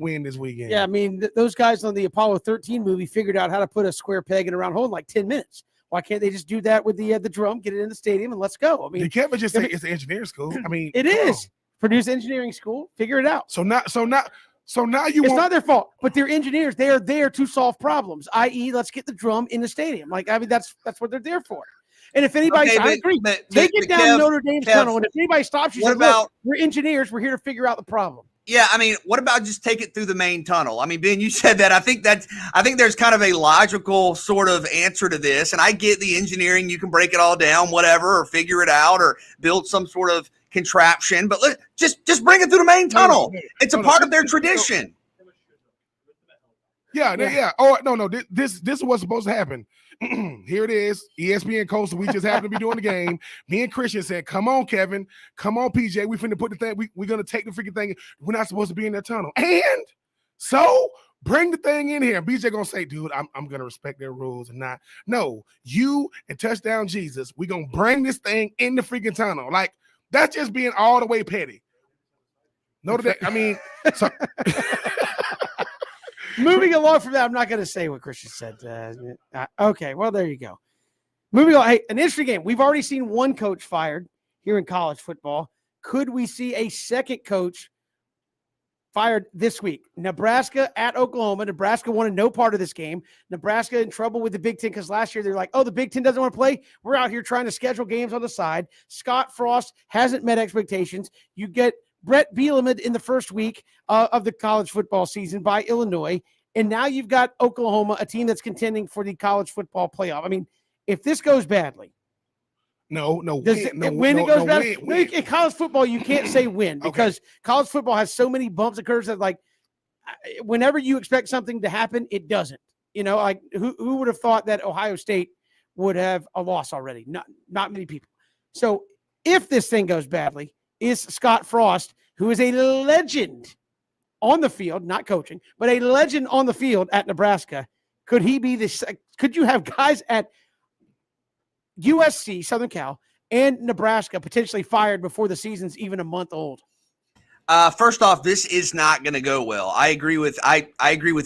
win this weekend. Yeah, I mean, those guys on the Apollo 13 movie figured out how to put a square peg in a round hole in like 10 minutes. Why can't they just do that with the drum, get it in the stadium, and let's go? I mean, you can't just say it's an engineering school. I mean, it is. Purdue's engineering school. Figure it out. So now it's not their fault, but they're engineers. They are there to solve problems, i.e., let's get the drum in the stadium. Like, I mean, that's what they're there for. And if anybody, I agree, take it down Notre Dame's tunnel, and if anybody stops you, say, look, we're engineers. We're here to figure out the problem. Yeah, I mean, what about just take it through the main tunnel? I mean, Ben, you said that. I think there's kind of a logical sort of answer to this, and I get the engineering. You can break it all down, whatever, or figure it out, or build some sort of contraption. But just bring it through the main tunnel. It's a part of their tradition. Yeah. Oh no. This is what's supposed to happen. Here it is. ESPN Coastal. We just happen to be doing the game. Me and Christian said, "Come on, Kevin. Come on, PJ. We finna put the thing. We're gonna take the freaking thing. We're not supposed to be in that tunnel. And so bring the thing in here." And BJ gonna say, "Dude, I'm gonna respect their rules and not. No, you and Touchdown Jesus. We gonna bring this thing in the freaking tunnel. Like that's just being all the way petty. Note that. I mean, so." Moving along from that, I'm not going to say what Christian said. Okay, well, there you go. Moving on. Hey, an interesting game. We've already seen one coach fired here in college football. Could we see a second coach fired this week? Nebraska at Oklahoma. Nebraska wanted no part of this game. Nebraska in trouble with the Big Ten because last year they're like, oh, the Big Ten doesn't want to play. We're out here trying to schedule games on the side. Scott Frost hasn't met expectations. You get Brett Bielema in the first week of the college football season by Illinois. And now you've got Oklahoma, a team that's contending for the college football playoff. I mean, if this goes badly. In college football, you can't say win because college football has so many bumps and curves that, like, whenever you expect something to happen, it doesn't. You know, like who would have thought that Ohio State would have a loss already? Not many people. So if this thing goes badly, is Scott Frost, who is a legend on the field, not coaching, but a legend on the field at Nebraska, could he be this? Could you have guys at USC, Southern Cal, and Nebraska potentially fired before the season's even a month old? First off, this is not going to go well. I agree with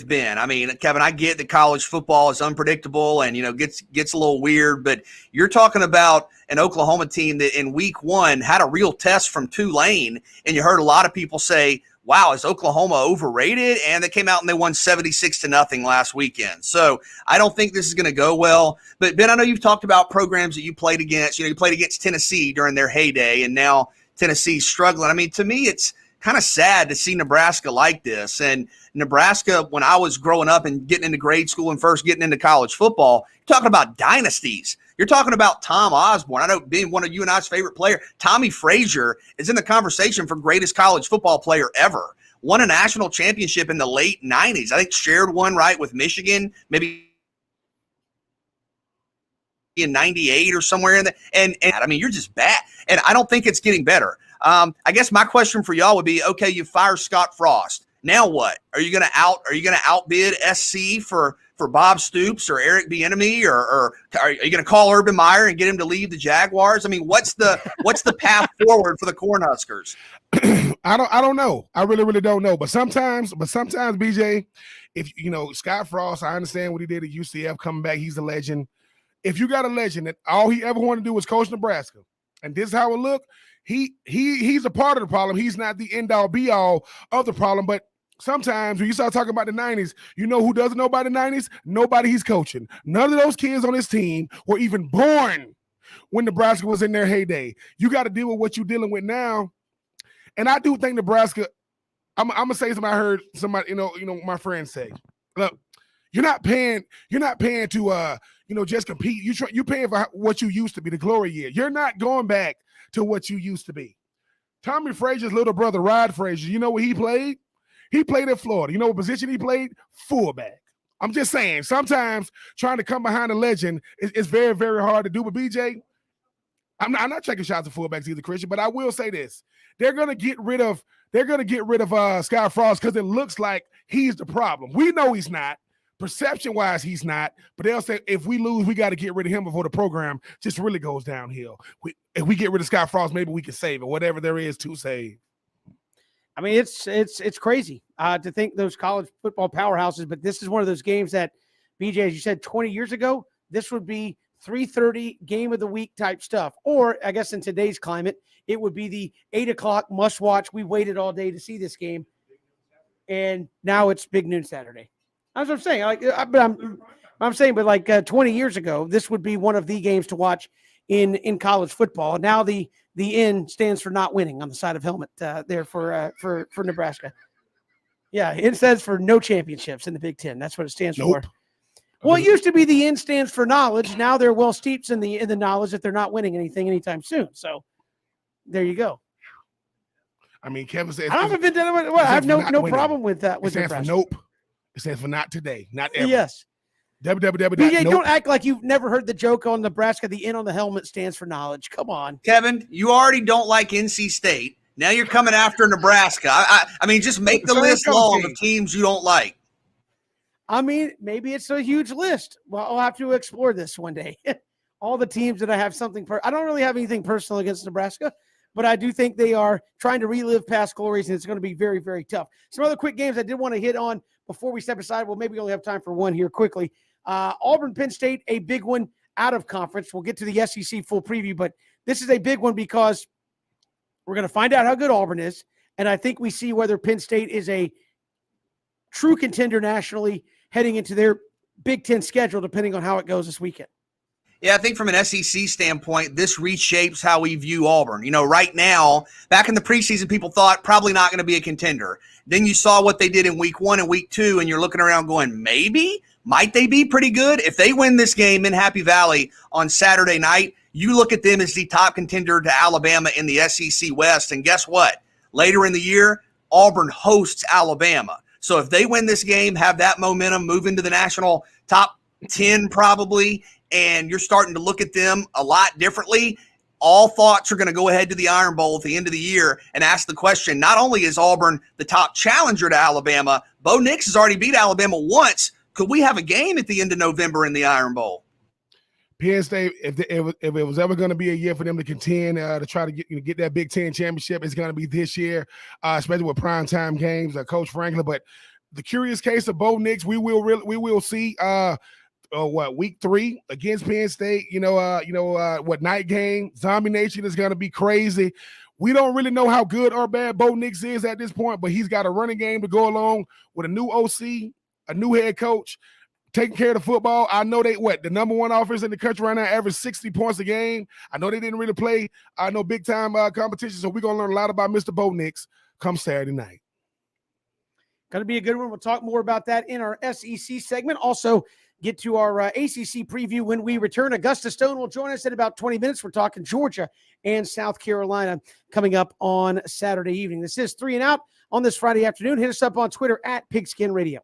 Ben. I mean, Kevin, I get that college football is unpredictable and, you know, gets a little weird, but you're talking about an Oklahoma team that in week 1 had a real test from Tulane, and you heard a lot of people say, wow, is Oklahoma overrated? And they came out and they won 76-0 last weekend. So I don't think this is going to go well. But Ben, I know you've talked about programs that you played against. You know, you played against Tennessee during their heyday, and now Tennessee's struggling. I mean, to me, it's kind of sad to see Nebraska like this. And Nebraska, when I was growing up and getting into grade school and first getting into college football, you're talking about dynasties. You're talking about Tom Osborne. I know being one of you and I's favorite player, Tommy Frazier is in the conversation for greatest college football player ever. Won a national championship in the late 90s. I think shared one, right, with Michigan, maybe in 98 or somewhere in there. And I mean, you're just bad. And I don't think it's getting better. I guess my question for y'all would be, okay, you fire Scott Frost. Now what? Are you going to outbid SC for Bob Stoops or Eric Bieniemy, or are you going to call Urban Meyer and get him to leave the Jaguars? I mean, what's the path forward for the Cornhuskers? I don't know. I really don't know. But sometimes, BJ, if you know Scott Frost, I understand what he did at UCF coming back. He's a legend. If you got a legend that all he ever wanted to do was coach Nebraska, and this is how it looked, he's a part of the problem. He's not the end all be all of the problem. But sometimes when you start talking about the 90s, you know who doesn't know about the 90s? Nobody he's coaching. None of those kids on his team were even born when Nebraska was in their heyday. You got to deal with what you're dealing with now. And I do think Nebraska, I'm gonna say something I heard somebody, you know, my friend say. Look, you're not paying to just compete. You're paying for what you used to be, the glory year. You're not going back to what you used to be. Tommy Frazier's little brother, Rod Frazier, you know what he played? He played at Florida. You know what position he played? Fullback. I'm just saying, sometimes trying to come behind a legend is very, very hard to do. But BJ, I'm not taking shots at fullbacks either, Christian, but I will say this. They're gonna get rid of Scott Frost because it looks like he's the problem. We know he's not. Perception-wise, he's not, but they'll say if we lose, we got to get rid of him before the program just really goes downhill. If we get rid of Scott Frost, maybe we can save it, whatever there is to save. I mean, it's crazy to think those college football powerhouses, but this is one of those games that, BJ, as you said, 20 years ago, this would be 3:30 game of the week type stuff. Or I guess in today's climate, it would be the 8 o'clock must watch. We waited all day to see this game, and now it's big noon Saturday. That's what I'm saying. I'm saying, but like 20 years ago, this would be one of the games to watch in college football. Now the N stands for not winning on the side of helmet there for Nebraska. Yeah, it stands for no championships in the Big Ten. That's what it stands for. Well, it used to be the N stands for knowledge. Now they're well steeped in the knowledge that they're not winning anything anytime soon. So there you go. I mean, Kevin says I have no problem with that. It stands for nope. It stands for not today, not ever. Yes. BJ, don't act like you've never heard the joke on Nebraska. The N on the helmet stands for knowledge. Come on, Kevin. You already don't like NC State. Now you're coming after Nebraska. I mean, just make the list long of teams you don't like. I mean, maybe it's a huge list. Well, I'll have to explore this one day. All the teams that I have something I don't really have anything personal against Nebraska, but I do think they are trying to relive past glories, and it's going to be very, very tough. Some other quick games I did want to hit on before we step aside. Well, maybe we only have time for one here quickly. Auburn, Penn State, a big one out of conference. We'll get to the SEC full preview, but this is a big one because we're going to find out how good Auburn is, and I think we see whether Penn State is a true contender nationally heading into their Big Ten schedule, depending on how it goes this weekend. Yeah, I think from an SEC standpoint, this reshapes how we view Auburn. You know, right now, back in the preseason, people thought probably not going to be a contender. Then you saw what they did in week 1 and week 2, and you're looking around going, maybe? Might they be pretty good? If they win this game in Happy Valley on Saturday night, you look at them as the top contender to Alabama in the SEC West. And guess what? Later in the year, Auburn hosts Alabama. So if they win this game, have that momentum, move into the national top 10 probably, and you're starting to look at them a lot differently, all thoughts are going to go ahead to the Iron Bowl at the end of the year and ask the question, not only is Auburn the top challenger to Alabama, Bo Nix has already beat Alabama once. Could we have a game at the end of November in the Iron Bowl? Penn State, if it was ever going to be a year for them to contend to try to get that Big Ten championship, it's going to be this year, especially with primetime games. Coach Franklin, but the curious case of Bo Nix, we will see. Week 3 against Penn State? What night game? Zombie Nation is going to be crazy. We don't really know how good or bad Bo Nix is at this point, but he's got a running game to go along with a new OC, a new head coach, taking care of the football. I know the number 1 offense in the country right now, average 60 points a game. I know they didn't really play big time competition, so we're going to learn a lot about Mr. Bo Nix come Saturday night. Going to be a good one. We'll talk more about that in our SEC segment. Also, get to our ACC preview when we return. Augusta Stone will join us in about 20 minutes. We're talking Georgia and South Carolina coming up on Saturday evening. This is 3 and Out on this Friday afternoon. Hit us up on Twitter at Pigskin Radio.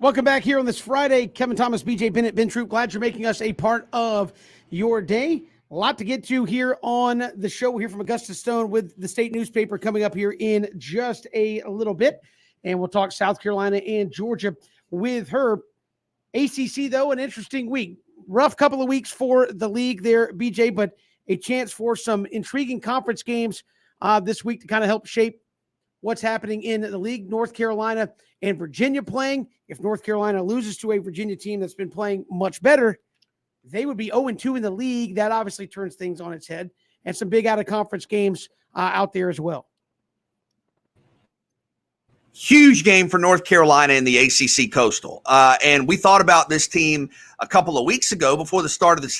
Welcome back here on this Friday. Kevin Thomas, BJ Bennett, Ben Troop. Glad you're making us a part of your day. A lot to get to here on the show. We'll hear from Augusta Stone with the state newspaper coming up here in just a little bit. And we'll talk South Carolina and Georgia with her. ACC, though, an interesting week. Rough couple of weeks for the league there, BJ, but a chance for some intriguing conference games this week to kind of help shape what's happening in the league. North Carolina and Virginia playing. If North Carolina loses to a Virginia team that's been playing much better, they would be 0-2 in the league. That obviously turns things on its head. And some big out-of-conference games out there as well. Huge game for North Carolina in the ACC Coastal. And we thought about this team a couple of weeks ago before the start of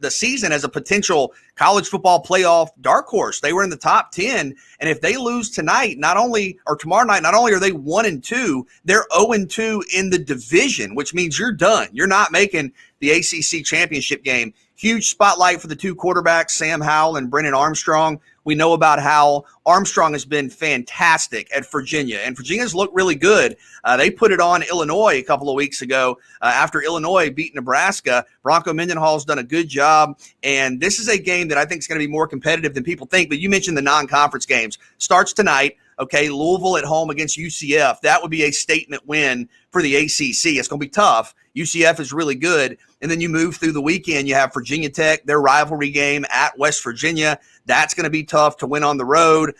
the season as a potential college football playoff dark horse. They were in the top 10. And if they lose tonight, tomorrow night, not only are they 1-2, they're 0-2 in the division, which means you're done. You're not making the ACC championship game. Huge spotlight for the two quarterbacks, Sam Howell and Brennan Armstrong. We know about how Armstrong has been fantastic at Virginia, and Virginia's looked really good. They put it on Illinois a couple of weeks ago after Illinois beat Nebraska. Bronco Mendenhall's done a good job, and this is a game that I think is going to be more competitive than people think. But you mentioned the non-conference games. Starts tonight. Okay, Louisville at home against UCF. That would be a statement win for the ACC. It's going to be tough. UCF is really good. And then you move through the weekend. You have Virginia Tech, their rivalry game at West Virginia. That's going to be tough to win on the road.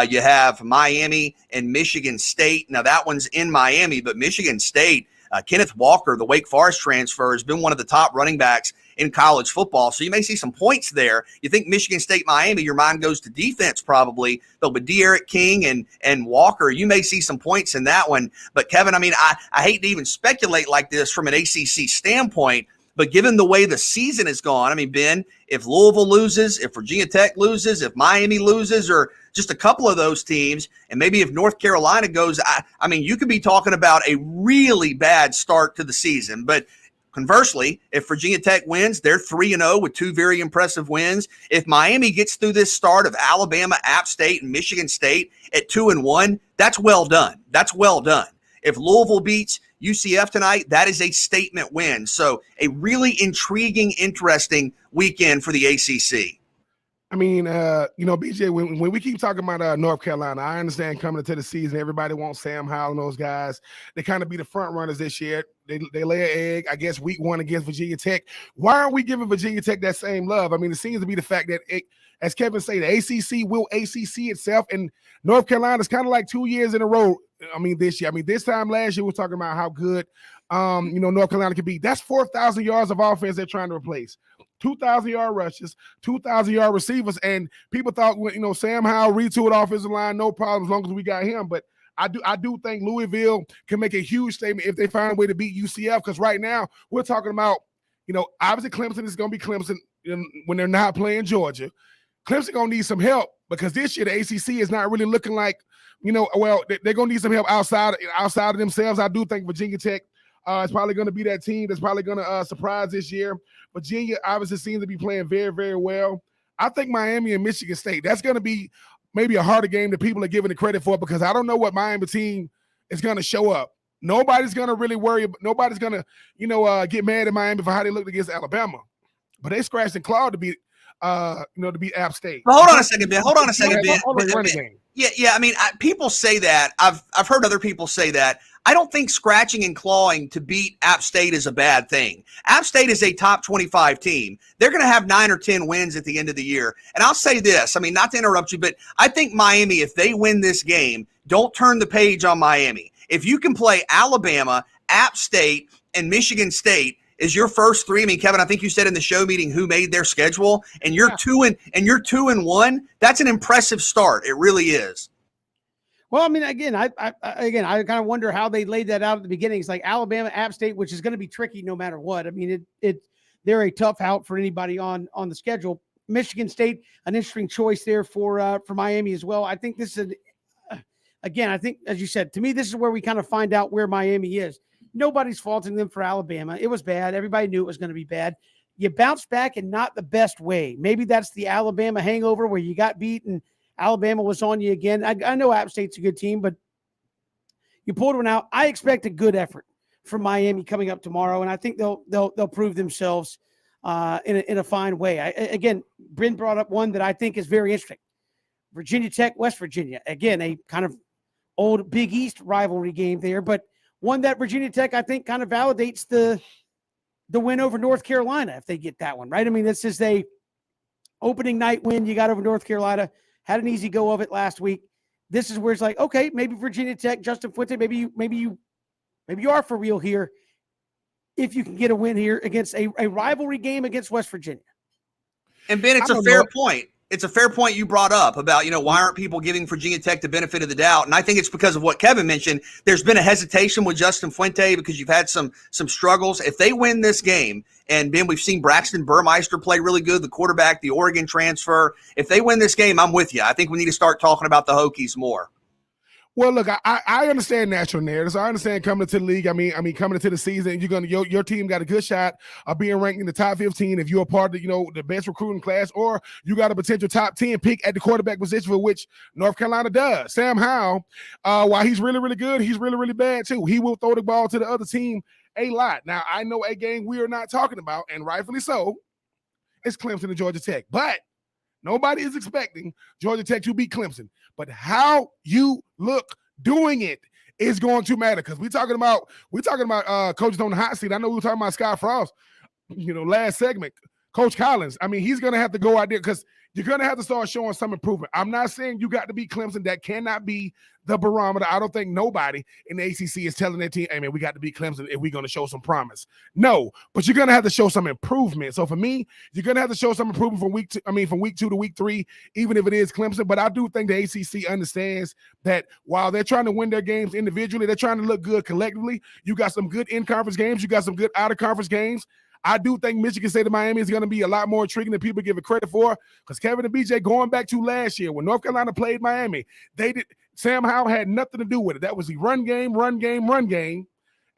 You have Miami and Michigan State. Now, that one's in Miami, but Michigan State, Kenneth Walker, the Wake Forest transfer, has been one of the top running backs in college football. So you may see some points there. You think Michigan State, Miami, your mind goes to defense probably. But with De'Aaron King and Walker, you may see some points in that one. But Kevin, I mean, I hate to even speculate like this from an ACC standpoint, but given the way the season has gone, I mean, Ben, if Louisville loses, if Virginia Tech loses, if Miami loses, or just a couple of those teams, and maybe if North Carolina goes, I mean, you could be talking about a really bad start to the season. But conversely, if Virginia Tech wins, they're 3-0 with two very impressive wins. If Miami gets through this start of Alabama, App State, and Michigan State at 2-1, that's well done. That's well done. If Louisville beats UCF tonight, that is a statement win. So a really intriguing, interesting weekend for the ACC. I mean, BJ, when we keep talking about North Carolina, I understand coming into the season, everybody wants Sam Howell and those guys. They kind of be the front runners this year. They lay an egg, I guess, week one against Virginia Tech. Why aren't we giving Virginia Tech that same love? I mean, it seems to be the fact that, as Kevin said, the ACC will ACC itself, and North Carolina's kind of like 2 years in a row. I mean, this year. I mean, this time last year, we're talking about how good, North Carolina can be. That's 4,000 yards of offense they're trying to replace. 2,000-yard rushes, 2,000-yard receivers, and people thought, Sam Howell retooled offensive line, no problem as long as we got him. But I do think Louisville can make a huge statement if they find a way to beat UCF, because right now we're talking about, obviously Clemson is going to be Clemson when they're not playing Georgia. Clemson going to need some help because this year the ACC is not really looking like, they're going to need some help outside of themselves. I do think Virginia Tech is probably going to be that team that's probably going to surprise this year. Virginia obviously seems to be playing very, very well. I think Miami and Michigan State, that's going to be maybe a harder game that people are giving the credit for, because I don't know what Miami team is going to show up. Nobody's going to really worry. Nobody's going to, get mad at Miami for how they looked against Alabama. But they scratched and clawed to beat App State. Well, hold on a second, Ben. Ben. Yeah. I mean, people say that. I've heard other people say that. I don't think scratching and clawing to beat App State is a bad thing. App State is a top 25 team. They're going to have 9 or 10 wins at the end of the year. And I'll say this, I mean, not to interrupt you, but I think Miami, if they win this game, don't turn the page on Miami. If you can play Alabama, App State, and Michigan State is your first three. I mean, Kevin, I think you said in the show meeting who made their schedule, and you're 2-1. That's an impressive start. It really is. Well, I mean, again, I kind of wonder how they laid that out at the beginning. It's like Alabama, App State, which is going to be tricky no matter what. I mean, they're a tough out for anybody on the schedule. Michigan State, an interesting choice there for Miami as well. I think this is again, I think, as you said, to me, this is where we kind of find out where Miami is. Nobody's faulting them for Alabama. It was bad. Everybody knew it was going to be bad. You bounce back in not the best way. Maybe that's the Alabama hangover where you got beaten. Alabama was on you again. I know App State's a good team, but you pulled one out. I expect a good effort from Miami coming up tomorrow, and I think they'll prove themselves in a fine way. Again, Bryn brought up one that I think is very interesting. Virginia Tech, West Virginia. Again, a kind of old Big East rivalry game there, but one that Virginia Tech, I think, kind of validates the win over North Carolina if they get that one, right? I mean, this is a opening night win you got over North Carolina, had an easy go of it last week. This is where it's like, okay, maybe Virginia Tech, Justin Fuente, maybe you are for real here if you can get a win here against a rivalry game against West Virginia. And Ben, it's a fair point. It's a fair point you brought up about, why aren't people giving Virginia Tech the benefit of the doubt? And I think it's because of what Kevin mentioned. There's been a hesitation with Justin Fuente because you've had some struggles. If they win this game, and Ben, we've seen Braxton Burmeister play really good, the quarterback, the Oregon transfer. If they win this game, I'm with you. I think we need to start talking about the Hokies more. Well, look, I understand national narratives. I understand coming to the league. I mean, coming into the season, your team got a good shot of being ranked in the top 15 if you're a part of the best recruiting class, or you got a potential top 10 pick at the quarterback position, for which North Carolina does. Sam Howell, while he's really, really good, he's really, really bad too. He will throw the ball to the other team a lot. Now, I know a game we are not talking about, and rightfully so, is Clemson and Georgia Tech, but nobody is expecting Georgia Tech to beat Clemson. But how you look doing it is going to matter, because we're talking about coaches on the hot seat. I know we were talking about Scott Frost, last segment. Coach Collins, I mean, he's going to have to go out there because you're going to have to start showing some improvement. I'm not saying you got to beat Clemson. That cannot be the barometer. I don't think nobody in the ACC is telling their team, hey, man, we got to beat Clemson if we're going to show some promise. No, but you're going to have to show some improvement. So for me, you're going to have to show some improvement from week 2 to week 3, even if it is Clemson. But I do think the ACC understands that while they're trying to win their games individually, they're trying to look good collectively. You got some good in-conference games. You got some good out-of-conference games. I do think Michigan State and Miami is going to be a lot more intriguing than people give it credit for, because Kevin and BJ, going back to last year when North Carolina played Miami, Sam Howell had nothing to do with it. That was the run game. And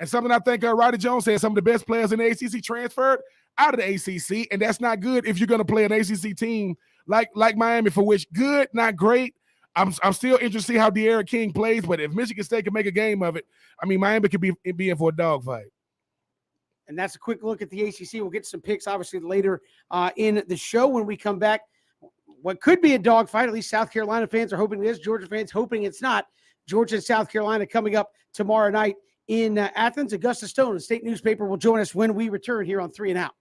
something I think Roddy Jones said, some of the best players in the ACC transferred out of the ACC, and that's not good if you're going to play an ACC team like Miami, for which good, not great. I'm still interested to see how De'Aaron King plays, but if Michigan State can make a game of it, I mean, Miami could be in for a dogfight. And that's a quick look at the ACC. We'll get some picks, obviously, later in the show when we come back. What could be a dogfight, at least South Carolina fans are hoping it is. Georgia fans hoping it's not. Georgia and South Carolina coming up tomorrow night in Athens. Augusta Stone, the state newspaper, will join us when we return here on 3 and Out.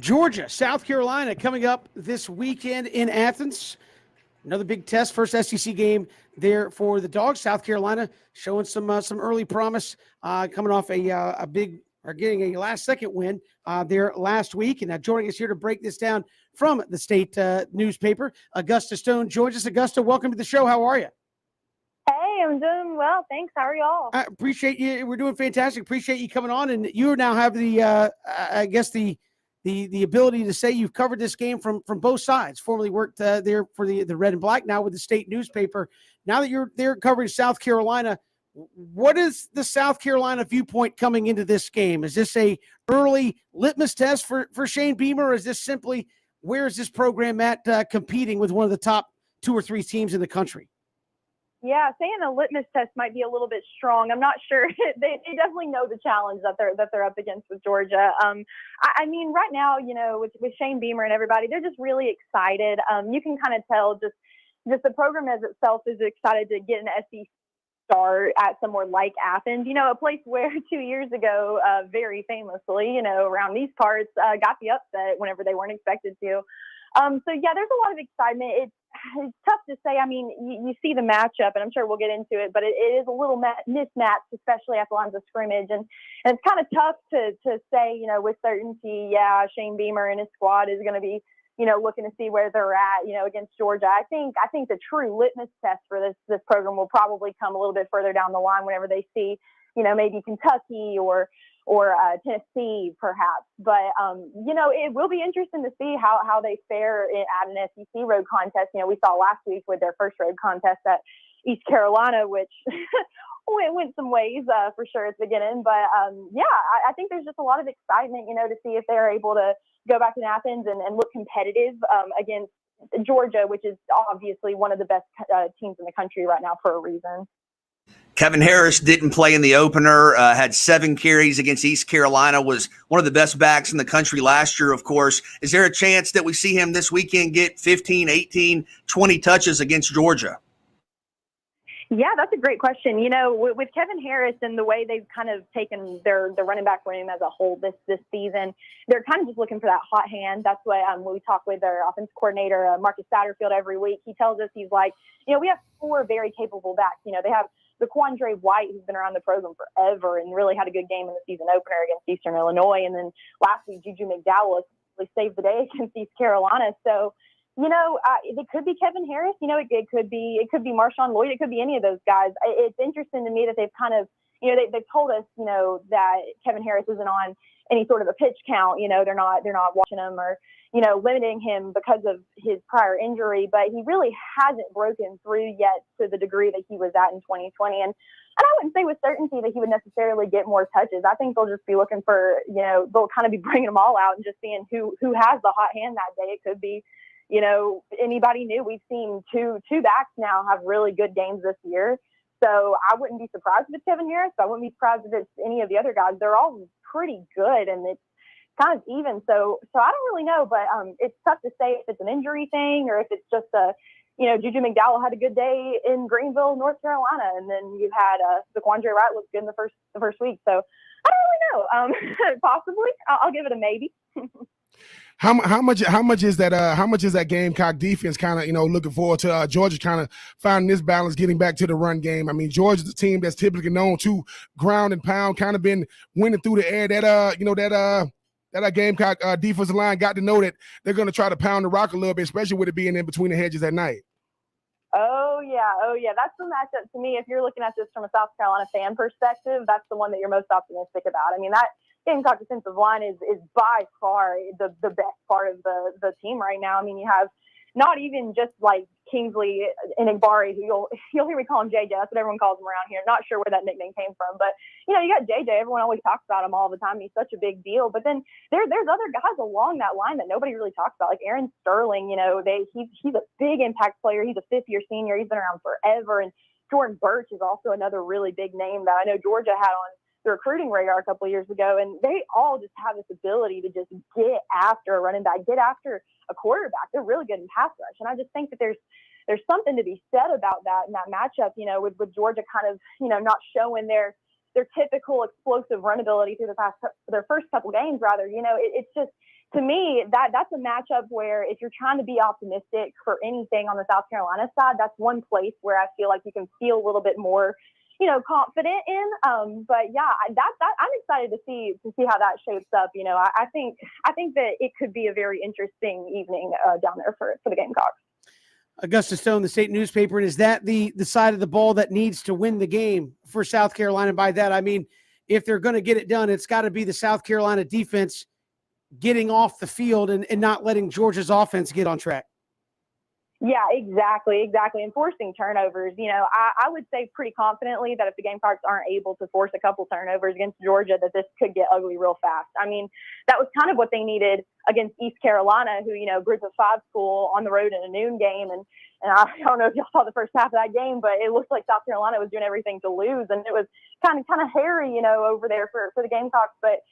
Georgia, South Carolina coming up this weekend in Athens. Another big test, first SEC game there for the Dogs. South Carolina showing some early promise, coming off a big or getting a last-second win there last week. And now joining us here to break this down from the state newspaper, Augusta Stone joins us. Augusta, welcome to the show. How are you? Hey, I'm doing well. Thanks. How are y'all? I appreciate you. We're doing fantastic. Appreciate you coming on. And you now have the, I guess, the ability to say you've covered this game from both sides. Formerly worked there for the Red and Black, now with the state newspaper. Now that you're there covering South Carolina, what is the South Carolina viewpoint coming into this game? Is this a early litmus test for Shane Beamer, or is this simply where is this program at competing with one of the top 2 or 3 teams in the country? Yeah, saying a litmus test might be a little bit strong. I'm not sure. They definitely know the challenge that they're up against with Georgia. I mean, right now, you know, with Shane Beamer and everybody, they're just really excited. You can kind of tell just the program as itself is excited to get an SEC start at somewhere like Athens, you know, a place where 2 years ago, very famously, you know, around these parts, got the upset whenever they weren't expected to. So yeah, there's a lot of excitement. It's tough to say. I mean, you see the matchup, and I'm sure we'll get into it, but it is a little mismatched, especially at the lines of scrimmage. And it's kind of tough to say, you know, with certainty, yeah, Shane Beamer and his squad is going to be, you know, looking to see where they're at, you know, against Georgia. I think the true litmus test for this program will probably come a little bit further down the line whenever they see, you know, maybe Kentucky or Tennessee, perhaps. But, you know, it will be interesting to see how they fare at an SEC road contest. You know, we saw last week with their first road contest at East Carolina, which went some ways for sure at the beginning. But, yeah, I think there's just a lot of excitement, you know, to see if they're able to go back to Athens and look competitive against Georgia, which is obviously one of the best teams in the country right now for a reason. Kevin Harris didn't play in the opener, had 7 carries against East Carolina, was one of the best backs in the country last year, of course. Is there a chance that we see him this weekend get 15, 18, 20 touches against Georgia? Yeah, that's a great question. You know, with Kevin Harris and the way they've kind of taken the running back room as a whole this season, they're kind of just looking for that hot hand. That's what when we talk with their offense coordinator, Marcus Satterfield, every week, he tells us, he's like, you know, we have 4 very capable backs. You know, they have the Quandre White, who's been around the program forever and really had a good game in the season opener against Eastern Illinois. And then last week, Juju McDowell really saved the day against East Carolina. So, you know, it could be Kevin Harris. You know, it could be Marshawn Lloyd. It could be any of those guys. It's interesting to me that they've kind of, you know, they've told us, you know, that Kevin Harris isn't on any sort of a pitch count. You know, they're not watching him or, you know, limiting him because of his prior injury, but he really hasn't broken through yet to the degree that he was at in 2020. And I wouldn't say with certainty that he would necessarily get more touches. I think they'll just be looking for, you know, they'll kind of be bringing them all out and just seeing who has the hot hand that day. It could be, you know, anybody new. We've seen two backs now have really good games this year. So I wouldn't be surprised if it's Kevin Harris. I wouldn't be surprised if it's any of the other guys. They're all pretty good, and it's kind of even. So I don't really know, but it's tough to say if it's an injury thing or if it's just you know, Juju McDowell had a good day in Greenville, North Carolina, and then you had Quandre Wright looked good in the first week. So I don't really know. Possibly, I'll give it a maybe. How much is that Gamecock defense kind of, you know, looking forward to Georgia kind of finding this balance, getting back to the run game? I mean, Georgia's a team that's typically known to ground and pound, kind of been winning through the air. That Gamecock defensive line got to know that they're going to try to pound the rock a little bit, especially with it being in between the hedges at night. Oh yeah. That's the matchup to me. If you're looking at this from a South Carolina fan perspective, that's the one that you're most optimistic about. I mean, that Gamecock defensive line is by far the best part of the team right now. I mean, you have not even just like Kingsley Enagbare, who you'll hear me call him JJ. That's what everyone calls him around here. Not sure where that nickname came from, but you know, you got JJ. Everyone always talks about him all the time. He's such a big deal. But then there's other guys along that line that nobody really talks about, like Aaron Sterling. You know, he's a big impact player. He's a 5th-year senior. He's been around forever. And Jordan Birch is also another really big name that I know Georgia had on the recruiting radar a couple of years ago, and they all just have this ability to just get after a running back, get after a quarterback. They're really good in pass rush, and I just think that there's something to be said about that in that matchup. You know, with Georgia kind of, you know, not showing their typical explosive run ability through their first couple games. Rather, you know, it's just to me, that's a matchup where if you're trying to be optimistic for anything on the South Carolina side, that's one place where I feel like you can feel a little bit more, confident in. But yeah, that I'm excited to see how that shapes up. I think that it could be a very interesting evening down there for the Gamecocks. Augusta Stone, the state newspaper, and is that the side of the ball that needs to win the game for South Carolina? By that, I mean, if they're going to get it done, it's got to be the South Carolina defense getting off the field and not letting Georgia's offense get on track. Yeah, exactly. And forcing turnovers, I would say pretty confidently that if the Gamecocks aren't able to force a couple turnovers against Georgia, that this could get ugly real fast. I mean, that was kind of what they needed against East Carolina, who, group of five school on the road in a noon game. And I don't know if y'all saw the first half of that game, but it looked like South Carolina was doing everything to lose. And it was kind of hairy, over there for the Gamecocks. But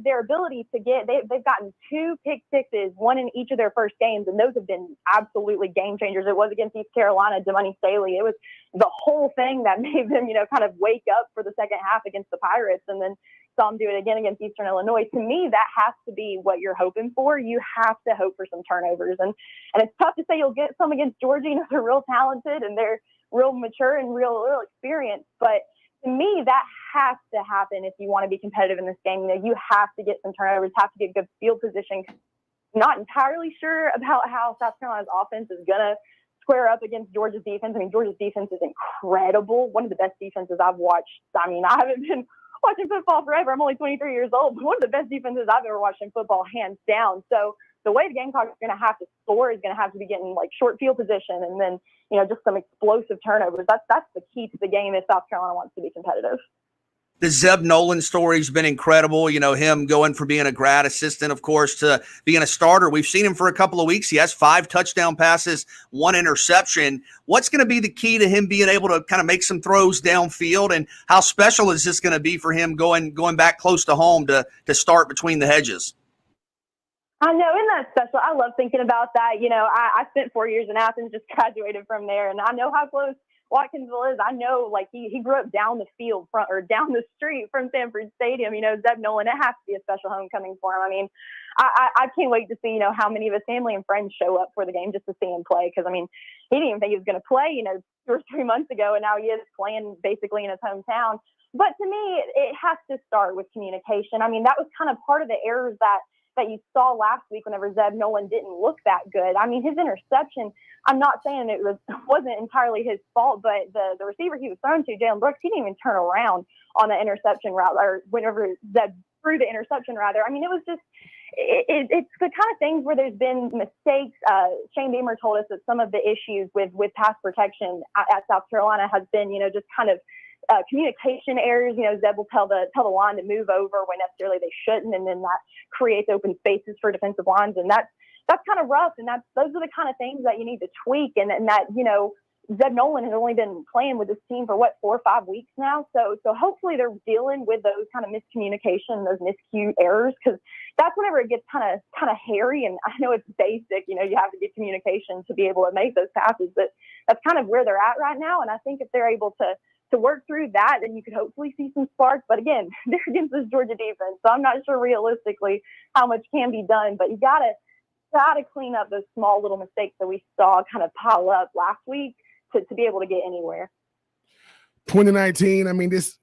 their ability to they've gotten 2 pick sixes, one in each of their first games, and those have been absolutely game changers. It was against East Carolina, Damani Staley. It was the whole thing that made them, kind of wake up for the second half against the Pirates, and then saw them do it again against Eastern Illinois. To me, that has to be what you're hoping for. You have to hope for some turnovers, and it's tough to say you'll get some against Georgia. They're real talented and they're real mature and real experienced, but to me, that has to happen if you want to be competitive in this game. You have to get some turnovers, have to get good field position. Not entirely sure about how South Carolina's offense is going to square up against Georgia's defense. I mean, Georgia's defense is incredible. One of the best defenses I've watched. I mean, I haven't been watching football forever. I'm only 23 years old, but one of the best defenses I've ever watched in football, hands down. So the way the Gamecocks are going to have to score is going to have to be getting like short field position and then, just some explosive turnovers. That's the key to the game if South Carolina wants to be competitive. The Zeb Nolan story's been incredible. Him going from being a grad assistant, of course, to being a starter. We've seen him for a couple of weeks. He has 5 touchdown passes, 1 interception. What's going to be the key to him being able to kind of make some throws downfield, and how special is this going to be for him going back close to home to start between the hedges? I know, isn't that special? I love thinking about that. I spent 4 years in Athens, just graduated from there, and I know how close Watkinsville is. I know, like, he grew up down the field down the street from Sanford Stadium. Zeb Nolan, it has to be a special homecoming for him. I mean, I can't wait to see, how many of his family and friends show up for the game just to see him play. Because, I mean, he didn't even think he was going to play, 2 or 3 months ago, and now he is playing basically in his hometown. But to me, it has to start with communication. I mean, that was kind of part of the errors that you saw last week whenever Zeb Nolan didn't look that good. I mean, his interception, I'm not saying it wasn't entirely his fault, but the receiver he was thrown to, Jalen Brooks, he didn't even turn around on the interception route, or whenever Zeb threw the interception rather. I mean, it was just, it's the kind of things where there's been mistakes. Shane Beamer told us that some of the issues with pass protection at South Carolina has been, just kind of communication errors. Zeb will tell the line to move over when necessarily they shouldn't, and then that creates open spaces for defensive lines, and that's kind of rough. And those are the kind of things that you need to tweak. And that Zeb Nolan has only been playing with this team for 4 or 5 weeks now, so hopefully they're dealing with those kind of miscommunication, those miscue errors, because that's whenever it gets kind of hairy. And I know it's basic, you have to get communication to be able to make those passes, but that's kind of where they're at right now. And I think if they're able to work through that, then you could hopefully see some sparks. But again, they're against this Georgia defense, so I'm not sure realistically how much can be done. But you gotta clean up those small little mistakes that we saw kind of pile up last week to be able to get anywhere. 2019. I mean, this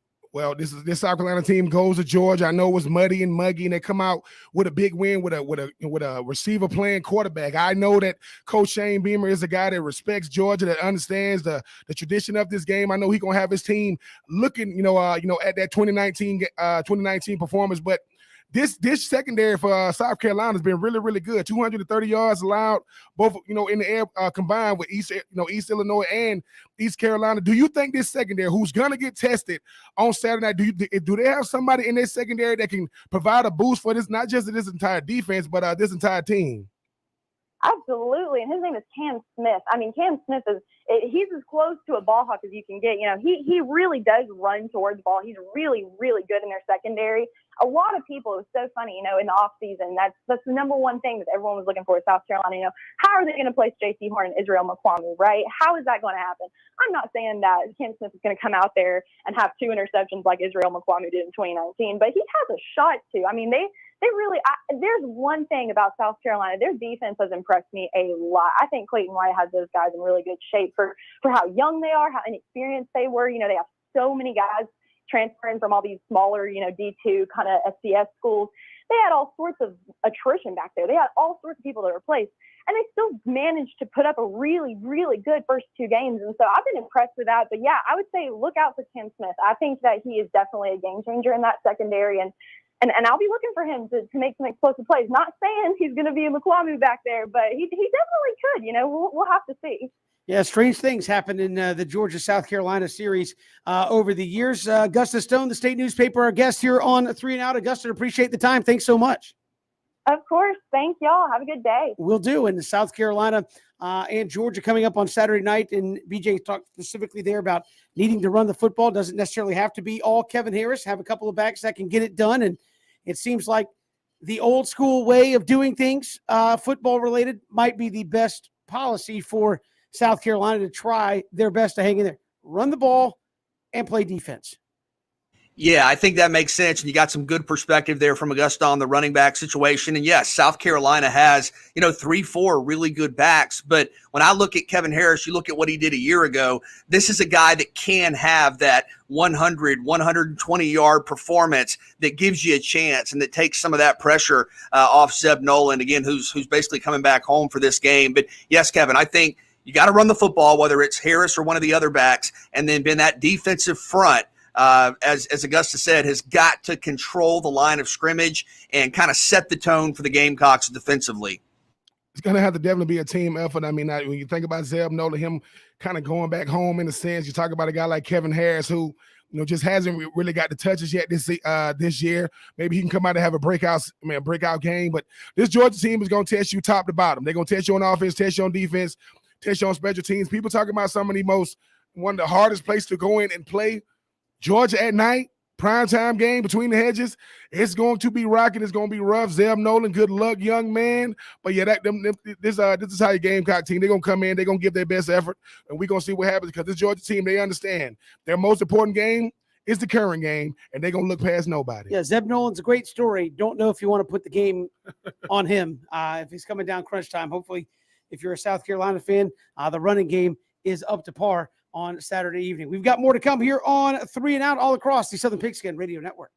South Carolina team goes to Georgia. I know it was muddy and muggy, and they come out with a big win with a receiver playing quarterback. I know that Coach Shane Beamer is a guy that respects Georgia, that understands the tradition of this game. I know he's gonna have his team looking, at that 2019 performance. But this secondary for South Carolina has been really, really good. 230 yards allowed, both in the air combined with East Illinois and East Carolina. Do you think this secondary, who's gonna get tested on Saturday night, do they have somebody in their secondary that can provide a boost for this, not just this entire defense, but this entire team? Absolutely, and his name is Cam Smith. I mean, Cam Smith he's as close to a ball hawk as you can get. He really does run towards the ball. He's really, really good in their secondary. A lot of people, it was so funny, in the off season, that's the number one thing that everyone was looking for at South Carolina. How are they going to place J.C. Horn and Israel Mukuamu, right? How is that going to happen? I'm not saying that Cam Smith is going to come out there and have 2 interceptions like Israel Mukuamu did in 2019, but he has a shot to. I mean, they they really, there's one thing about South Carolina. Their defense has impressed me a lot. I think Clayton White has those guys in really good shape for how young they are, how inexperienced they were. You know, they have so many guys transferring from all these smaller, you know, D2 kind of FCS schools. They had all sorts of attrition back there. They had all sorts of people to replace. And they still managed to put up a really, really good first 2 games. And so I've been impressed with that. But yeah, I would say look out for Tim Smith. I think that he is definitely a game changer in that secondary. And I'll be looking for him to make some explosive plays. Not saying he's going to be a McClellan back there, but he definitely could. You know, we'll have to see. Yeah, strange things happened in the Georgia-South Carolina series over the years. Augusta Stone, the state newspaper, our guest here on 3 and Out. Augusta, appreciate the time. Thanks so much. Of course. Thank y'all. Have a good day. Will do. And South Carolina and Georgia coming up on Saturday night. And BJ talked specifically there about needing to run the football. Doesn't necessarily have to be all Kevin Harris. Have a couple of backs that can get it done. And it seems like the old school way of doing things, football related, might be the best policy for South Carolina to try their best to hang in there. Run the ball and play defense. Yeah, I think that makes sense. And you got some good perspective there from Augusta on the running back situation. And yes, South Carolina has, 3-4 really good backs. But when I look at Kevin Harris, you look at what he did a year ago, this is a guy that can have that 100, 120-yard performance that gives you a chance and that takes some of that pressure off Zeb Nolan, again, who's basically coming back home for this game. But yes, Kevin, I think you got to run the football, whether it's Harris or one of the other backs, and then been that defensive front, as Augusta said, has got to control the line of scrimmage and kind of set the tone for the Gamecocks defensively. It's going to have to definitely be a team effort. I mean, when you think about Zeb Nolan, him kind of going back home in a sense, you talk about a guy like Kevin Harris who, just hasn't really got the touches yet this year. Maybe he can come out and have a breakout game. But this Georgia team is going to test you top to bottom. They're going to test you on offense, test you on defense, test you on special teams. People talking about one of the hardest places to go in and play. Georgia at night, primetime game between the hedges. It's going to be rocking. It's going to be rough. Zeb Nolan, good luck, young man. But yeah, this is how your Gamecock team. They're going to come in. They're going to give their best effort, and we're going to see what happens because this Georgia team, they understand their most important game is the current game, and they're going to look past nobody. Yeah, Zeb Nolan's a great story. Don't know if you want to put the game on him if he's coming down crunch time. Hopefully, if you're a South Carolina fan, the running game is up to par on Saturday evening. We've got more to come here on 3 and Out all across the Southern Pigskin Radio Network.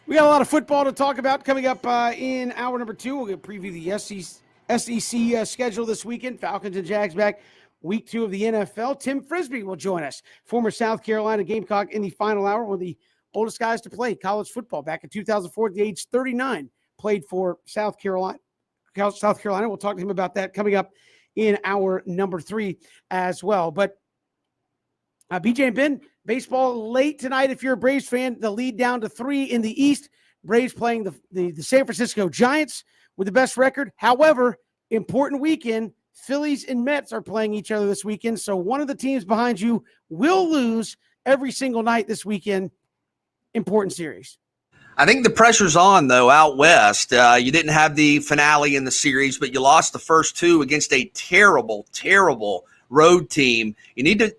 We got a lot of football to talk about coming up in hour number 2. We'll preview the SEC schedule this weekend. Falcons and Jags back week 2 of the NFL. Tim Frisbee will join us, former South Carolina Gamecock in the final hour, one of the oldest guys to play college football back in 2004 at the age 39, played for South Carolina. We'll talk to him about that coming up in hour number 3 as well. But BJ and Ben, baseball late tonight. If you're a Braves fan, the lead down to 3 in the East. Braves playing the San Francisco Giants with the best record. However, important weekend. Phillies and Mets are playing each other this weekend. So one of the teams behind you will lose every single night this weekend. Important series. I think the pressure's on, though, out west. You didn't have the finale in the series, but you lost the first 2 against a terrible, terrible road team.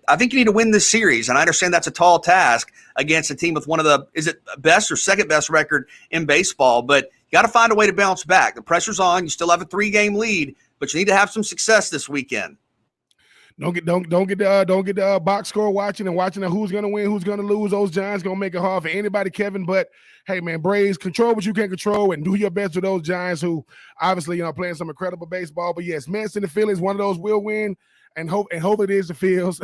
I think you need to win this series, and I understand that's a tall task against a team with one of the, is it best or second best record in baseball, but you got to find a way to bounce back. The pressure's on. You still have a 3-game lead, but you need to have some success this weekend. Don't get the box score watching who's gonna win, who's gonna lose. Those Giants gonna make it hard for anybody, Kevin. But hey, man, Braves, control what you can control and do your best with those Giants who obviously playing some incredible baseball. But yes, Mets and the Phillies, one of those will win. And hope it is the Phils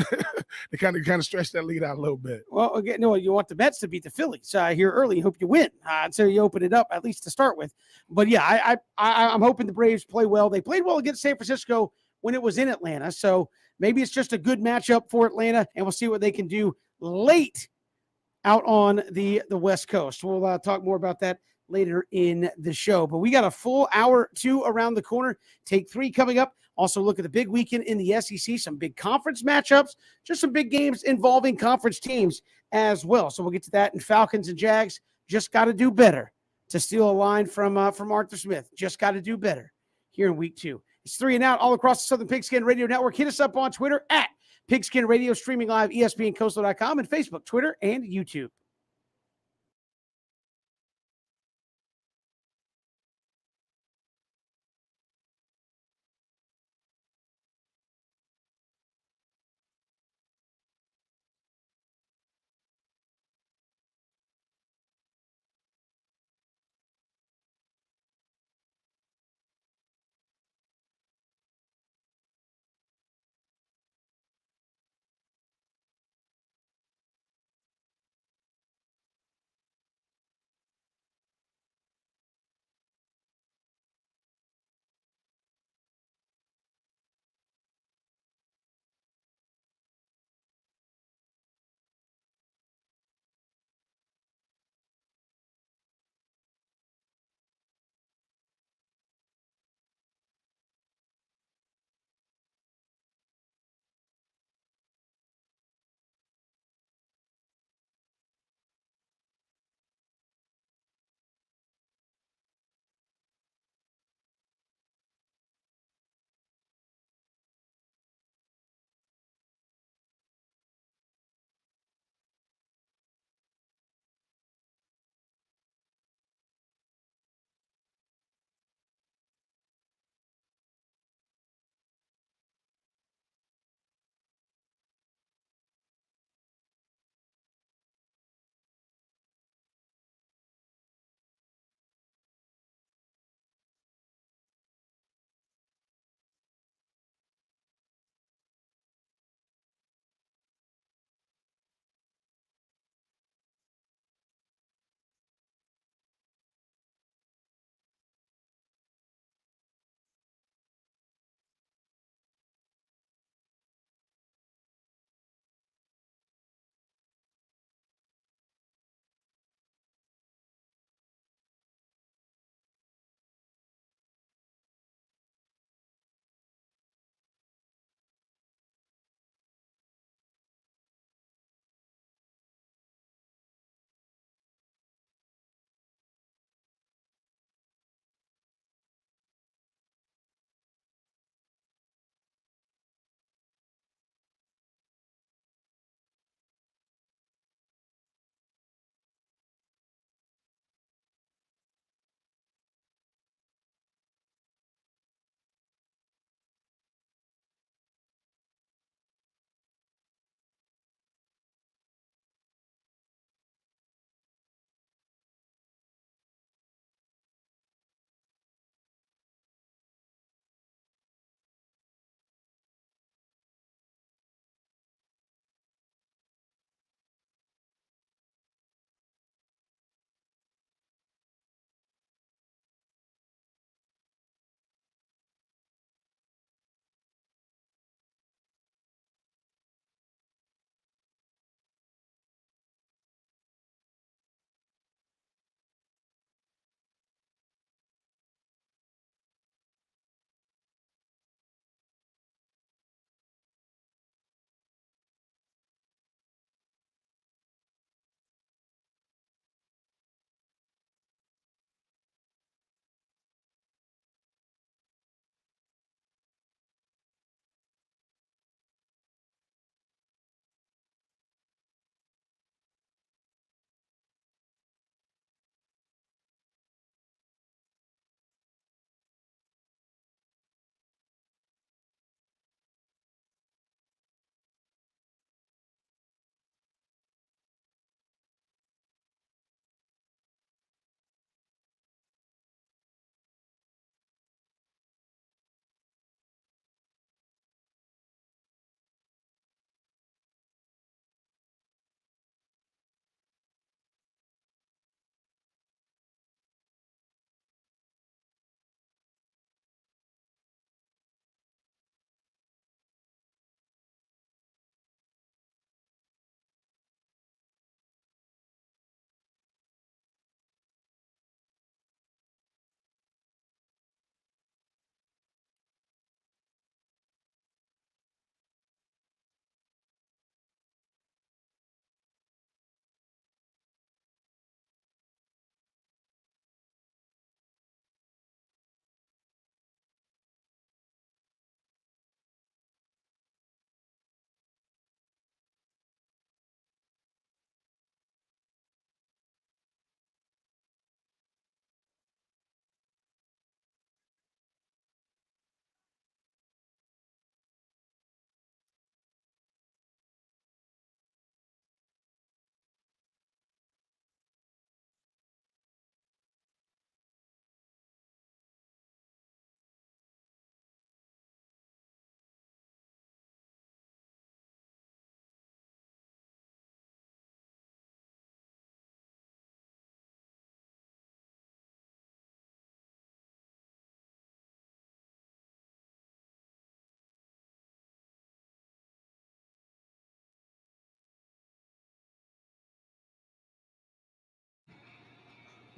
to kind of stretch that lead out a little bit. Well, again, no, you want the Mets to beat the Phillies here early. Hope you win, so you open it up at least to start with. But yeah, I'm hoping the Braves play well. They played well against San Francisco when it was in Atlanta, so maybe it's just a good matchup for Atlanta, and we'll see what they can do late out on the West Coast. We'll talk more about that later in the show. But we got a full hour 2 around the corner. Take 3 coming up. Also look at the big weekend in the SEC, some big conference matchups, just some big games involving conference teams as well. So we'll get to that. And Falcons and Jags just got to do better, to steal a line from Arthur Smith. Just got to do better here in week 2. It's 3 and Out all across the Southern Pigskin Radio Network. Hit us up on Twitter at Pigskin Radio, streaming live, ESPNCoastal.com, and Facebook, Twitter, and YouTube.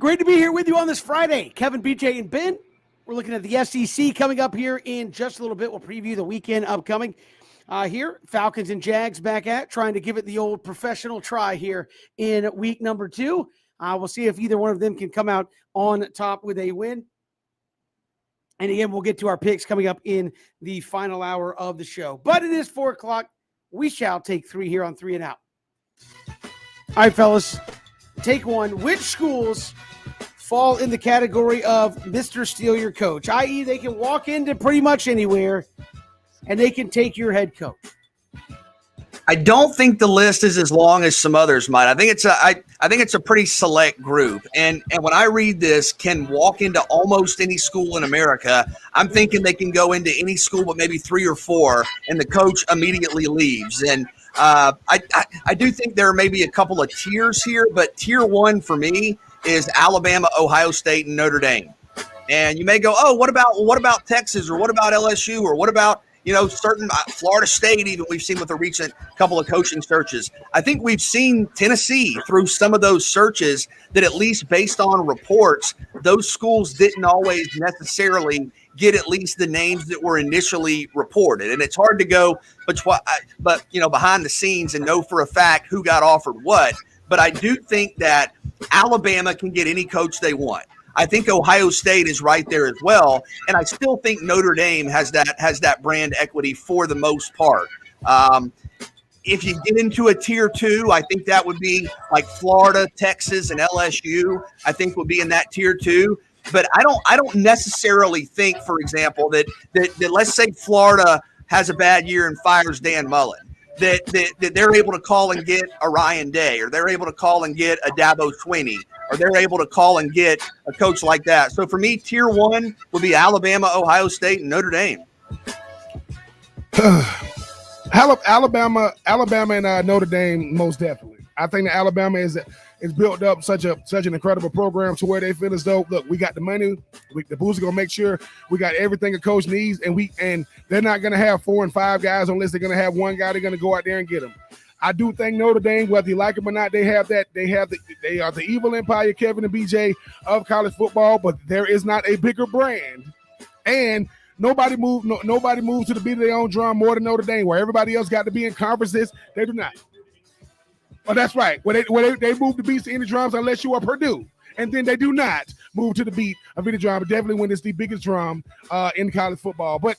Great to be here with you on this Friday. Kevin, BJ, and Ben. We're looking at the SEC coming up here in just a little bit. We'll preview the weekend upcoming. Here, Falcons and Jags back at trying to give it the old professional try here in week number 2. We'll see if either one of them can come out on top with a win. And again, we'll get to our picks coming up in the final hour of the show. But it is 4 o'clock. We shall take 3 here on 3 and Out. All right, fellas, take 1. Which schools fall in the category of Mr. Steal Your Coach, i.e. they can walk into pretty much anywhere and they can take your head coach? I don't think the list is as long as some others might. I think it's a pretty select group. And when I read this, can walk into almost any school in America, I'm thinking they can go into any school but maybe 3 or 4, and the coach immediately leaves. And I do think there may be a couple of tiers here, but tier 1 for me is Alabama, Ohio State, and Notre Dame. And you may go, oh, what about Texas, or what about LSU, or what about certain Florida State, even we've seen with a recent couple of coaching searches. I think we've seen Tennessee through some of those searches that, at least based on reports, those schools didn't always necessarily get at least the names that were initially reported. And it's hard to go but behind the scenes and know for a fact who got offered what. But I do think that Alabama can get any coach they want. I think Ohio State is right there as well, and I still think Notre Dame has that brand equity for the most part. If you get into a tier 2, I think that would be like Florida, Texas, and LSU. I think would be in that tier 2. But I don't necessarily think, for example, that let's say Florida has a bad year and fires Dan Mullen, that they're able to call and get a Ryan Day, or they're able to call and get a Dabo Swinney, or they're able to call and get a coach like that. So for me, tier 1 would be Alabama, Ohio State, and Notre Dame. Alabama, and Notre Dame, most definitely. I think that Alabama is built up such an incredible program to where they feel as though, look, we got the money, the Bulls are gonna make sure we got everything a coach needs, and they're not gonna have 4 and 5 guys unless they're gonna have one guy. They're gonna go out there and get them. I do think Notre Dame, whether you like them or not, they are the evil empire, Kevin and BJ, of college football. But there is not a bigger brand, and nobody moves to the beat of their own drum more than Notre Dame. Where everybody else got to be in conferences, they do not. Oh, that's right. Where they move the beats to any drums unless you are Purdue, and then they do not move to the beat of any drum. But definitely when it's the biggest drum in college football. But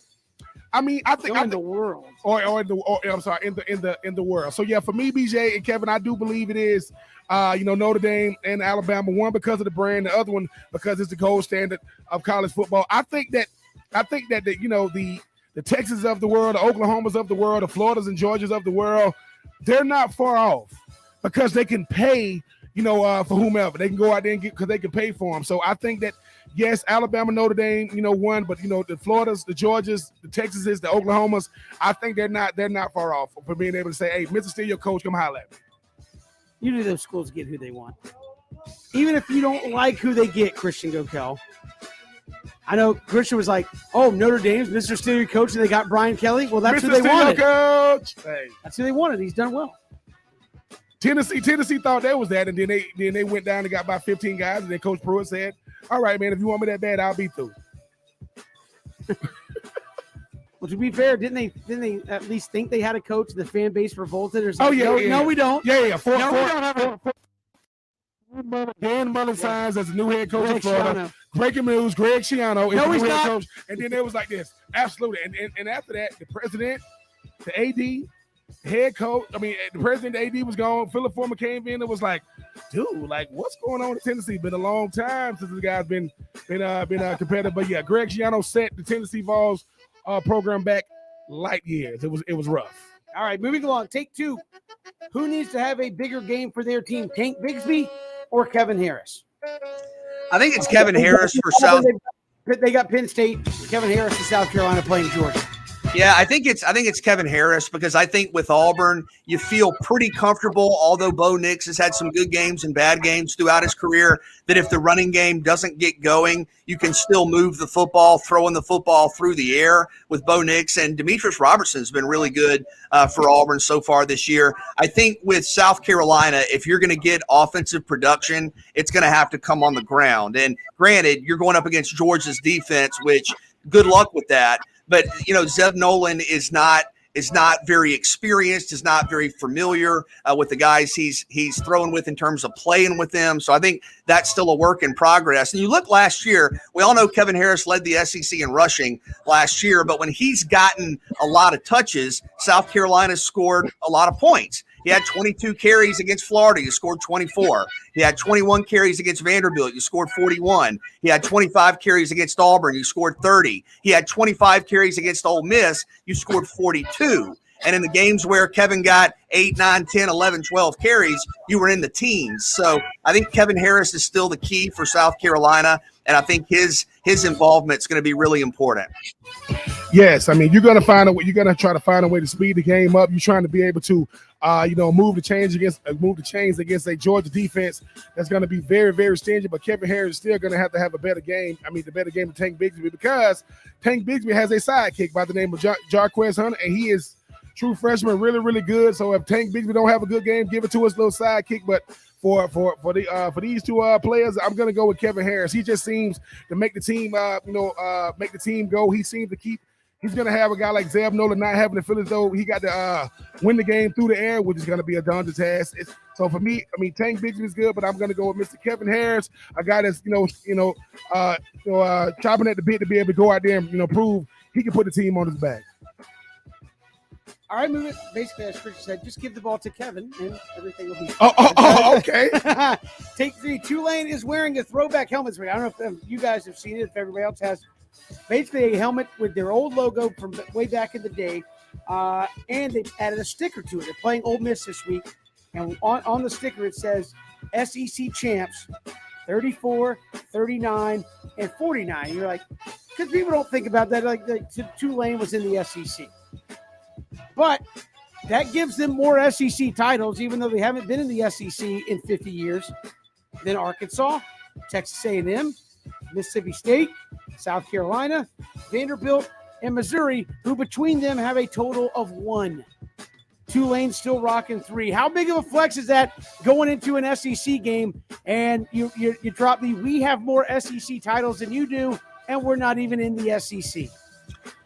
I mean, I think in the world, in the world. So yeah, for me, BJ and Kevin, I do believe it is, Notre Dame and Alabama. One because of the brand, the other one because it's the gold standard of college football. I think that the Texas of the world, the Oklahomas of the world, the Floridas and Georgias of the world, they're not far off because they can pay, for whomever. They can go out there and get, because they can pay for them. So I think that, yes, Alabama, Notre Dame, won, but the Floridas, the Georgias, the Texases, the Oklahomas, I think they're not far off for being able to say, hey, Mr. Steele, your coach, come holler at me. Usually those schools get who they want. Even if you don't like who they get, Christian Gokel. I know Christian was like, oh, Notre Dame's Mr. Steele, your coach, and they got Brian Kelly. Well, that's Mr. who they wanted. Coach. Hey. That's who they wanted. He's done well. Tennessee thought that was that, and then they went down and got about 15 guys, and then Coach Pruitt said, all right, man, if you want me that bad, I'll be through. Well, to be fair, didn't they at least think they had a coach? The fan base revolted, or Oh something? yeah, No, we don't. Yeah. We don't have Dan Mullen signs as the new head coach of Florida. Schiano. Breaking news: Greg Schiano is No, the he's new head not. coach. And then it was like this, absolutely. And after that, the president, the AD, head coach. I mean, the president, the AD was gone. Philip Foreman came in and was like, dude, like, what's going on in Tennessee? Been a long time since the guy's been competitive. But yeah, Greg Schiano set the Tennessee Vols program back light years. It was rough. All right, moving along. Take 2. Who needs to have a bigger game for their team, Tank Bigsby or Kevin Harris? I think it's Kevin Harris for South. They got Penn State, Kevin Harris in South Carolina playing Georgia. Yeah, I think it's Kevin Harris, because I think with Auburn, you feel pretty comfortable, although Bo Nix has had some good games and bad games throughout his career, that if the running game doesn't get going, you can still move the football, throwing the football through the air with Bo Nix. And Demetrius Robertson has been really good for Auburn so far this year. I think with South Carolina, if you're going to get offensive production, it's going to have to come on the ground. And granted, you're going up against Georgia's defense, which good luck with that. But, Zeb Nolan is not very experienced, is not very familiar with the guys he's throwing with in terms of playing with them. So I think that's still a work in progress. And you look last year, we all know Kevin Harris led the SEC in rushing last year, but when he's gotten a lot of touches, South Carolina scored a lot of points. He had 22 carries against Florida. You scored 24. He had 21 carries against Vanderbilt. You scored 41. He had 25 carries against Auburn. You scored 30. He had 25 carries against Ole Miss. You scored 42. And in the games where Kevin got 8, 9, 10, 11, 12 carries, you were in the teens. So I think Kevin Harris is still the key for South Carolina, and I think his involvement is going to be really important. Yes, I mean, you're going to try to find a way to speed the game up. You're trying to be able to move the chains against a Georgia defense that's going to be very, very stingy. But Kevin Harris is still going to have a better game. I mean, the better game of Tank Bigsby, because Tank Bigsby has a sidekick by the name of Jarquez Hunter, and he is true freshman, really, really good. So if Tank Bigsby don't have a good game, give it to us, little sidekick. But for these two players, I'm going to go with Kevin Harris. He just seems to make the team, make the team go. He seems to keep. He's going to have a guy like Zeb Nolan not having to feel as though he got to win the game through the air, which is going to be a daunting task. So for me, I mean, Tank Bigsby is good, but I'm going to go with Mr. Kevin Harris, a guy that's chopping at the bit to be able to go out there and prove he can put the team on his back. All right, move it. Basically, as Chris said, just give the ball to Kevin, and everything will be fine. Oh, okay. Take 3. Tulane is wearing a throwback helmet. I don't know if you guys have seen it, if everybody else has. Basically, a helmet with their old logo from way back in the day, and they added a sticker to it. They're playing Ole Miss this week, and on the sticker it says SEC champs 34, 39, and 49. And you're like, because people don't think about that, like Tulane was in the SEC. But that gives them more SEC titles, even though they haven't been in the SEC in 50 years, than Arkansas, Texas A&M, Mississippi State, South Carolina, Vanderbilt, and Missouri, who between them have a total of 1. Tulane still rocking 3. How big of a flex is that going into an SEC game and you drop we have more SEC titles than you do, and we're not even in the SEC?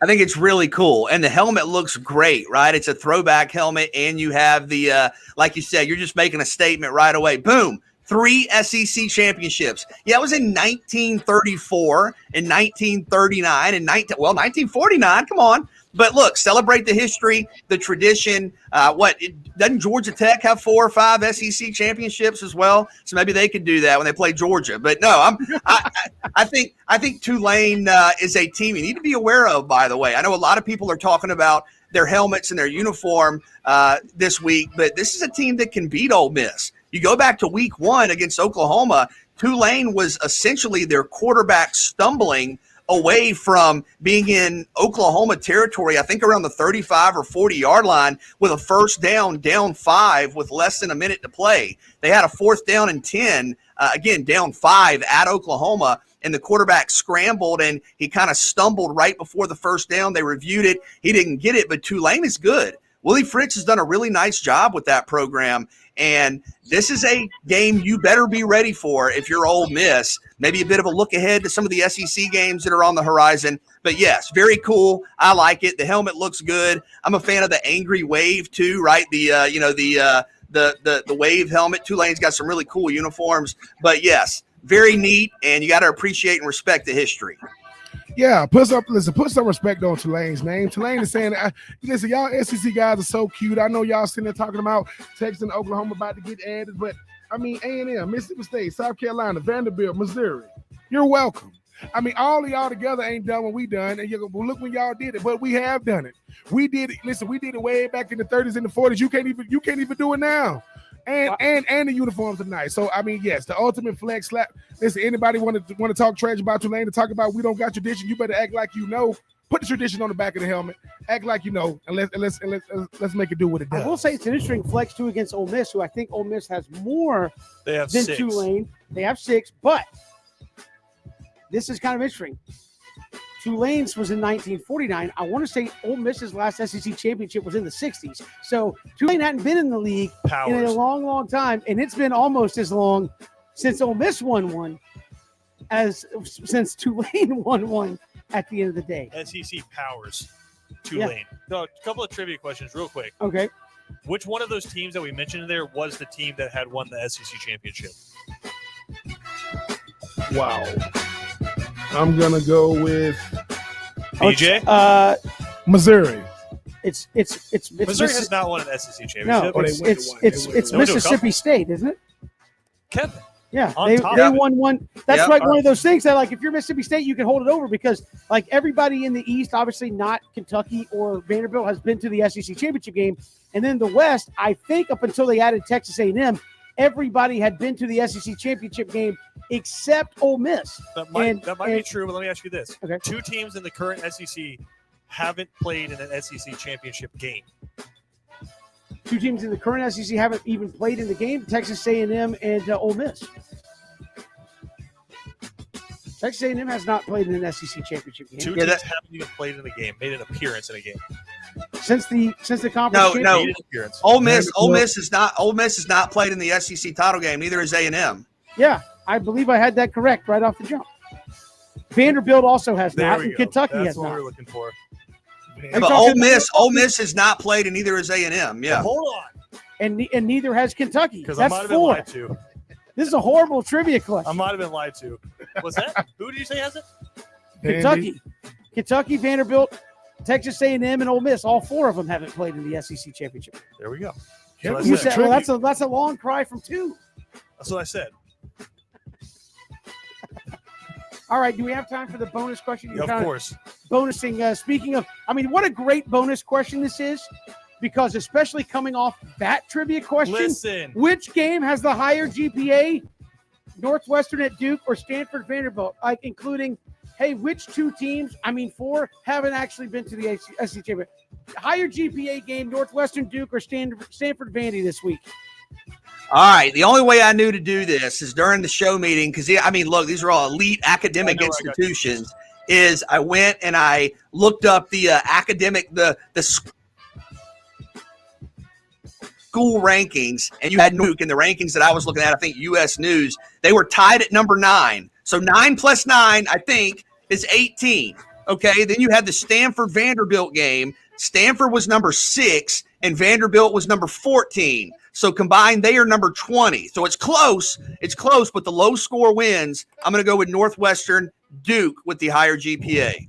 I think it's really cool. And the helmet looks great, right? It's a throwback helmet, and you have the, like you said, you're just making a statement right away. Boom. 3 SEC championships. Yeah, it was in 1934 and 1939 and 1949. Come on. But look, celebrate the history, the tradition. Doesn't Georgia Tech have 4 or 5 SEC championships as well? So maybe they could do that when they play Georgia. But no, I think Tulane is a team you need to be aware of. By the way, I know a lot of people are talking about their helmets and their uniform this week, but this is a team that can beat Ole Miss. You go back to week 1 against Oklahoma, Tulane was essentially their quarterback stumbling away from being in Oklahoma territory, I think around the 35 or 40-yard line, with a first down 5 with less than a minute to play. They had a 4th down and 10, again, down 5 at Oklahoma, and the quarterback scrambled, and he kind of stumbled right before the first down. They reviewed it. He didn't get it, but Tulane is good. Willie Fritz has done a really nice job with that program, and this is a game you better be ready for if you're Ole Miss. Maybe a bit of a look ahead to some of the SEC games that are on the horizon. But, yes, very cool. I like it. The helmet looks good. I'm a fan of the Angry Wave too, right? The Wave helmet. Tulane's got some really cool uniforms. But, yes, very neat, and you got to appreciate and respect the history. Yeah, put some respect on Tulane's name. Tulane is saying, listen, y'all SEC guys are so cute. I know y'all sitting there talking about Texas and Oklahoma about to get added, but I mean, A&M, Mississippi State, South Carolina, Vanderbilt, Missouri, you're welcome. I mean, all of y'all together ain't done what we done, and look when y'all did it, but we have done it. We did it. Listen, we did it way back in the 30s and the 40s. You can't even do it now. And the uniforms are nice. So I mean, yes, the ultimate flex slap. Listen, anybody want to talk trash about Tulane, to talk about we don't got tradition, you better act like you know. Put the tradition on the back of the helmet. Act like you know, and let's make it do what it does. I will say it's an interesting flex too against Ole Miss, who I think Ole Miss has more They have than 6. Tulane. They have 6, but this is kind of interesting. Tulane's was in 1949. I want to say Ole Miss's last SEC championship was in the 60s. So Tulane hadn't been in the league in a Powers. long, long time, and it's been almost as long since Ole Miss won one as since Tulane won one at the end of the day. SEC Powers. Tulane. So, a couple of trivia questions real quick. Okay. Which one of those teams that we mentioned there was the team that had won the SEC championship? Wow. I'm gonna go with BJ? Missouri. It's Missouri has not won an SEC championship. no, Oh, they it's went to it's one. They it's, went it's to one. Mississippi State, isn't it? Kevin. Yeah, On they top. won one. That's Yep. like one of those things that, like, if you're Mississippi State, you can hold it over because, like, everybody in the East, obviously not Kentucky or Vanderbilt, has been to the SEC championship game, and then the West, I think, up until they added Texas A&M, everybody had been to the SEC championship game except Ole Miss. That might be and- true, but let me ask you this. Okay. 2 teams in the current SEC haven't played in an SEC championship game. 2 teams in the current SEC haven't even played in the game: Texas A&M and Ole Miss. Texas A&M has not played in an SEC championship game 2 Yeah, teams that- haven't even played in the game, made an appearance in a game. since the conference. No, championship. no. Made an appearance. Ole Miss is not played in the SEC title game. Neither is A&M. Yeah, I believe I had that correct right off the jump. Vanderbilt also has There not, we and go. Kentucky That's has what not. we're looking for. Yeah, but talking Ole Miss has not played, and neither is A&M. Yeah. Hold on, And neither has Kentucky. because I That's might have been 4. lied to. This is a horrible trivia I question. might have been lied to. Was that? Who did you say has it? Kentucky, Vanderbilt, Texas A&M, and Ole Miss. All 4 of them haven't played in the SEC championship. There we go. Kevin, You That's said, it. well, that's a long cry from 2. That's what I said. All right, do we have time for the bonus question? You're Of kind course. bonusing. Speaking of, I mean, what a great bonus question this is, because especially coming off that trivia question, Listen. which game has the higher GPA? Northwestern at Duke or Stanford Vanderbilt? Like, including, hey, which 2 teams? I mean, 4 haven't actually been to the SEC championship. Higher GPA game: Northwestern, Duke, or Stanford Vandy this week? All right. The only way I knew to do this is during the show meeting because, I mean, look, these are all elite academic I know, I got institutions. Is I went and I looked up the academic, the school rankings, and you had Nuke in the rankings that I was looking at. I think U.S. News, they were tied at number 9. So 9 plus 9, I think, is 18. Okay. Then you had the Stanford Vanderbilt game. Stanford was number 6 and Vanderbilt was number 14. So combined, they are number 20. So it's close. It's close, but the low score wins. I'm going to go with Northwestern, Duke with the higher GPA.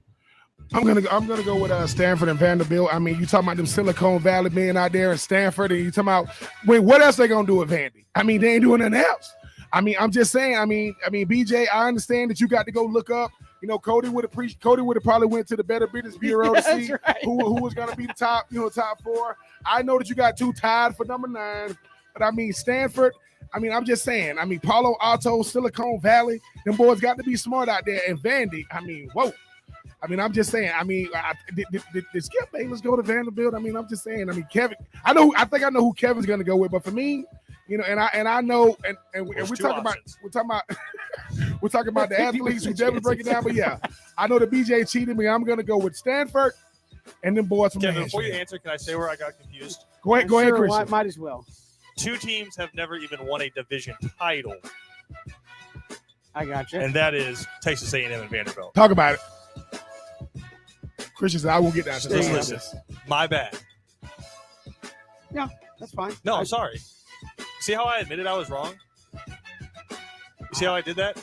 I'm gonna go with Stanford and Vanderbilt. I mean, you talking about them Silicon Valley men out there in Stanford, and you talking about what else they gonna do with Vandy? I mean, they ain't doing nothing else. I mean, I'm just saying. I mean, BJ, I understand that you got to go look up. You know, Cody would have probably went to the Better Business Bureau to see That's right. who was gonna be the top 4. I know that you got 2 tied for number 9, but I mean Stanford. I mean, I'm just saying. I mean, Palo Alto, Silicon Valley, them boys got to be smart out there. And Vandy, I mean, whoa. I mean, I'm just saying. I mean, did Skip Bayless go to Vanderbilt? I mean, I'm just saying. I mean, Kevin. I think I know who Kevin's going to go with, but for me, you know, and I know, and we're There's 2 talking options. about we're talking about the athletes who definitely break it down. But yeah, I know the BJ cheated me. I'm going to go with Stanford, and then boys from Kevin, before you Nashville. answer, can I say where I got confused? Go ahead, Sure, Christian. might as well. 2 teams have never even won a division title, I got you. and that is Texas A&M and Vanderbilt. Talk about it. Christian said, I will get down to There you this. go. Listen, my bad. That's fine. No, I'm sorry. See how I admitted I was wrong? You see how I did that?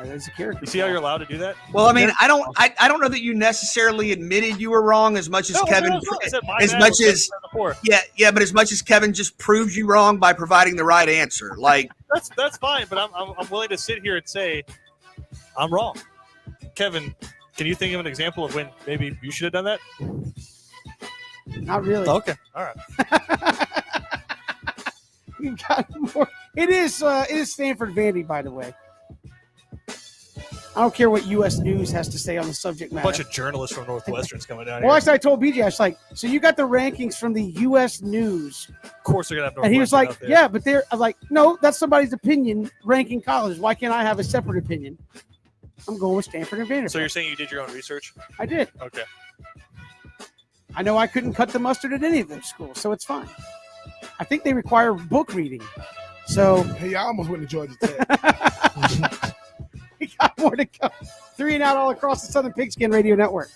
There's a character. You see how you're allowed to do that? Well, I mean, I don't know that you necessarily admitted you were wrong as much as Kevin. I said my as bad much was as- before. Yeah, but as much as Kevin just proves you wrong by providing the right answer. Like, That's fine, but I'm willing to sit here and say I'm wrong. Kevin, can you think of an example of when maybe you should have done that? Not really. Okay, all right. We've got more. It is Stanford Vandy, by the way. I don't care what U.S. News has to say on the subject A matter. bunch of journalists from Northwestern's coming down Well, here. actually, I told BJ, I was like, so you got the rankings from the U.S. News. Of course, they're gonna have Northwestern And he was like, out there. yeah, but they're, I was like, no, that's somebody's opinion ranking colleges. Why can't I have a separate opinion? I'm going with Stanford and Vanderbilt. So you're saying you did your own research? I did. Okay. I know I couldn't cut the mustard at any of those schools, so it's fine. I think they require book reading. So Hey, I almost went to Georgia Tech. we got more to go. 3 and Out all across the Southern Pigskin Radio Network.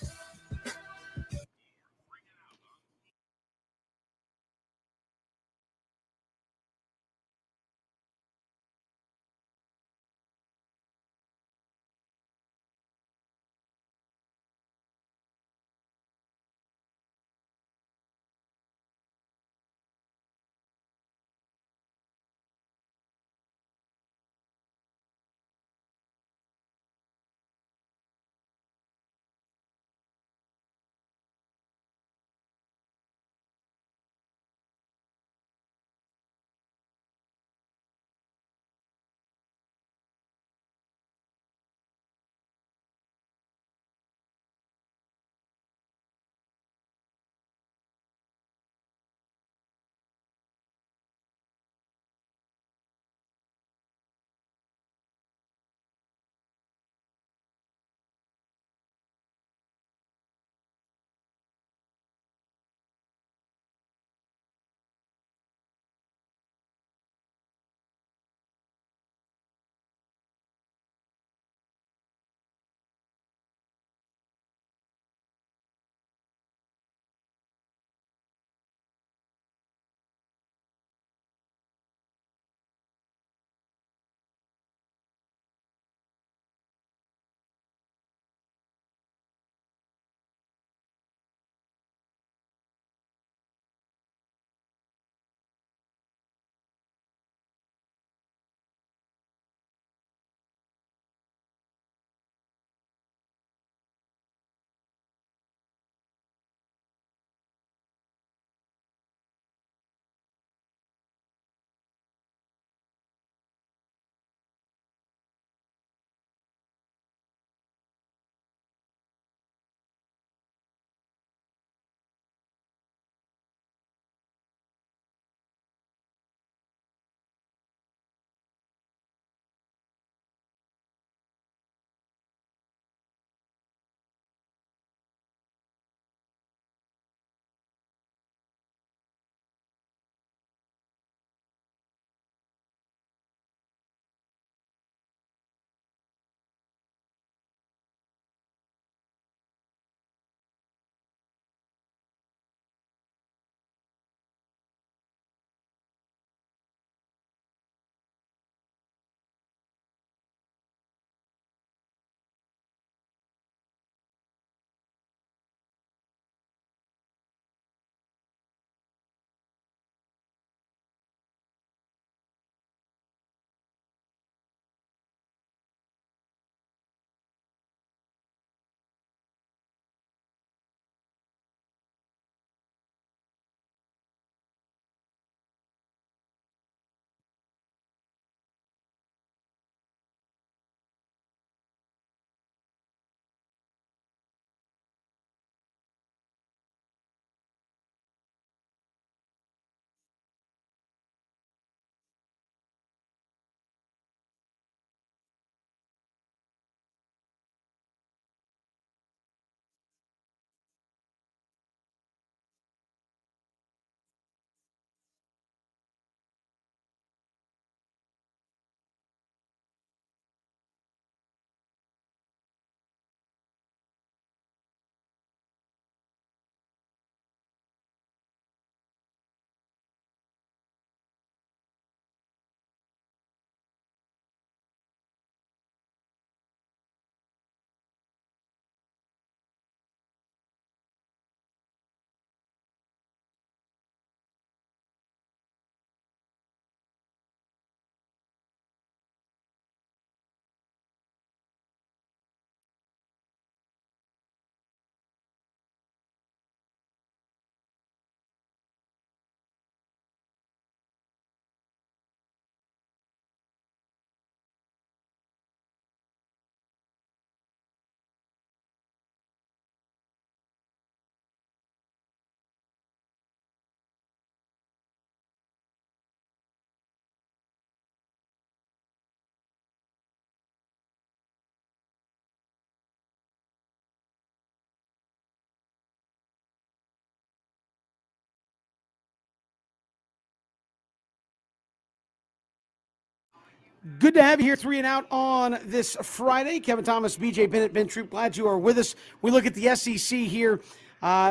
Good to have you here, 3 and Out on this Friday. Kevin Thomas, BJ Bennett, Ben Troop, glad you are with us. We look at the SEC here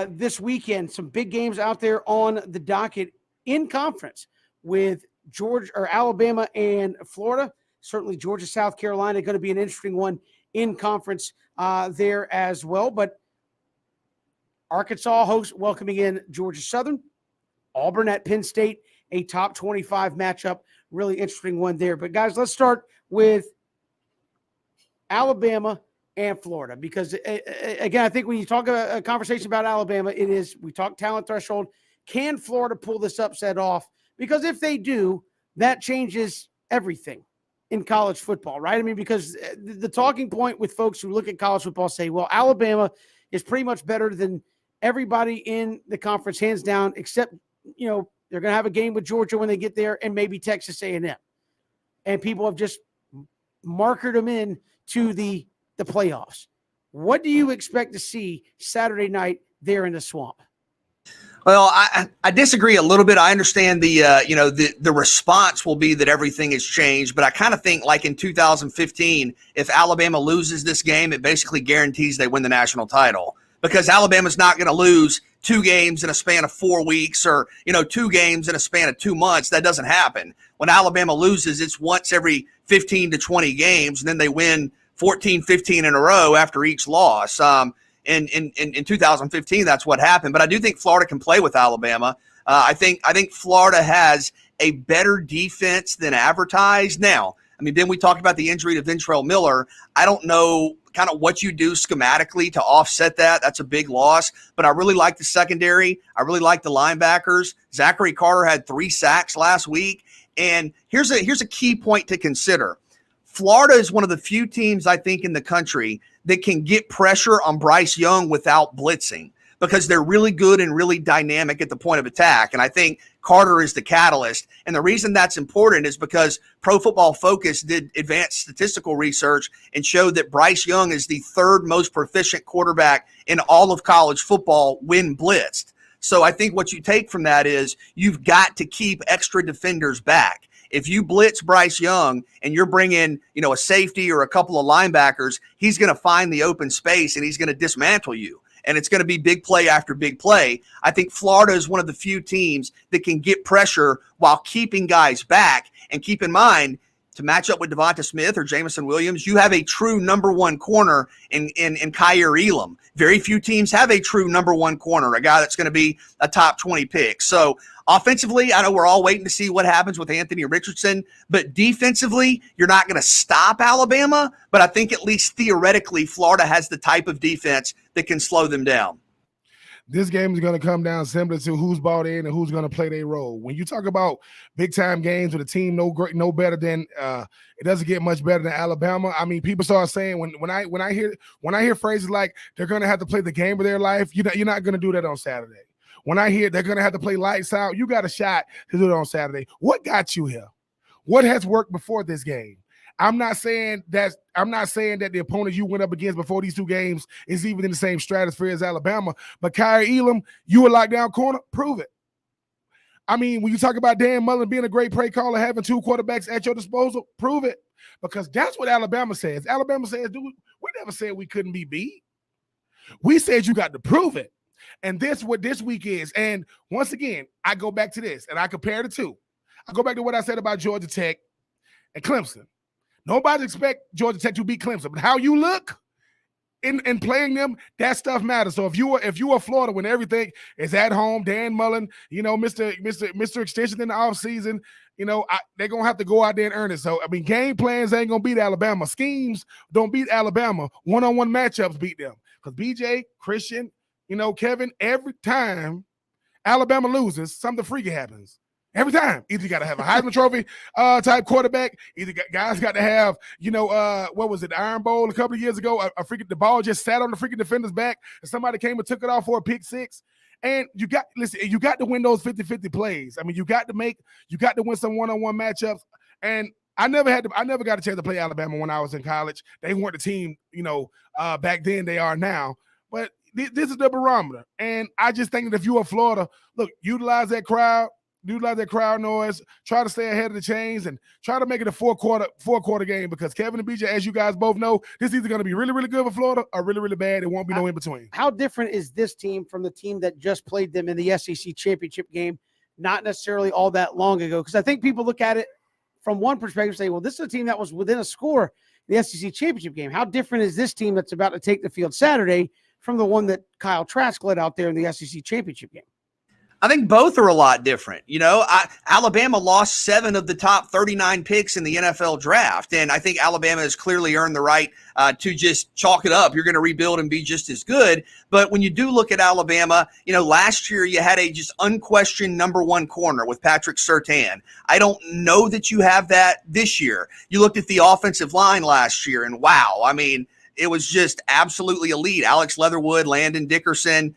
this weekend. Some big games out there on the docket in conference with Georgia or Alabama and Florida. Certainly Georgia, South Carolina, going to be an interesting one in conference there as well. But Arkansas welcoming in Georgia Southern, Auburn at Penn State, a top 25 matchup. Really interesting one there. But, guys, let's start with Alabama and Florida because, again, I think when you talk a conversation about Alabama, we talk talent threshold. Can Florida pull this upset off? Because if they do, that changes everything in college football, right? I mean, because the talking point with folks who look at college football say, well, Alabama is pretty much better than everybody in the conference, hands down, except, they're going to have a game with Georgia when they get there and maybe Texas A&M. And people have just markered them in to the playoffs. What do you expect to see Saturday night there in the Swamp? Well, I disagree a little bit. I understand the response will be that everything has changed, but I kind of think like in 2015, if Alabama loses this game, it basically guarantees they win the national title because Alabama's not going to lose 2 games in a span of 4 weeks or, 2 games in a span of 2 months. That doesn't happen. When Alabama loses, it's once every 15 to 20 games, and then they win 14, 15 in a row after each loss. In 2015, that's what happened. But I do think Florida can play with Alabama. I think Florida has a better defense than advertised. Now, I mean, then we talked about the injury to Ventrell Miller. I don't know kind of what you do schematically to offset that. That's a big loss. But I really like the secondary. I really like the linebackers. Zachary Carter had 3 sacks last week. And here's a key point to consider. Florida is one of the few teams, I think, in the country that can get pressure on Bryce Young without blitzing because they're really good and really dynamic at the point of attack. And I think Carter is the catalyst. And the reason that's important is because Pro Football Focus did advanced statistical research and showed that Bryce Young is the 3rd most proficient quarterback in all of college football when blitzed. So I think what you take from that is you've got to keep extra defenders back. If you blitz Bryce Young and you're bringing, a safety or a couple of linebackers, he's going to find the open space and he's going to dismantle you. And it's going to be big play after big play. I think Florida is one of the few teams that can get pressure while keeping guys back. And keep in mind, to match up with Devonta Smith or Jameson Williams, you have a true number 1 corner in Kaiir Elam. Very few teams have a true number 1 corner, a guy that's going to be a top 20 pick. So offensively, I know we're all waiting to see what happens with Anthony Richardson, but defensively, you're not going to stop Alabama. But I think at least theoretically, Florida has the type of defense that can slow them down. This game is going to come down similar to who's bought in and who's going to play their role. When you talk about big time games with a team no better than it doesn't get much better than Alabama. I mean, people start saying when I hear phrases like they're going to have to play the game of their life, you're not going to do that on Saturday. When I hear they're going to have to play lights out, you got a shot to do it on Saturday. What got you here? What has worked before this game? I'm not saying that the opponent you went up against before these 2 games is even in the same stratosphere as Alabama. But Kaiir Elam, you a lockdown corner, prove it. I mean, when you talk about Dan Mullen being a great play caller, having 2 quarterbacks at your disposal, prove it. Because that's what Alabama says. Alabama says, dude, we never said we couldn't be beat. We said you got to prove it. And this what this week is. And once again, I go back to this and I compare the 2. I go back to what I said about Georgia Tech and Clemson. Nobody expect Georgia Tech to beat Clemson, but how you look in playing them, that stuff matters. So if you are Florida when everything is at home, Dan Mullen, Mr. Extension in the offseason, they're gonna have to go out there and earn it. So I mean, game plans ain't gonna beat Alabama. Schemes don't beat Alabama. One-on-one matchups beat them. Because BJ, Christian, Kevin, every time Alabama loses, something freaky happens. Every time. Either you got to have a Heisman Trophy type quarterback. Either guys got to have, what was it, the Iron Bowl a couple of years ago? The ball just sat on the freaking defender's back and somebody came and took it off for a pick 6. And you got to win those 50-50 plays. I mean, you got to win some one-on-one matchups. And I never got a chance to play Alabama when I was in college. They weren't the team, back then they are now. But this is the barometer. And I just think that if you are Florida, look, utilize that crowd. utilize that crowd noise, try to stay ahead of the chains, and try to make it a four-quarter game because Kevin and BJ, as you guys both know, this is either going to be really, really good for Florida or really, really bad. It won't be no in between. How different is this team from the team that just played them in the SEC championship game, not necessarily all that long ago? Because I think people look at it from one perspective and say, well, this is a team that was within a score in the SEC championship game. How different is this team that's about to take the field Saturday from the one that Kyle Trask led out there in the SEC championship game? I think both are a lot different. Alabama lost 7 of the top 39 picks in the NFL draft, and I think Alabama has clearly earned the right to just chalk it up. You're going to rebuild and be just as good. But when you do look at Alabama, last year you had a just unquestioned number 1 corner with Patrick Surtain. I don't know that you have that this year. You looked at the offensive line last year, and wow, I mean, it was just absolutely elite. Alex Leatherwood, Landon Dickerson,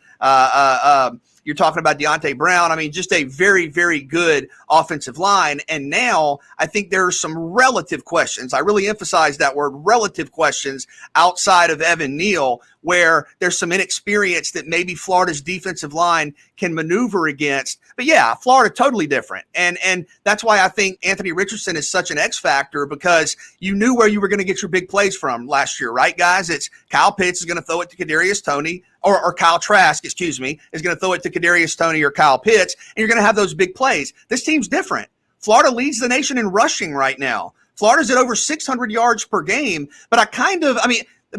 you're talking about Deontay Brown. I mean, just a very, very good offensive line. And now I think there are some relative questions. I really emphasize that word, relative questions, outside of Evan Neal, where there's some inexperience that maybe Florida's defensive line can maneuver against. But yeah, Florida totally different. And that's why I think Anthony Richardson is such an X factor, because you knew where you were going to get your big plays from last year, right, guys? It's Kyle Pitts is going to throw it to Kadarius Toney, or Kyle Trask, is going to throw it to Kadarius Toney or Kyle Pitts, and you're going to have those big plays. This team's different. Florida leads the nation in rushing right now. Florida's at over 600 yards per game, but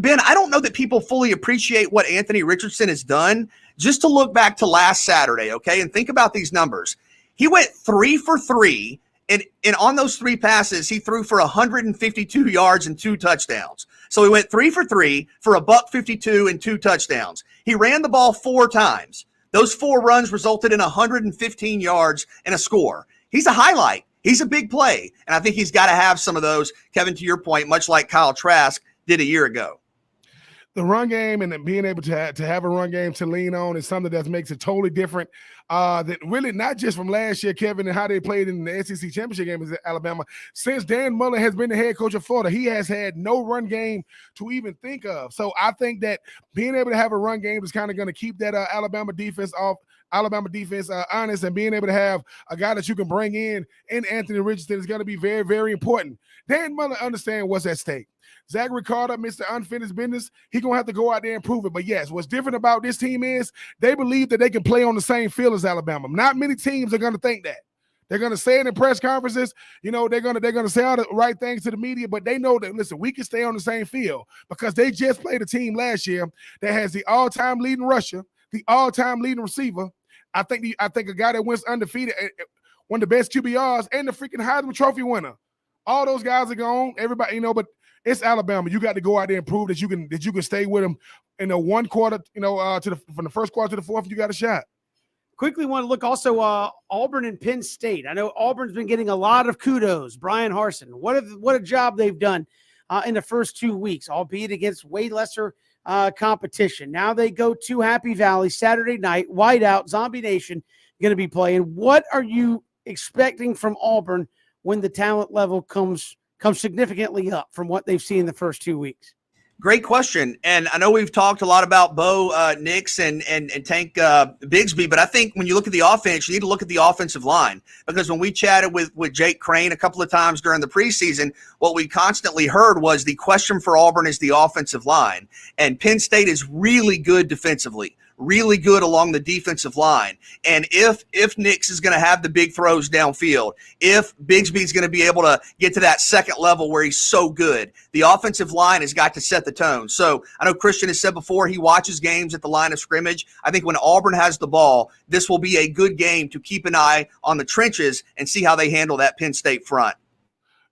Ben, I don't know that people fully appreciate what Anthony Richardson has done. Just to look back to last Saturday, okay, and think about these numbers. He went 3 for 3, and on those 3 passes, he threw for 152 yards and 2 touchdowns. So he went 3 for 3 for $152 and 2 touchdowns. He ran the ball 4 times. Those 4 runs resulted in 115 yards and a score. He's a highlight. He's a big play, and I think he's got to have some of those, Kevin, to your point, much like Kyle Trask did a year ago. The run game and being able to have a run game to lean on is something that makes it totally different. That really not just from last year, Kevin, and how they played in the SEC championship game in Alabama. Since Dan Mullen has been the head coach of Florida, he has had no run game to even think of. So I think that being able to have a run game is kind of going to keep that Alabama defense honest, and being able to have a guy that you can bring in Anthony Richardson is going to be very, very important. Dan Mullen understands what's at stake. Zachary Carter, Mr. Unfinished Business, he's going to have to go out there and prove it. But yes, what's different about this team is they believe that they can play on the same field as Alabama. Not many teams are going to think that. They're going to say it in press conferences. They're going to say all the right things to the media, but they know that, listen, we can stay on the same field because they just played a team last year that has the all-time leading rusher, the all-time leading receiver. I think a guy that wins undefeated, one of the best QBRs, and the freaking Heisman Trophy winner. All those guys are gone. Everybody, but it's Alabama. You got to go out there and prove that you can stay with them in the 1 quarter, from the first quarter to the fourth. You got a shot. Quickly want to look also Auburn and Penn State. I know Auburn's been getting a lot of kudos. Brian Harsin, what a job they've done in the first 2 weeks, albeit against way lesser competition. Now they go to Happy Valley Saturday night. Whiteout, Zombie Nation going to be playing. What are you expecting from Auburn when the talent level comes significantly up from what they've seen in the first 2 weeks? Great question. And I know we've talked a lot about Bo Nix and Tank Bigsby, but I think when you look at the offense, you need to look at the offensive line, because when we chatted with Jake Crane a couple of times during the preseason, what we constantly heard was the question for Auburn is the offensive line. And Penn State is really good defensively, really good along the defensive line. And if Nix is going to have the big throws downfield, if Bigsby is going to be able to get to that second level where he's so good, the offensive line has got to set the tone. So I know Christian has said before he watches games at the line of scrimmage. I think when Auburn has the ball, this will be a good game to keep an eye on the trenches and see how they handle that Penn State front.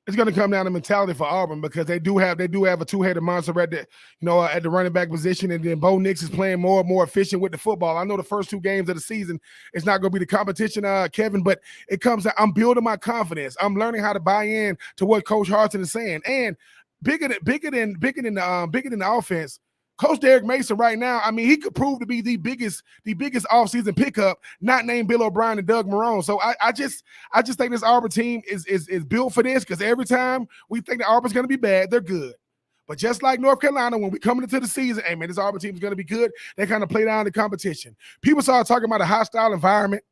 It's going to come down to mentality for Auburn, because they do have a two-headed monster at the running back position, and then Bo Nix is playing more and more efficient with the football. I know the first 2 games of the season it's not going to be the competition, Kevin, but it comes. I'm building my confidence. I'm learning how to buy in to what Coach Harsin is saying, and bigger than the offense. Coach Derek Mason right now, I mean, he could prove to be the biggest offseason pickup, not named Bill O'Brien and Doug Marrone. So I just think this Auburn team is built for this, because every time we think that Auburn's going to be bad, they're good. But just like North Carolina, when we come into the season, hey, man, this Auburn team is going to be good. They kind of play down the competition. People started talking about a hostile environment.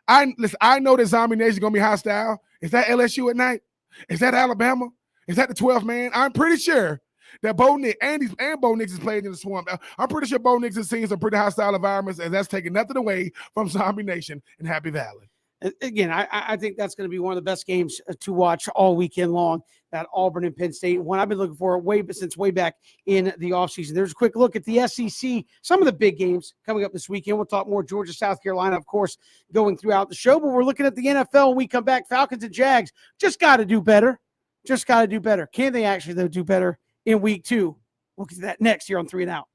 I know that Zombie Nation is gonna be hostile. Is that LSU at night? Is that Alabama? Is that the 12th man? I'm pretty sure that Bo Nix and Bo Nix is playing in the swamp. I'm pretty sure Bo Nix has seen some pretty hostile environments, and that's taking nothing away from Zombie Nation in Happy Valley. Again, I think that's going to be one of the best games to watch all weekend long, that Auburn and Penn State one. I've been looking for since way back in the offseason. There's a quick look at the SEC, some of the big games coming up this weekend. We'll talk more Georgia, South Carolina, of course, going throughout the show, but we're looking at the NFL when we come back. Falcons and Jags just got to do better. Just got to do better. Can they actually, though, do better in week 2? We'll get to that next here on 3 and Out.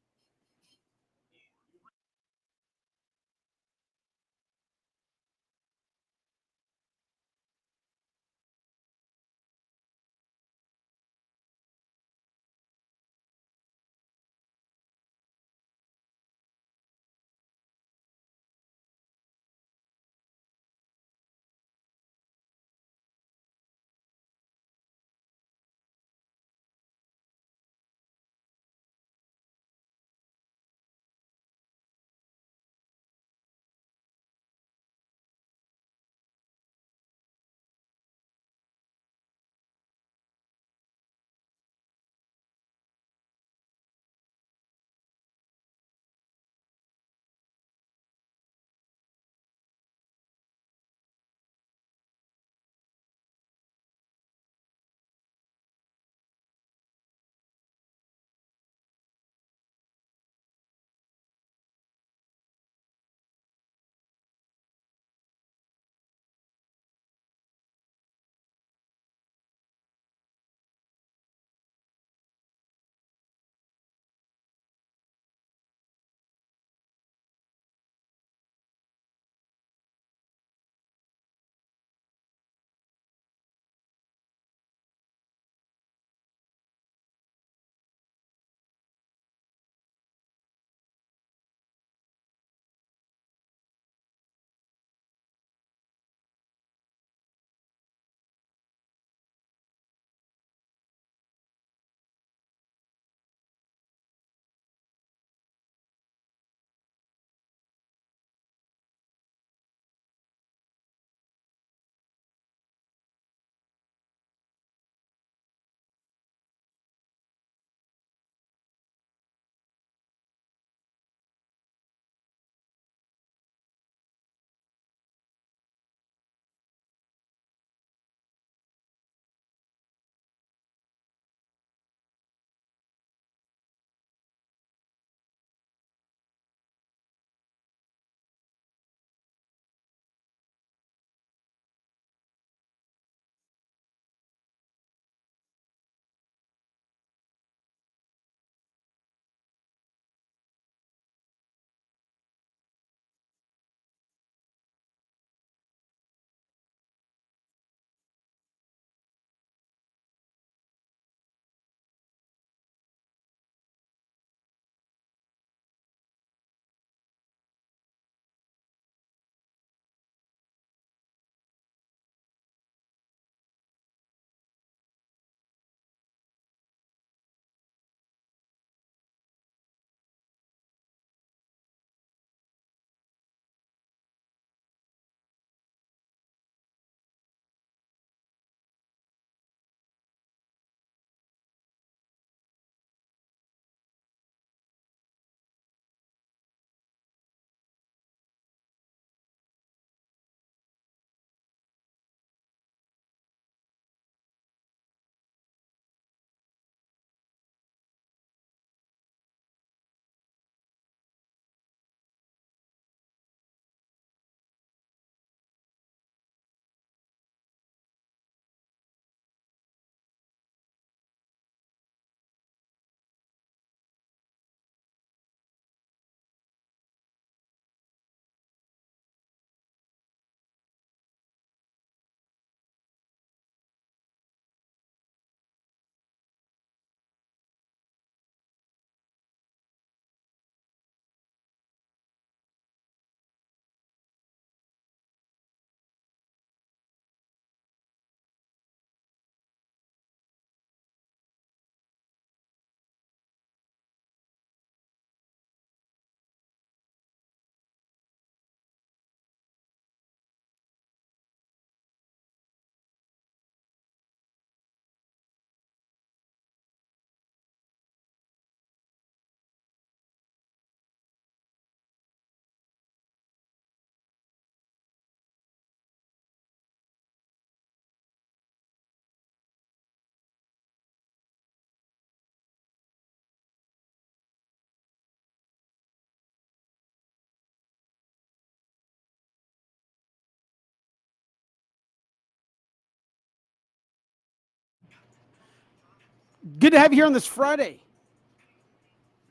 Good to have you here on this Friday.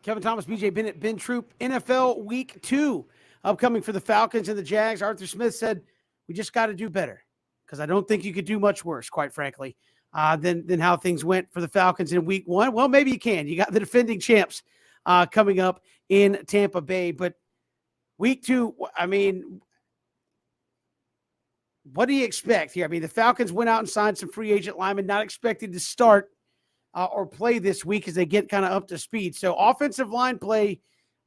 Kevin Thomas, BJ Bennett, Ben Troop, NFL Week 2 upcoming for the Falcons and the Jags. Arthur Smith said, we just got to do better because I don't think you could do much worse, quite frankly, than how things went for the Falcons in Week 1. Well, maybe you can. You got the defending champs coming up in Tampa Bay. But Week 2, I mean, what do you expect here? I mean, the Falcons went out and signed some free agent linemen, not expected to start or play this week as they get kind of up to speed. So offensive line play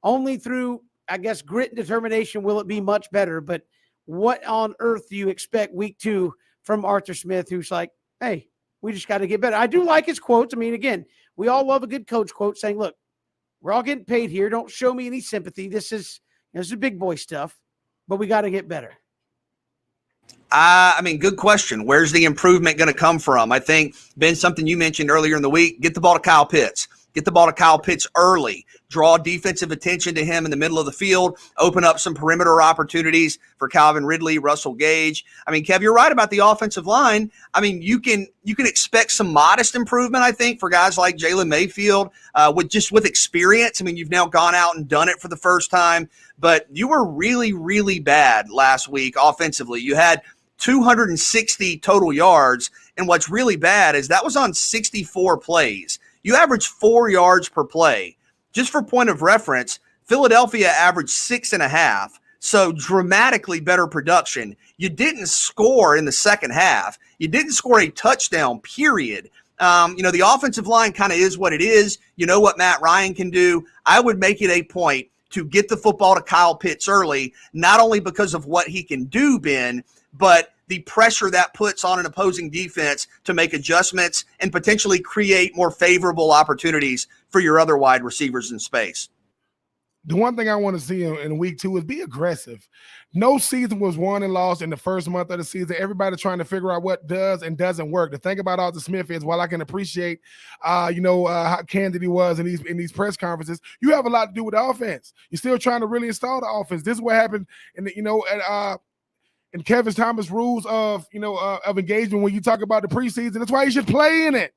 only through, I guess, grit and determination will it be much better. But what on earth do you expect Week 2 from Arthur Smith, who's like, hey, we just got to get better? I do like his quotes. I mean, again, we all love a good coach quote saying, look, we're all getting paid here. Don't show me any sympathy. This is big boy stuff, but we got to get better. I mean, good question. Where's the improvement going to come from? I think, Ben, something you mentioned earlier in the week, get the ball to Kyle Pitts. Get the ball to Kyle Pitts early. Draw defensive attention to him in the middle of the field. Open up some perimeter opportunities for Calvin Ridley, Russell Gage. I mean, Kev, you're right about the offensive line. I mean, you can expect some modest improvement, I think, for guys like Jalen Mayfield with experience. I mean, you've now gone out and done it for the first time. But you were really, really bad last week offensively. You had 260 total yards, and what's really bad is that was on 64 plays. You averaged 4 yards per play. Just for point of reference, Philadelphia averaged 6.5, so dramatically better production. You didn't score in the second half. You didn't score a touchdown, period. The offensive line kind of is what it is. You know what Matt Ryan can do. I would make it a point to get the football to Kyle Pitts early, not only because of what he can do, Ben, but the pressure that puts on an opposing defense to make adjustments and potentially create more favorable opportunities for your other wide receivers in space. The one thing I want to see in Week 2 is be aggressive. No season was won and lost in the first month of the season. Everybody trying to figure out what does and doesn't work. The thing about Arthur Smith is, while I can appreciate, how candid he was in these press conferences, you have a lot to do with the offense. You're still trying to really install the offense. This is what happened in Kevin Thomas' rules of engagement when you talk about the preseason. That's why you should play in it.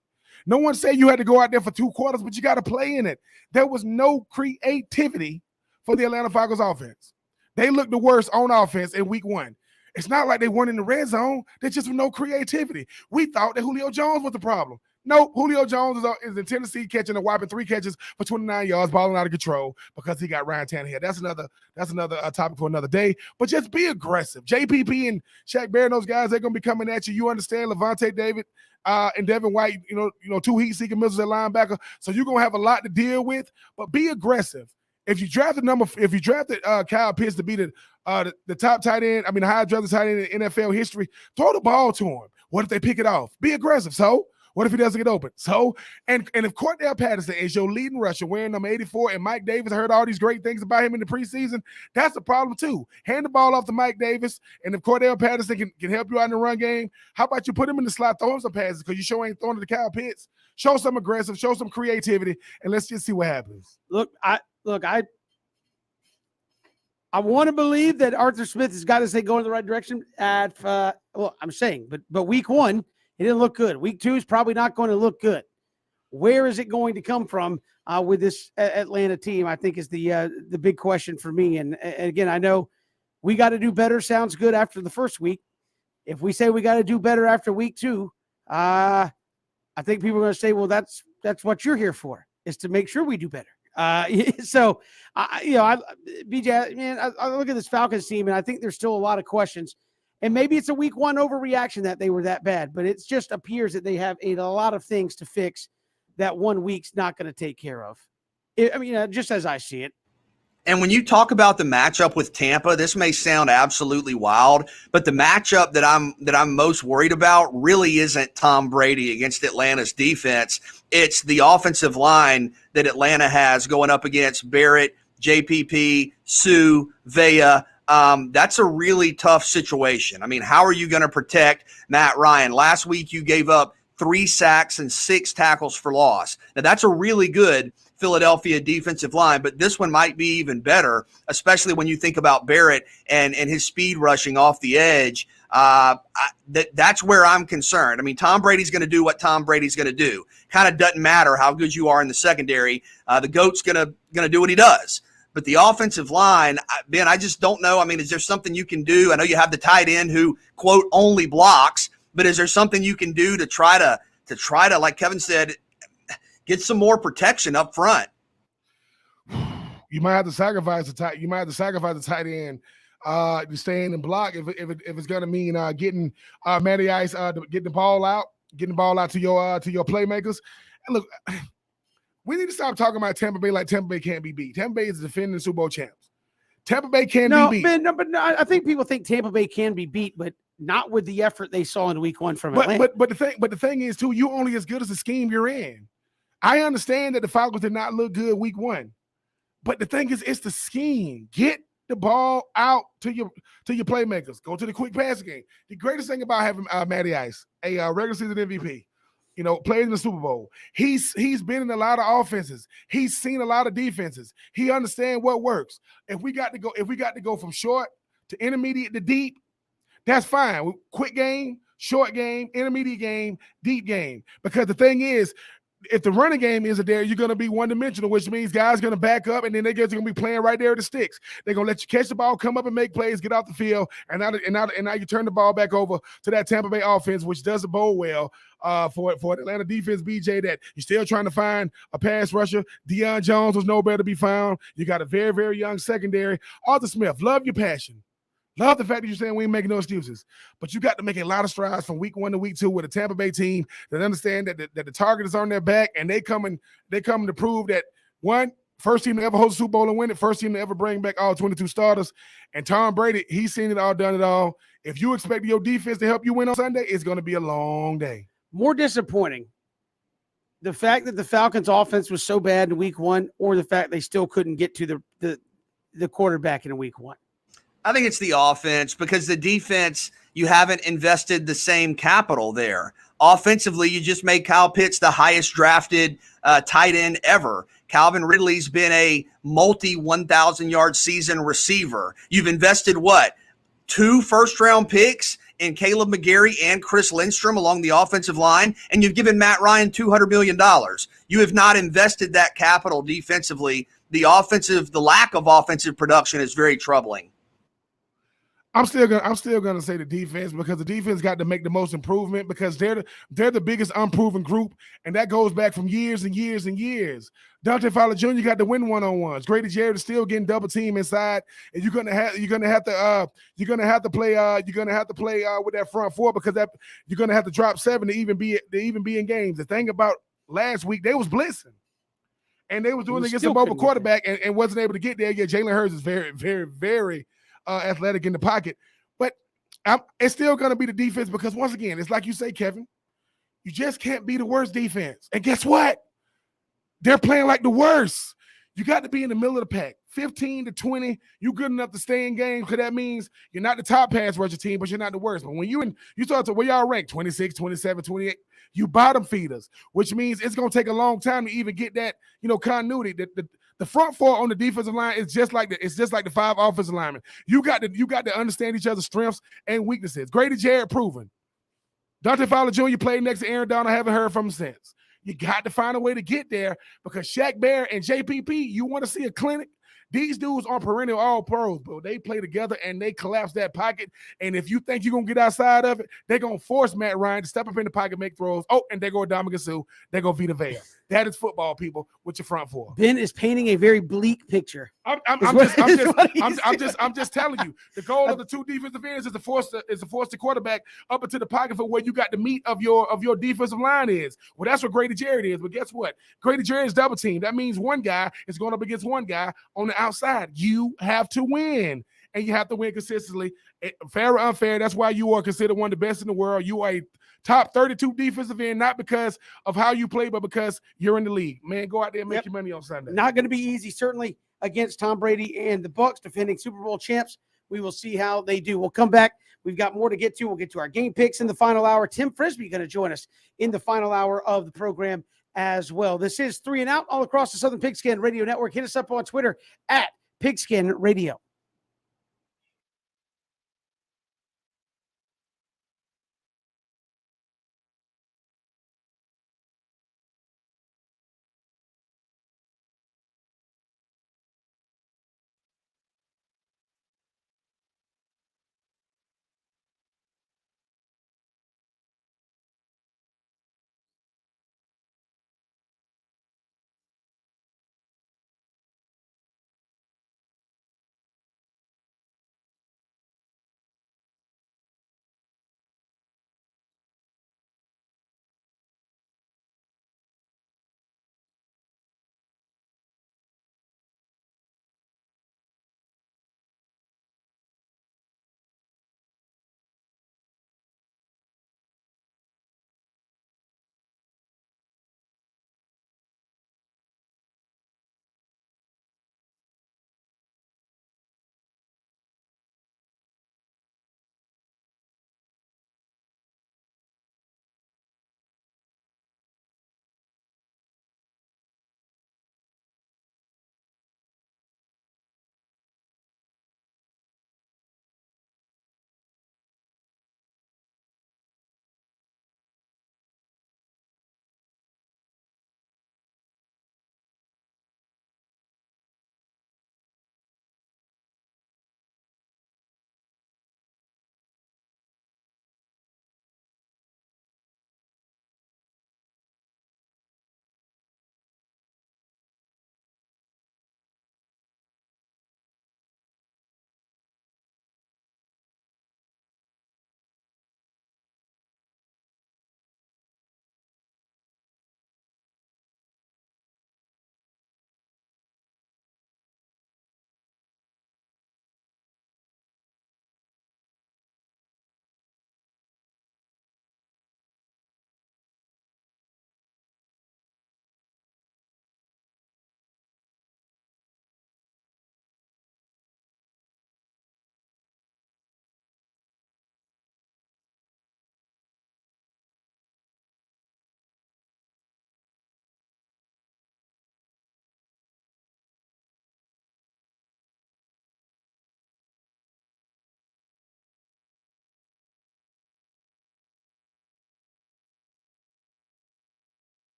No one said you had to go out there for 2 quarters, but you got to play in it. There was no creativity for the Atlanta Falcons offense. They looked the worst on offense in Week 1. It's not like they weren't in the red zone. There's just no creativity. We thought that Julio Jones was the problem. No, Julio Jones is in Tennessee catching a whopping 3 catches for 29 yards, balling out of control because he got Ryan Tannehill. That's another topic for another day. But just be aggressive. JPP and Shaq Barrett, those guys, they're going to be coming at you. You understand Levante David and Devin White, 2 heat-seeking missiles at linebacker. So you're going to have a lot to deal with. But be aggressive. If you drafted Kyle Pitts to be the top tight end, the highest drafted tight end in NFL history, throw the ball to him. What if they pick it off? Be aggressive. So what if he doesn't get open? So, and if Cordell Patterson is your leading rusher wearing number 84 and Mike Davis heard all these great things about him in the preseason, that's a problem too. Hand the ball off to Mike Davis, and if Cordell Patterson can help you out in the run game, how about you put him in the slot, throw him some passes because you sure ain't throwing to Kyle Pitts. Show some aggressive, show some creativity, and let's just see what happens. I want to believe that Arthur Smith has got us going in the right direction but Week 1, it didn't look good. Week 2 is probably not going to look good. Where is it going to come from with this Atlanta team, I think is the big question for me. And again, I know we got to do better. Sounds good after the first week. If we say we got to do better after Week 2, I think people are going to say, well, that's what you're here for, is to make sure we do better. BJ, man, I look at this Falcons team, and I think there's still a lot of questions. And maybe it's a Week 1 overreaction that they were that bad, but it just appears that they have a lot of things to fix that 1 week's not going to take care of. Just as I see it. And when you talk about the matchup with Tampa, this may sound absolutely wild, but the matchup that I'm most worried about really isn't Tom Brady against Atlanta's defense. It's the offensive line that Atlanta has going up against Barrett, JPP, Sue, Vea. That's a really tough situation. How are you going to protect Matt Ryan? Last week you gave up 3 sacks and 6 tackles for loss. Now that's a really good Philadelphia defensive line, but this one might be even better, especially when you think about Barrett and his speed rushing off the edge. That's where I'm concerned. I mean, Tom Brady's going to do what Tom Brady's going to do. Kind of doesn't matter how good you are in the secondary. The GOAT's going to do what he does. But the offensive line, Ben, I just don't know. I mean, is there something you can do? I know you have the tight end who, quote, only blocks, but is there something you can do to try to, like Kevin said, get some more protection up front? You might have to sacrifice the tight. You might have to sacrifice the tight end to stay in and block if it's going to mean getting Matty Ice getting the ball out to your playmakers. And look, we need to stop talking about Tampa Bay like Tampa Bay can't be beat. Tampa Bay is the defending Super Bowl champs. Tampa Bay can be beat. Man, no, I think people think Tampa Bay can be beat, but not with the effort they saw in Week 1 from Atlanta. But the thing is too, you're only as good as the scheme you're in. I understand that the Falcons did not look good Week 1, but the thing is, it's the scheme. Get the ball out to your playmakers. Go to the quick passing game. The greatest thing about having Matty Ice, a regular season MVP, played in the Super Bowl. He's been in a lot of offenses. He's seen a lot of defenses. He understands what works. If we got to go from short to intermediate to deep, that's fine. Quick game, short game, intermediate game, deep game. Because the thing is, if the running game isn't there, you're going to be one-dimensional, which means guys are going to back up, and then they're going to be playing right there at the sticks. They're going to let you catch the ball, come up and make plays, get off the field, and now you turn the ball back over to that Tampa Bay offense, which doesn't bode well for Atlanta defense, BJ, that you're still trying to find a pass rusher. Deion Jones was nowhere to be found. You got a very, very young secondary. Arthur Smith, love your passion. Love the fact that you're saying we ain't making no excuses, but you got to make a lot of strides from Week 1 to Week 2 with a Tampa Bay team that understand that the target is on their back, and they coming to prove that, one, first team to ever host a Super Bowl and win it, first team to ever bring back all 22 starters, and Tom Brady, he's seen it all, done it all. If you expect your defense to help you win on Sunday, it's going to be a long day. More disappointing, the fact that the Falcons' offense was so bad in Week 1, or the fact they still couldn't get to the quarterback in Week 1. I think it's the offense, because the defense, you haven't invested the same capital there. Offensively, you just made Kyle Pitts the highest drafted tight end ever. Calvin Ridley's been a multi-1,000-yard season receiver. You've invested what? 2 first-round picks in Caleb McGarry and Chris Lindstrom along the offensive line, and you've given Matt Ryan $200 million. You have not invested that capital defensively. The lack of offensive production is very troubling. I'm still gonna say the defense, because the defense got to make the most improvement, because they're the biggest unproven group, and that goes back from years and years and years. Dante Fowler Jr. got to win one-on-ones. Grady Jarrett is still getting double team inside, and you're gonna have to play with that front four, because that you're gonna have to drop 7 to even be in games. The thing about last week, they was blitzing, and they was doing it against a mobile quarterback and wasn't able to get there. Yeah, Jalen Hurts is very, very, very athletic in the pocket, but it's still going to be the defense, because once again, it's like you say, Kevin, you just can't be the worst defense. And guess what? They're playing like the worst. You got to be in the middle of the pack. 15 to 20, you good enough to stay in games, because that means you're not the top pass rusher team, but you're not the worst. But when you start to where y'all rank 26, 27, 28, you bottom feeders, which means it's going to take a long time to even get that, continuity. The front four on the defensive line is just like the 5 offensive linemen. You got to understand each other's strengths and weaknesses. Grady Jarrett proven. Dante Fowler Jr. played next to Aaron Donald. I haven't heard from him since. You got to find a way to get there, because Shaq Barrett and JPP, you want to see a clinic? These dudes are perennial all-pros, bro. They play together, and they collapse that pocket. And if you think you're going to get outside of it, they're going to force Matt Ryan to step up in the pocket, make throws. Oh, and they go Dominican Sue. They go Vita Vea. That is football, people, with your front four. Ben is painting a very bleak picture. I'm just telling you. The goal of the 2 defensive ends is to force the quarterback up into the pocket for where you got the meat of your defensive line is. Well, that's what Grady Jarrett is. But guess what? Grady Jarrett is double team. That means one guy is going up against one guy on the outside. You have to win, and you have to win consistently. Fair or unfair, that's why you are considered one of the best in the world. You are a top 32 defensive end, not because of how you play, but because you're in the league. Man, go out there and make your money on Sunday. Not going to be easy, certainly, against Tom Brady and the Bucs, defending Super Bowl champs. We will see how they do. We'll come back. We've got more to get to. We'll get to our game picks in the final hour. Tim Frisbee going to join us in the final hour of the program as well. This is 3 and Out all across the Southern Pigskin Radio Network. Hit us up on Twitter at Pigskin Radio.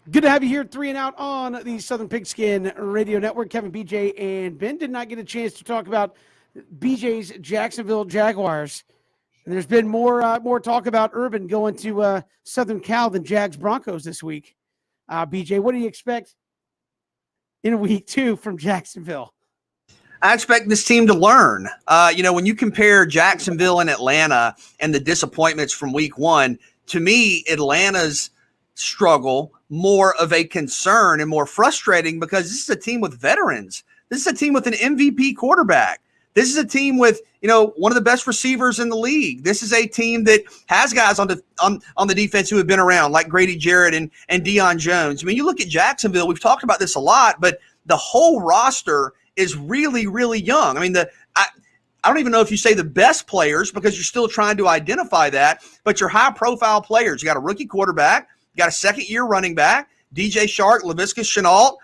Good to have you here at 3 and Out on the Southern Pigskin Radio Network. Kevin, BJ, and Ben did not get a chance to talk about BJ's Jacksonville Jaguars. And there's been more talk about Urban going to Southern Cal than Jags Broncos this week. BJ, what do you expect in week 2 from Jacksonville? I expect this team to learn. When you compare Jacksonville and Atlanta and the disappointments from week 1, to me, Atlanta's struggle more of a concern and more frustrating because this is a team with veterans. This is a team with an MVP quarterback. This is a team with, one of the best receivers in the league. This is a team that has guys on the defense who have been around, like Grady Jarrett and Deion Jones. I mean, you look at Jacksonville, we've talked about this a lot, but the whole roster is really, really young. I mean, I don't even know if you say the best players because you're still trying to identify that, but your high-profile players. You got a rookie quarterback, you got a second-year running back, DJ Shark, Laviska Shenault.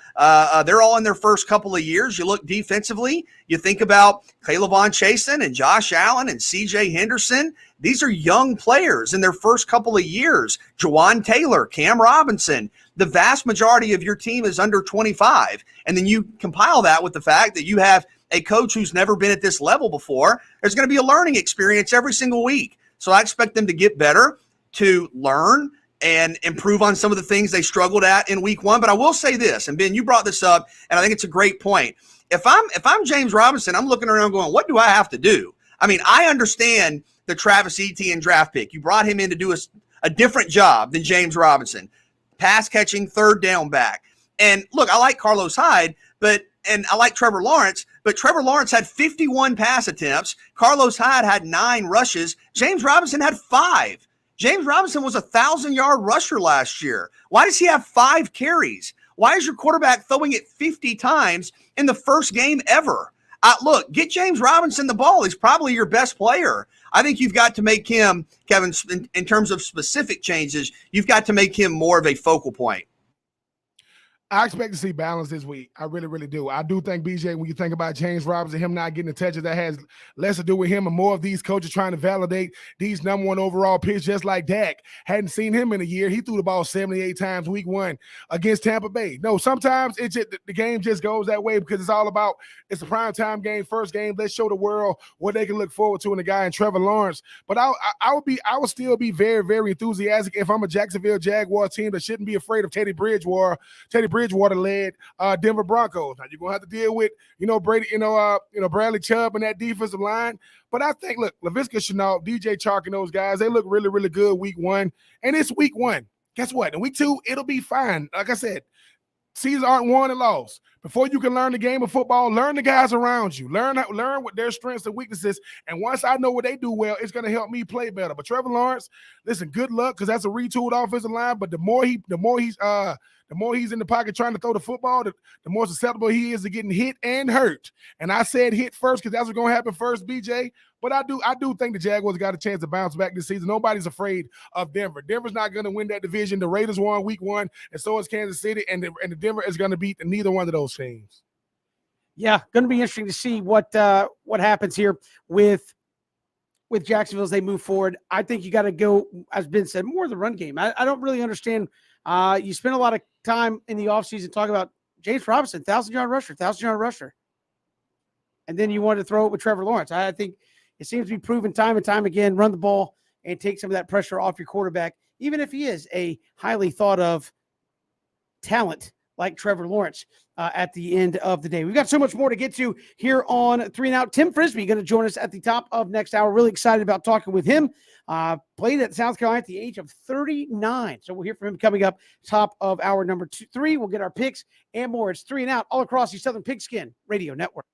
They're all in their first couple of years. You look defensively, you think about Kayvon Chasen and Josh Allen and CJ Henderson. These are young players in their first couple of years. Jawan Taylor, Cam Robinson. The vast majority of your team is under 25. And then you compile that with the fact that you have a coach who's never been at this level before. There's going to be a learning experience every single week. So I expect them to get better, to learn, and improve on some of the things they struggled at in week 1. But I will say this, and Ben, you brought this up, and I think it's a great point. If I'm James Robinson, I'm looking around going, what do I have to do? I mean, I understand the Travis Etienne draft pick. You brought him in to do a different job than James Robinson. Pass catching, third down back. And look, I like Carlos Hyde, and I like Trevor Lawrence, but Trevor Lawrence had 51 pass attempts. Carlos Hyde had 9 rushes. James Robinson had 5. James Robinson was a 1,000-yard rusher last year. Why does he have 5 carries? Why is your quarterback throwing it 50 times in the first game ever? Look, get James Robinson the ball. He's probably your best player. I think you've got to make him, Kevin, in terms of specific changes, you've got to make him more of a focal point. I expect to see balance this week. I really, really do. I do think, BJ, when you think about James Robinson, him not getting the touches, that has less to do with him and more of these coaches trying to validate these number 1 overall picks, just like Dak. Hadn't seen him in a year. He threw the ball 78 times week 1 against Tampa Bay. No, sometimes the game just goes that way because it's all about, it's a primetime game, first game. Let's show the world what they can look forward to in a guy in Trevor Lawrence. But I would still be very, very enthusiastic if I'm a Jacksonville Jaguar team that shouldn't be afraid of Teddy Bridgewater led Denver Broncos. Now you're gonna have to deal with, Brady, Bradley Chubb and that defensive line. But I think, look, Laviska Shenault, DJ Chark, and those guys, they look really, really good week 1. And it's week 1. Guess what? In week 2, it'll be fine. Like I said, seasons aren't won and lost. Before you can learn the game of football, learn the guys around you. Learn what their strengths and weaknesses. And once I know what they do well, it's going to help me play better. But Trevor Lawrence, listen, good luck because that's a retooled offensive line. But the more he's in the pocket trying to throw the football, the more susceptible he is to getting hit and hurt. And I said hit first because that's what's going to happen first, BJ. But I do think the Jaguars got a chance to bounce back this season. Nobody's afraid of Denver. Denver's not going to win that division. The Raiders won week 1, and so is Kansas City, and the Denver is going to beat neither one of those teams. Yeah, going to be interesting to see what happens here with Jacksonville as they move forward. I think you got to go, as Ben said, more of the run game. I don't really understand. You spend a lot of time in the offseason talking about James Robinson, 1,000-yard rusher. And then you want to throw it with Trevor Lawrence. I think it seems to be proven time and time again, run the ball and take some of that pressure off your quarterback, even if he is a highly thought of talent like Trevor Lawrence at the end of the day. We've got so much more to get to here on 3 and Out. Tim Frisbee going to join us at the top of next hour. Really excited about talking with him. Played at South Carolina at the age of 39. So we'll hear from him coming up top of hour number 3. We'll get our picks and more. It's 3 and Out all across the Southern Pigskin Radio Network.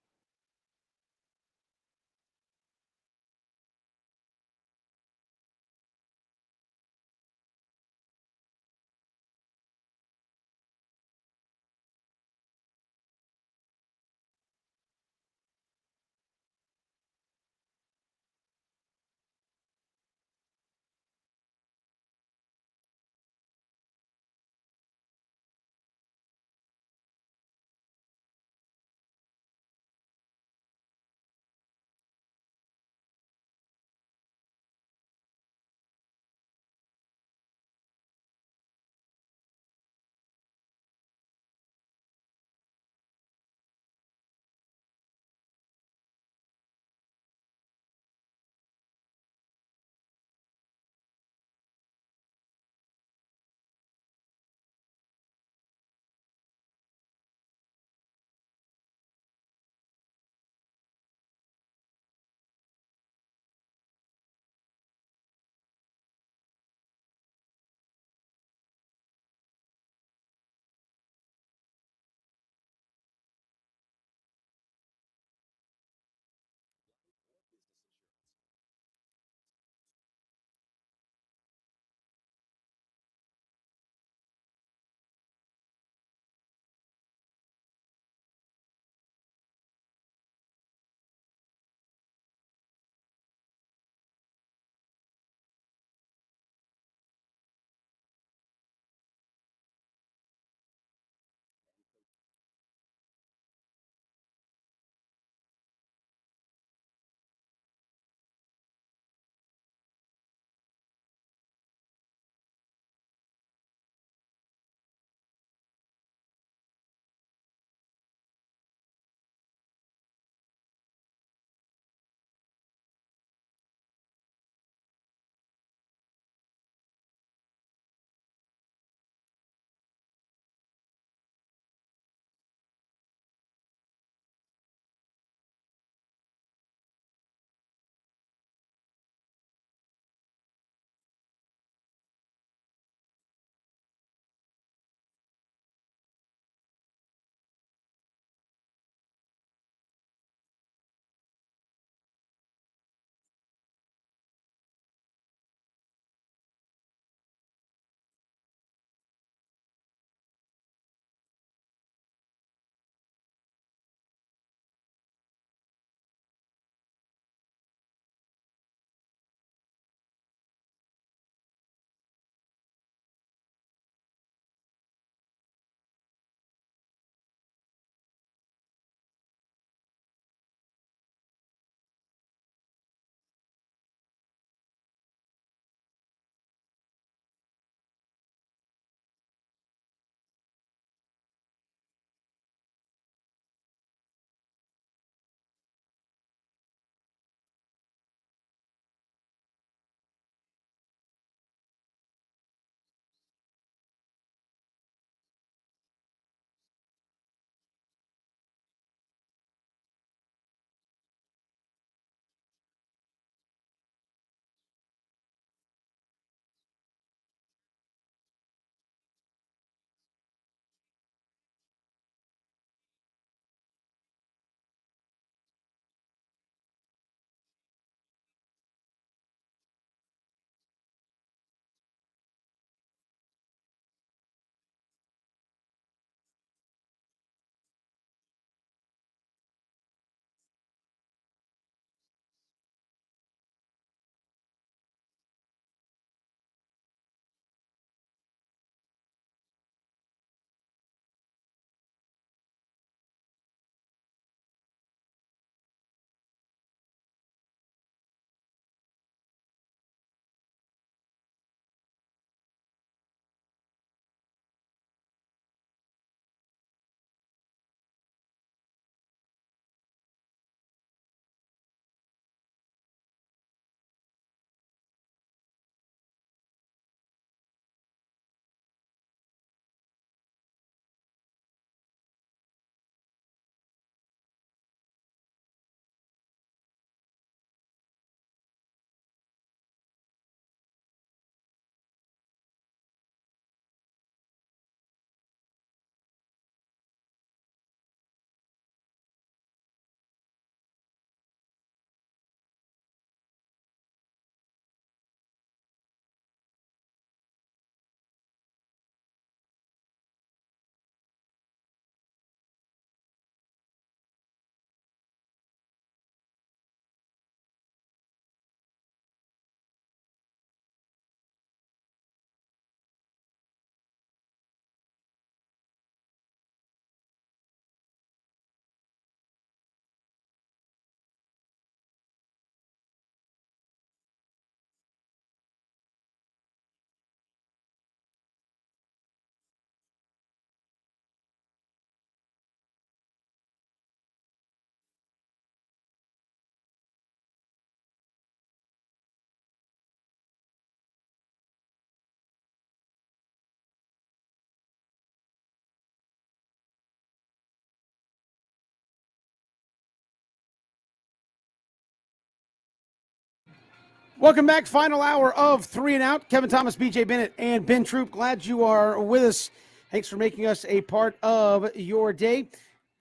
Welcome back. Final hour of 3 and Out. Kevin Thomas, BJ Bennett, and Ben Troop. Glad you are with us. Thanks for making us a part of your day.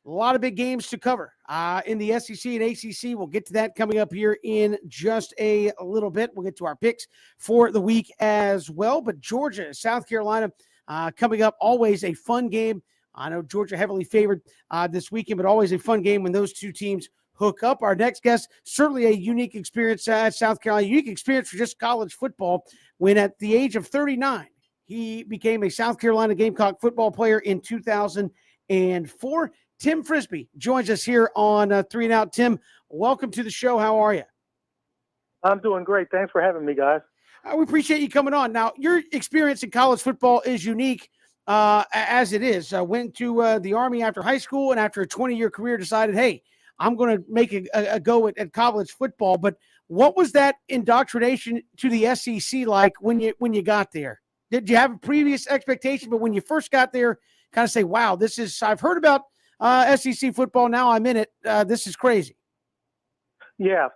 A lot of big games to cover in the SEC and ACC. We'll get to that coming up here in just a little bit. We'll get to our picks for the week as well. But Georgia, South Carolina coming up, always a fun game. I know Georgia heavily favored this weekend, but always a fun game when those two teams hook up. Our next guest, certainly a unique experience at South Carolina, unique experience for just college football, when at the age of 39, he became a South Carolina Gamecock football player in 2004. Tim Frisbee joins us here on 3 and Out. Tim, welcome to the show. How are you? I'm doing great. Thanks for having me, guys. We appreciate you coming on. Now, your experience in college football is unique as it is. Went to the Army after high school, and after a 20-year career decided, hey, I'm going to make a go at college football. But what was that indoctrination to the SEC like when you got there? Did you have a previous expectation, but when you first got there, kind of say, wow, I've heard about SEC football, now I'm in it. This is crazy. Yeah,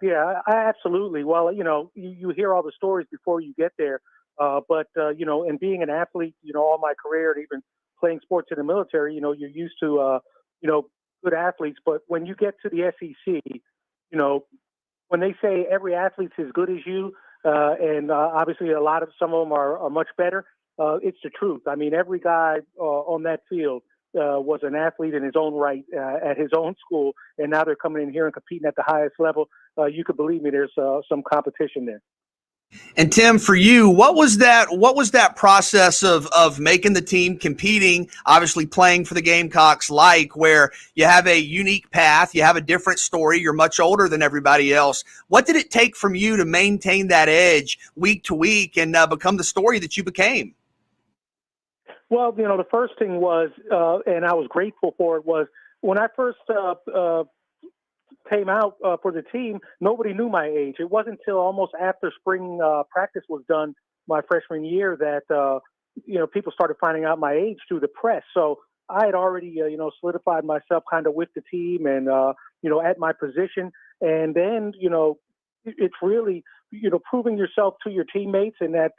absolutely. Well, you hear all the stories before you get there. But and being an athlete, all my career and even playing sports in the military, you're used to, good athletes. But when you get to the SEC, when they say every athlete's as good as you, and obviously some of them are much better, it's the truth. I mean, every guy on that field was an athlete in his own right at his own school, and now they're coming in here and competing at the highest level. You could believe me, there's some competition there. And Tim, for you, what was that process of making the team, competing, obviously playing for the Gamecocks, like, where you have a unique path, you have a different story, you're much older than everybody else. What did it take from you to maintain that edge week to week and become the story that you became? Well, the first thing was, and I was grateful for it, was when I first came out for the team, nobody knew my age. It wasn't until almost after spring practice was done my freshman year that, people started finding out my age through the press. So I had already, solidified myself kind of with the team and, at my position. And then, it's really, proving yourself to your teammates and that,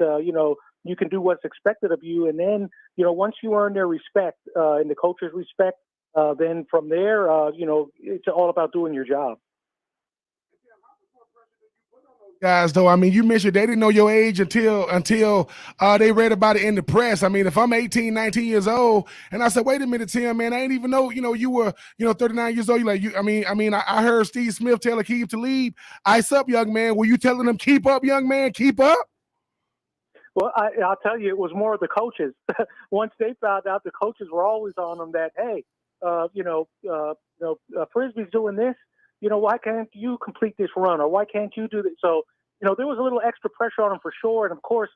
you can do what's expected of you. And then, once you earn their respect and the coach's respect, then from there, it's all about doing your job. Guys, though, I mean, you mentioned they didn't know your age until they read about it in the press. I mean, if I'm 18, 19 years old, and I said, wait a minute, Tim, man, I didn't even know, you were, 39 years old. I heard Steve Smith tell Aqib Talib, ice up, young man. Were you telling them, keep up, young man, keep up? Well, I'll tell you, it was more of the coaches. Once they found out, the coaches were always on them that, hey, Frisbee's doing this. Why can't you complete this run, or why can't you do this? So, there was a little extra pressure on him for sure. And of course,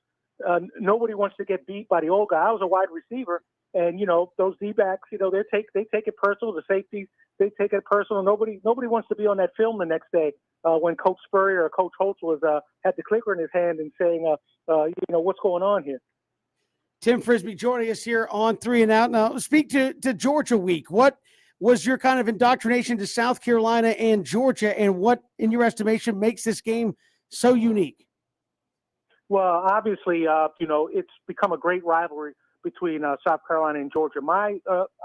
nobody wants to get beat by the old guy. I was a wide receiver, and those D-backs, they take it personal. The safeties, they take it personal. Nobody wants to be on that film the next day when Coach Spurrier or Coach Holtz was had the clicker in his hand and saying, what's going on here. Tim Frisbee joining us here on 3 and Out. Now, speak to Georgia week. What was your kind of indoctrination to South Carolina and Georgia, and what, in your estimation, makes this game so unique? Well, obviously, it's become a great rivalry between South Carolina and Georgia.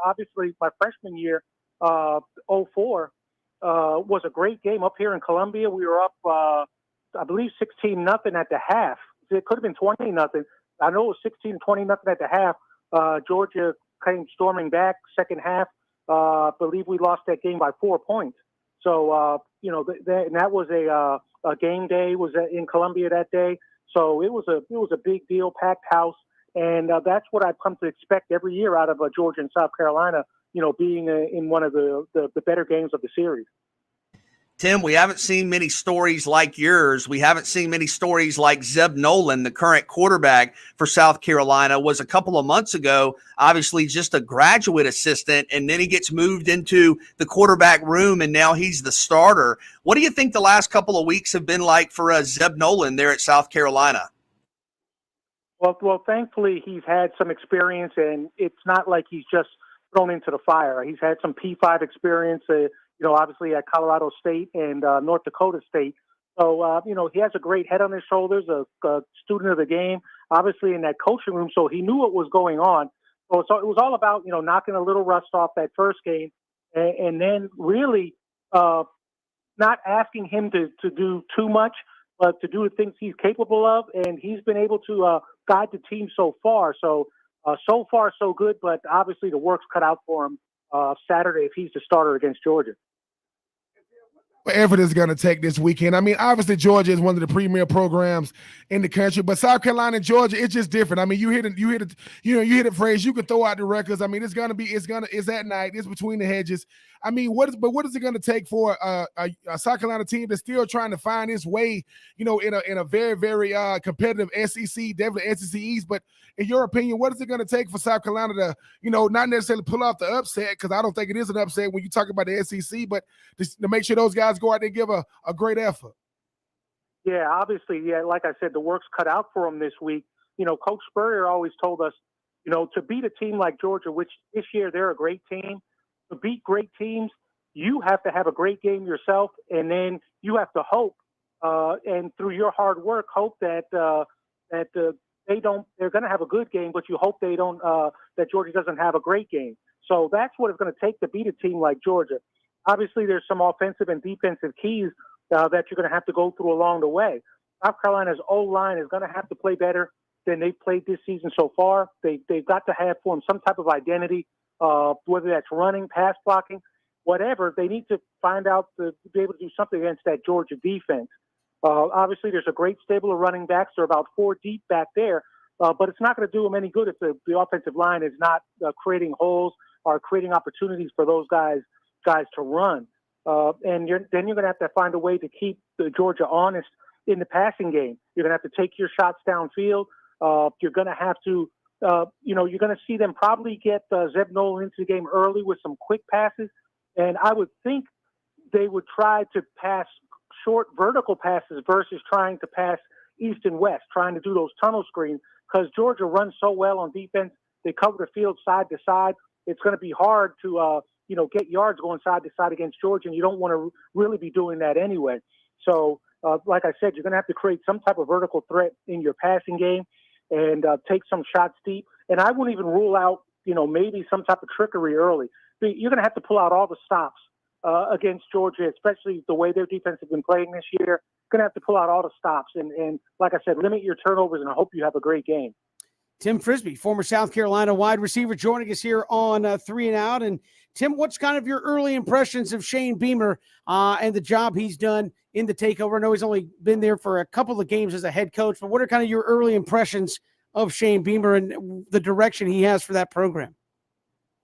Obviously, my freshman year, 2004, was a great game up here in Columbia. We were up, I believe, 16-0 at the half. It could have been 20-0. I know it was 16-20 at the half. Georgia came storming back second half. I believe we lost that game by 4 points. So, and that was a game day, was in Columbia that day. So it was a big deal, packed house. And that's what I've come to expect every year out of Georgia and South Carolina, being in one of the better games of the series. Tim, we haven't seen many stories like yours. We haven't seen many stories like Zeb Nolan, the current quarterback for South Carolina, was a couple of months ago, obviously just a graduate assistant, and then he gets moved into the quarterback room, and now he's the starter. What do you think the last couple of weeks have been like for Zeb Nolan there at South Carolina? Well, thankfully he's had some experience, and it's not like he's just thrown into the fire. He's had some P5 experience, obviously at Colorado State and North Dakota State. So, he has a great head on his shoulders, a student of the game, obviously in that coaching room. So he knew what was going on. So it was all about, knocking a little rust off that first game and then really not asking him to do too much, but to do the things he's capable of. And he's been able to guide the team so far. So far, so good. But obviously the work's cut out for him Saturday if he's the starter against Georgia. Effort is going to take this weekend. I mean, obviously Georgia is one of the premier programs in the country, but South Carolina and Georgia, it's just different. I mean, you hit the phrase. You can throw out the records. I mean, it's at night. It's between the hedges. I mean, what is it going to take for a South Carolina team that's still trying to find its way, in a very, very competitive SEC, definitely SEC East. But in your opinion, what is it going to take for South Carolina to, not necessarily pull off the upset, because I don't think it is an upset when you talk about the SEC, but to make sure those guys go out there and give a great effort? Yeah, obviously, like I said, the work's cut out for them this week. Coach Spurrier always told us, to beat a team like Georgia, which this year they're a great team, to beat great teams, you have to have a great game yourself, and then you have to hope, and through your hard work, hope that they're going to have a good game, but you hope that Georgia doesn't have a great game. So that's what it's going to take to beat a team like Georgia. Obviously, there's some offensive and defensive keys that you're going to have to go through along the way. South Carolina's O-line is going to have to play better than they've played this season so far. They've got to have form some type of identity, whether that's running, pass blocking, whatever. They need to find out to be able to do something against that Georgia defense. Obviously, there's a great stable of running backs. They're about 4 deep back there, but it's not going to do them any good if the offensive line is not creating holes or creating opportunities for those guys to run. And then you're going to have to find a way to keep Georgia honest in the passing game. You're going to have to take your shots downfield. You're going to have to, you're going to see them probably get Zeb Nolan into the game early with some quick passes. And I would think they would try to pass short vertical passes versus trying to pass east and west, trying to do those tunnel screens, because Georgia runs so well on defense. They cover the field side to side. It's going to be hard to, get yards going side to side against Georgia, and you don't want to really be doing that anyway. So, like I said, you're going to have to create some type of vertical threat in your passing game and take some shots deep. And I wouldn't even rule out, maybe some type of trickery early. You're going to have to pull out all the stops against Georgia, especially the way their defense has been playing this year. Going to have to pull out all the stops. And like I said, limit your turnovers, and I hope you have a great game. Tim Frisbee, former South Carolina wide receiver, joining us here on 3 and Out. And Tim, what's kind of your early impressions of Shane Beamer and the job he's done in the takeover? I know he's only been there for a couple of games as a head coach, but what are kind of your early impressions of Shane Beamer and the direction he has for that program?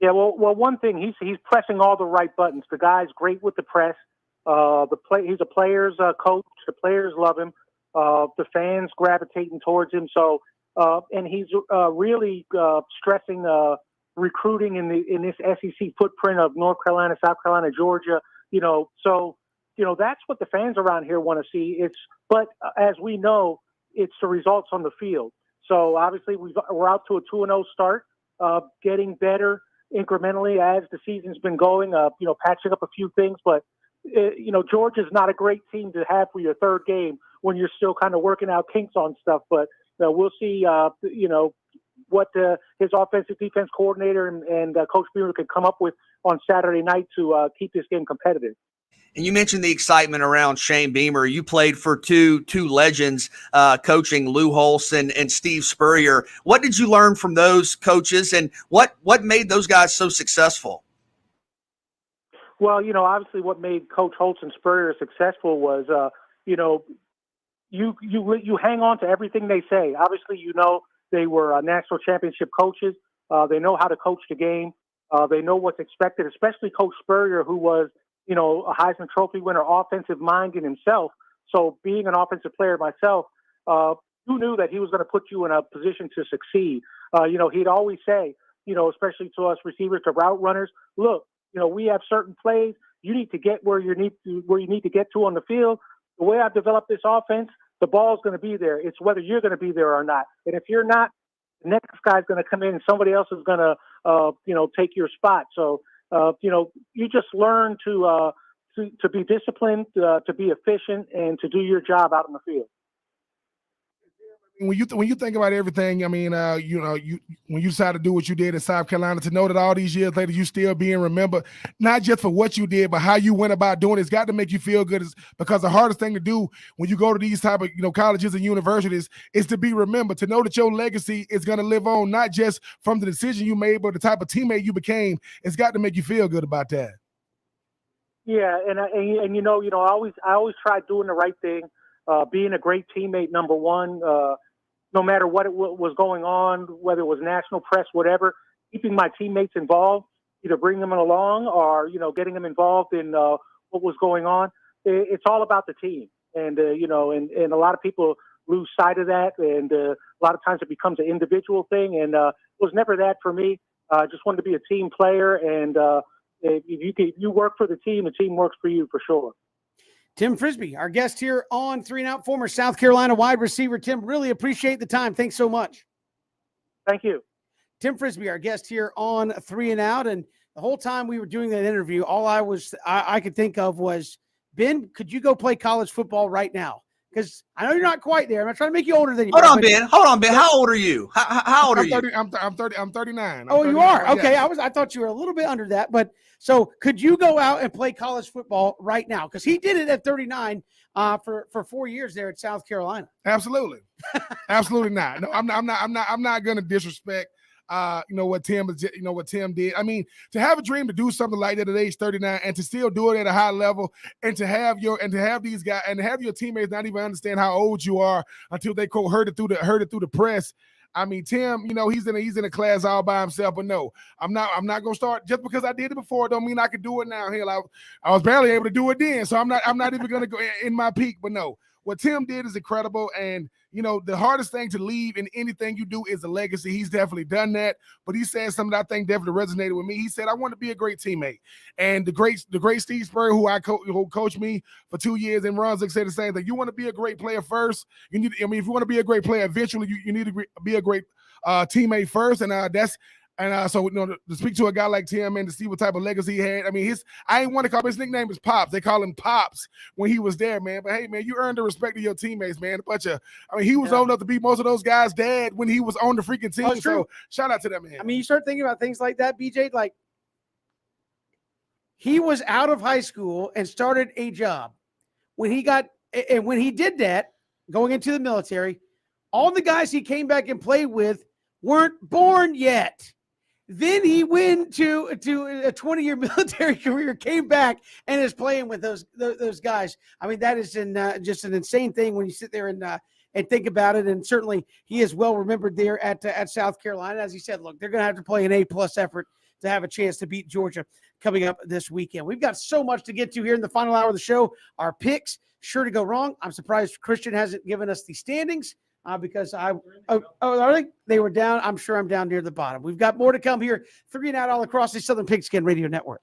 Yeah, well, one thing, he's pressing all the right buttons. The guy's great with the press. He's a player's coach. The players love him. The fans gravitating towards him. So, and he's really stressing recruiting in this SEC footprint of North Carolina, South Carolina, Georgia. So that's what the fans around here want to see. But as we know, it's the results on the field. So obviously we're out to a 2-0 start, getting better incrementally as the season's been going. Patching up a few things, but Georgia's not a great team to have for your third game when you're still kind of working out kinks on stuff. But we'll see, what his offensive defense coordinator and Coach Beamer can come up with on Saturday night to keep this game competitive. And you mentioned the excitement around Shane Beamer. You played for two legends, coaching Lou Holtz and Steve Spurrier. What did you learn from those coaches, and what made those guys so successful? Well, obviously what made Coach Holtz and Spurrier successful was, you hang on to everything they say. Obviously, they were national championship coaches. They know how to coach the game. They know what's expected, especially Coach Spurrier, who was, a Heisman Trophy winner, offensive minded himself. So being an offensive player myself, who knew that he was going to put you in a position to succeed? He'd always say, especially to us receivers, to route runners, look, we have certain plays. You need to get where you need to get to on the field. The way I've developed this offense, the ball's going to be there. It's whether you're going to be there or not. And if you're not, the next guy's going to come in and somebody else is going to, take your spot. So, you just learn to to be disciplined, to be efficient, and to do your job out in the field. When you think about everything, I mean, when you decide to do what you did in South Carolina, to know that all these years later you still being remembered, not just for what you did, but how you went about doing it, it's got to make you feel good. Because the hardest thing to do when you go to these type of colleges and universities is to be remembered, to know that your legacy is going to live on, not just from the decision you made, but the type of teammate you became. It's got to make you feel good about that. Yeah, and I always try doing the right thing, being a great teammate. Number one. No matter what was going on, whether it was national press, whatever, keeping my teammates involved, either bringing them along or, getting them involved in what was going on. It's all about the team. And, and a lot of people lose sight of that. And a lot of times it becomes an individual thing. And it was never that for me. I just wanted to be a team player. And if you work for the team works for you for sure. Tim Frisbee, our guest here on 3 and Out, former South Carolina wide receiver. Tim, really appreciate the time. Thanks so much. Thank you. Tim Frisbee, our guest here on 3 and Out. And the whole time we were doing that interview, all I could think of was, Ben, could you go play college football right now? Because I know you're not quite there. I'm not trying to make you older than you. Hold on, Ben. How old are you? How old are you? I'm 39. Oh, you are? Yeah. Okay. I thought you were a little bit under that. But so could you go out and play college football right now? Because he did it at 39 for 4 years there at South Carolina. Absolutely. Absolutely not. No, I'm not going to disrespect what Tim did. I mean, to have a dream to do something like that at age 39 and to still do it at a high level, and to have these guys and to have your teammates not even understand how old you are until they quote heard it through the press. I mean, Tim, he's in a class all by himself. But no, I'm not gonna start just because I did it before. Don't mean I can do it now. Hell, I was barely able to do it then, so I'm not even gonna go in my peak. But no, what Tim did is incredible. And, the hardest thing to leave in anything you do is a legacy. He's definitely done that. But he said something that I think definitely resonated with me. He said, I want to be a great teammate. And the great Steve Spurrier, who coached me for 2 years in Brunswick, said the same thing. You want to be a great player first. If you want to be a great player, eventually you need to be a great teammate first. And so to speak to a guy like Tim and to see what type of legacy he had. I mean, I ain't want to call him, his nickname is Pops. They call him Pops when he was there, man. But hey, man, you earned the respect of your teammates, man. He was old enough to be most of those guys' dad when he was on the freaking team. So shout out to that man. I mean, you start thinking about things like that, BJ. Like, he was out of high school and started a job when he did that, going into the military. All the guys he came back and played with weren't born yet. Then he went to a 20-year military career, came back, and is playing with those guys. I mean, that is just an insane thing when you sit there and think about it. And certainly he is well remembered there at South Carolina. As he said, look, they're going to have to play an A+ effort to have a chance to beat Georgia coming up this weekend. We've got so much to get to here in the final hour of the show. Our picks, sure to go wrong. I'm surprised Christian hasn't given us the standings. Because I think they were down. I'm sure I'm down near the bottom. We've got more to come here. 3 and Out all across the Southern Pigskin Radio Network.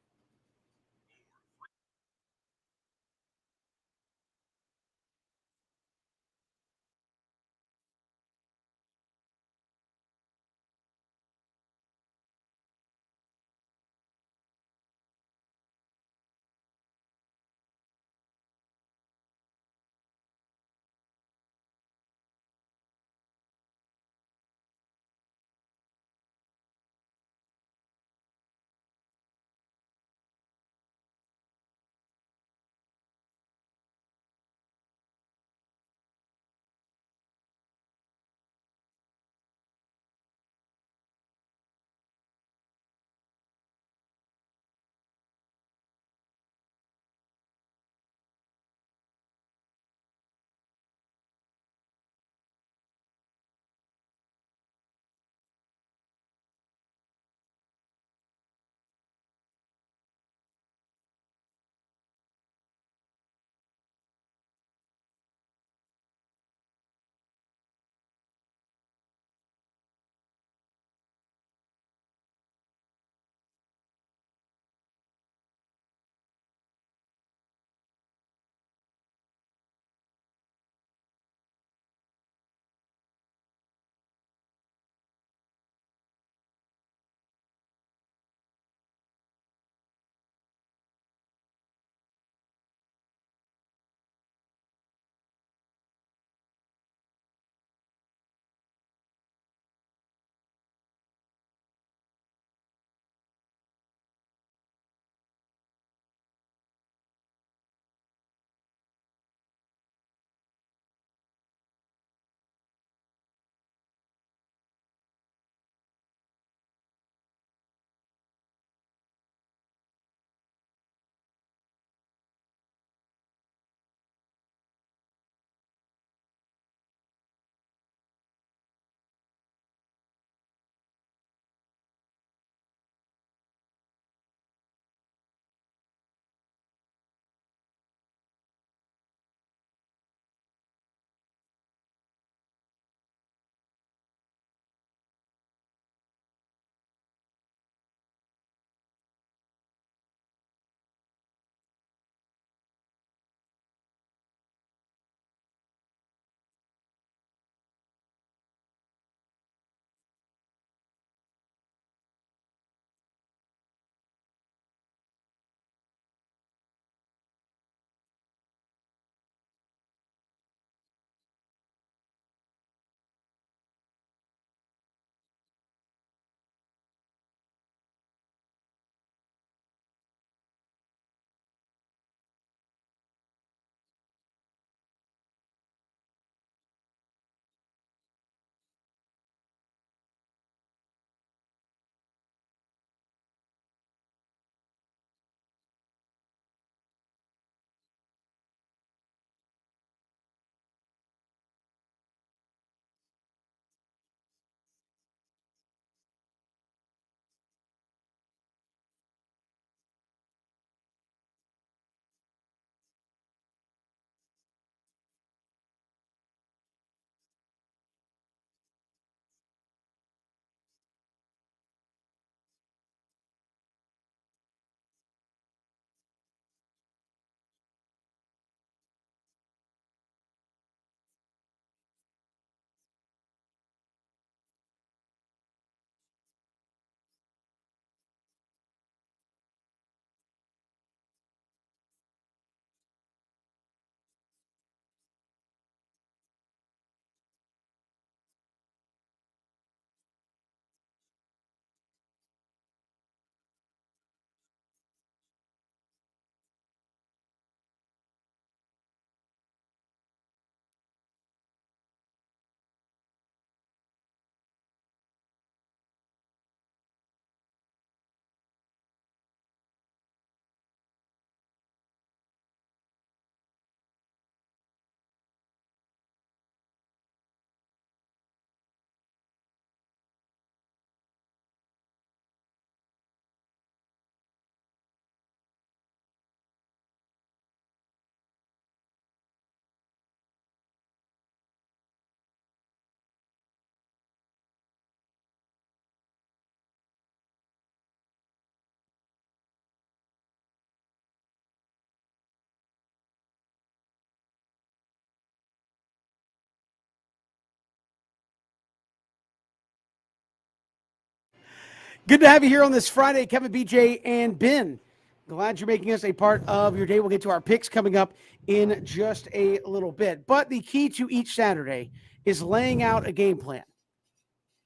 Good to have you here on this Friday, Kevin, BJ, and Ben. Glad you're making us a part of your day. We'll get to our picks coming up in just a little bit. But the key to each Saturday is laying out a game plan,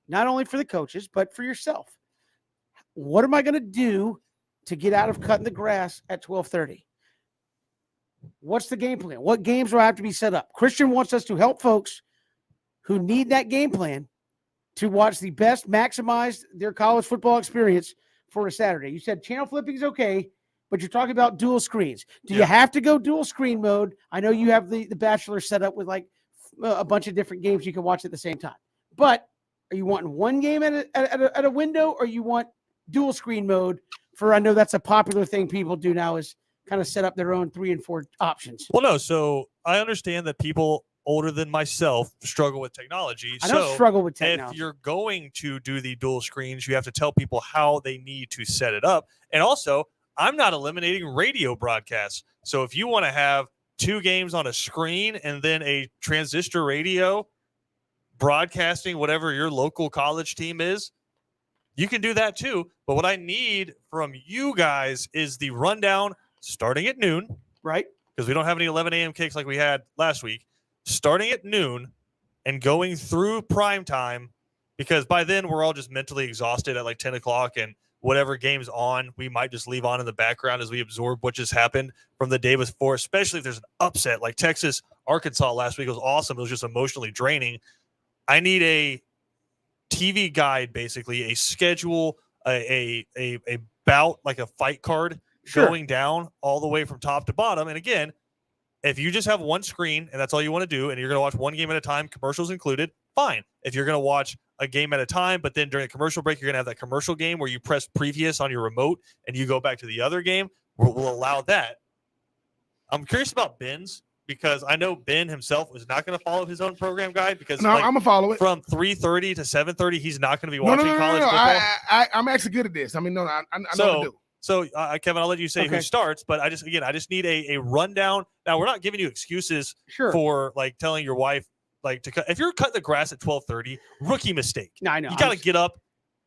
not only for the coaches, but for yourself. What am I going to do to get out of cutting the grass at 12:30? What's the game plan? What games do I have to be set up? Christian wants us to help folks who need that game plan to watch the best, maximize their college football experience for a Saturday. You said channel flipping is okay, but you're talking about dual screens. Do you have to go dual screen mode? I know you have the Bachelor set up with like a bunch of different games you can watch at the same time. But are you wanting one game at a window, or you want dual screen mode for, I know that's a popular thing people do now, is kind of set up their own 3 and 4 options. Well, no. So I understand that people older than myself struggle with technology. I don't struggle with If technology. you're going to do the dual screens, you have to tell people how they need to set it up. And also, I'm not eliminating radio broadcasts. So if you want to have 2 games on a screen and then a transistor radio broadcasting whatever your local college team is, you can do that too. But what I need from you guys is the rundown starting at noon, right? Because we don't have any 11 a.m. kicks like we had last week. Starting at noon and going through prime time, because by then we're all just mentally exhausted at like 10 o'clock, and whatever game's on, we might just leave on in the background as we absorb what just happened from the day before, especially if there's an upset like Texas, Arkansas last week. It was awesome. It was just emotionally draining. I need a TV guide, basically a schedule, a bout, like a fight card going down all the way from top to bottom. And again, if you just have one screen and that's all you want to do, and you're going to watch one game at a time, commercials included, fine. If you're going to watch a game at a time, but then during a commercial break, you're going to have that commercial game where you press previous on your remote and you go back to the other game, we'll allow that. I'm curious about Ben's, because I know Ben himself was not going to follow his own program guide, because No, I'm gonna follow it from 3:30 to 7:30. He's not going to be watching college football. I'm actually good at this. I mean, I know what to do. So, Kevin, I'll let you say who starts, but I just need a rundown. Now, we're not giving you excuses for like telling your wife like to cut. If you're cutting the grass at 12:30, rookie mistake. No, I know. You got to get up,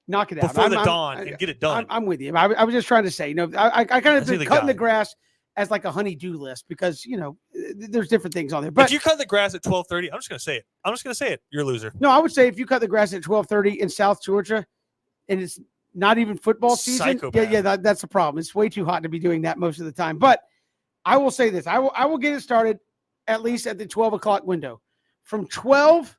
knock it out before the dawn and get it done. I'm with you. I was just trying to say, I kind of think cutting the grass as like a honey-do list, because there's different things on there. But if you cut the grass at 12:30, I'm just going to say it. You're a loser. No, I would say if you cut the grass at 12:30 in South Georgia, and it's not even football season. Psychopath. That's the problem. It's way too hot to be doing that most of the time. But I will say this: I will get it started at least at the 12 o'clock window. From 12,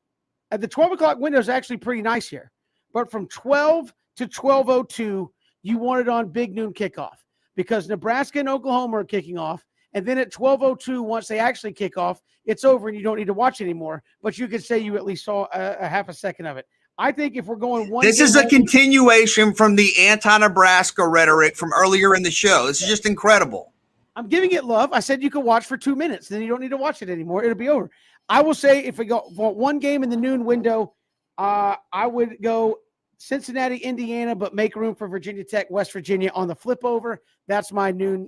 at the 12 o'clock window is actually pretty nice here. But from 12 to 12:02, you want it on big noon kickoff, because Nebraska and Oklahoma are kicking off. And then at 12:02, once they actually kick off, it's over and you don't need to watch anymore. But you could say you at least saw a half a second of it. I think if we're going one, this is a continuation from the anti-Nebraska rhetoric from earlier in the show. This is just incredible. I'm giving it love. I said you can watch for 2 minutes, then you don't need to watch it anymore. It'll be over. I will say if we go for one game in the noon window, I would go Cincinnati, Indiana, but make room for Virginia Tech, West Virginia on the flip over. That's my noon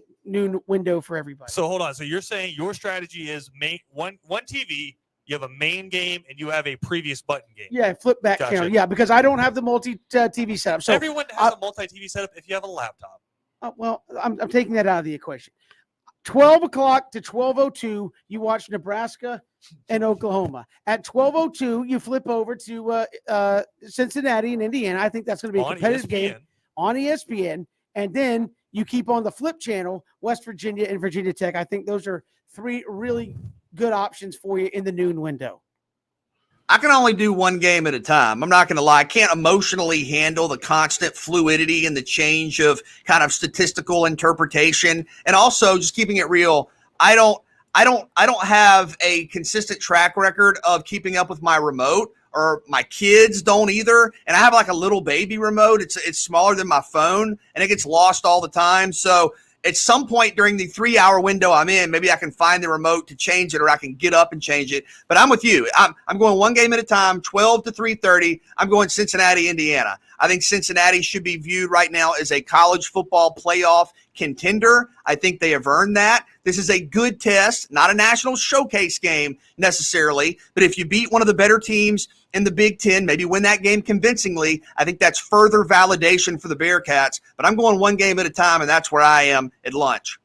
window for everybody. So hold on. So you're saying your strategy is make one TV. You have a main game and you have a previous button game. Yeah, flip back Gotcha. channel. Yeah, because I don't have the multi-TV setup. So everyone has a multi-TV setup if you have a laptop. Well, I'm taking that out of the equation. 12 o'clock to 12:02, you watch Nebraska and Oklahoma. At 12:02, you flip over to Cincinnati and Indiana. I think that's going to be a competitive game on ESPN. And then you keep on the flip channel, West Virginia and Virginia Tech. I think those are 3 really good options for you in the noon window. I can only do one game at a time. I'm not going to lie. I can't emotionally handle the constant fluidity and the change of kind of statistical interpretation. And also just keeping it real. I don't have a consistent track record of keeping up with my remote, or my kids don't either. And I have like a little baby remote. It's smaller than my phone and it gets lost all the time. So at some point during the 3-hour window I'm in, maybe I can find the remote to change it, or I can get up and change it. But I'm with you. I'm going one game at a time, 12 to 3:30. I'm going Cincinnati, Indiana. I think Cincinnati should be viewed right now as a college football playoff contender. I think they have earned that. This is a good test, not a national showcase game necessarily, but if you beat one of the better teams in the Big Ten, maybe win that game convincingly, I think that's further validation for the Bearcats. But I'm going one game at a time, and that's where I am at lunch.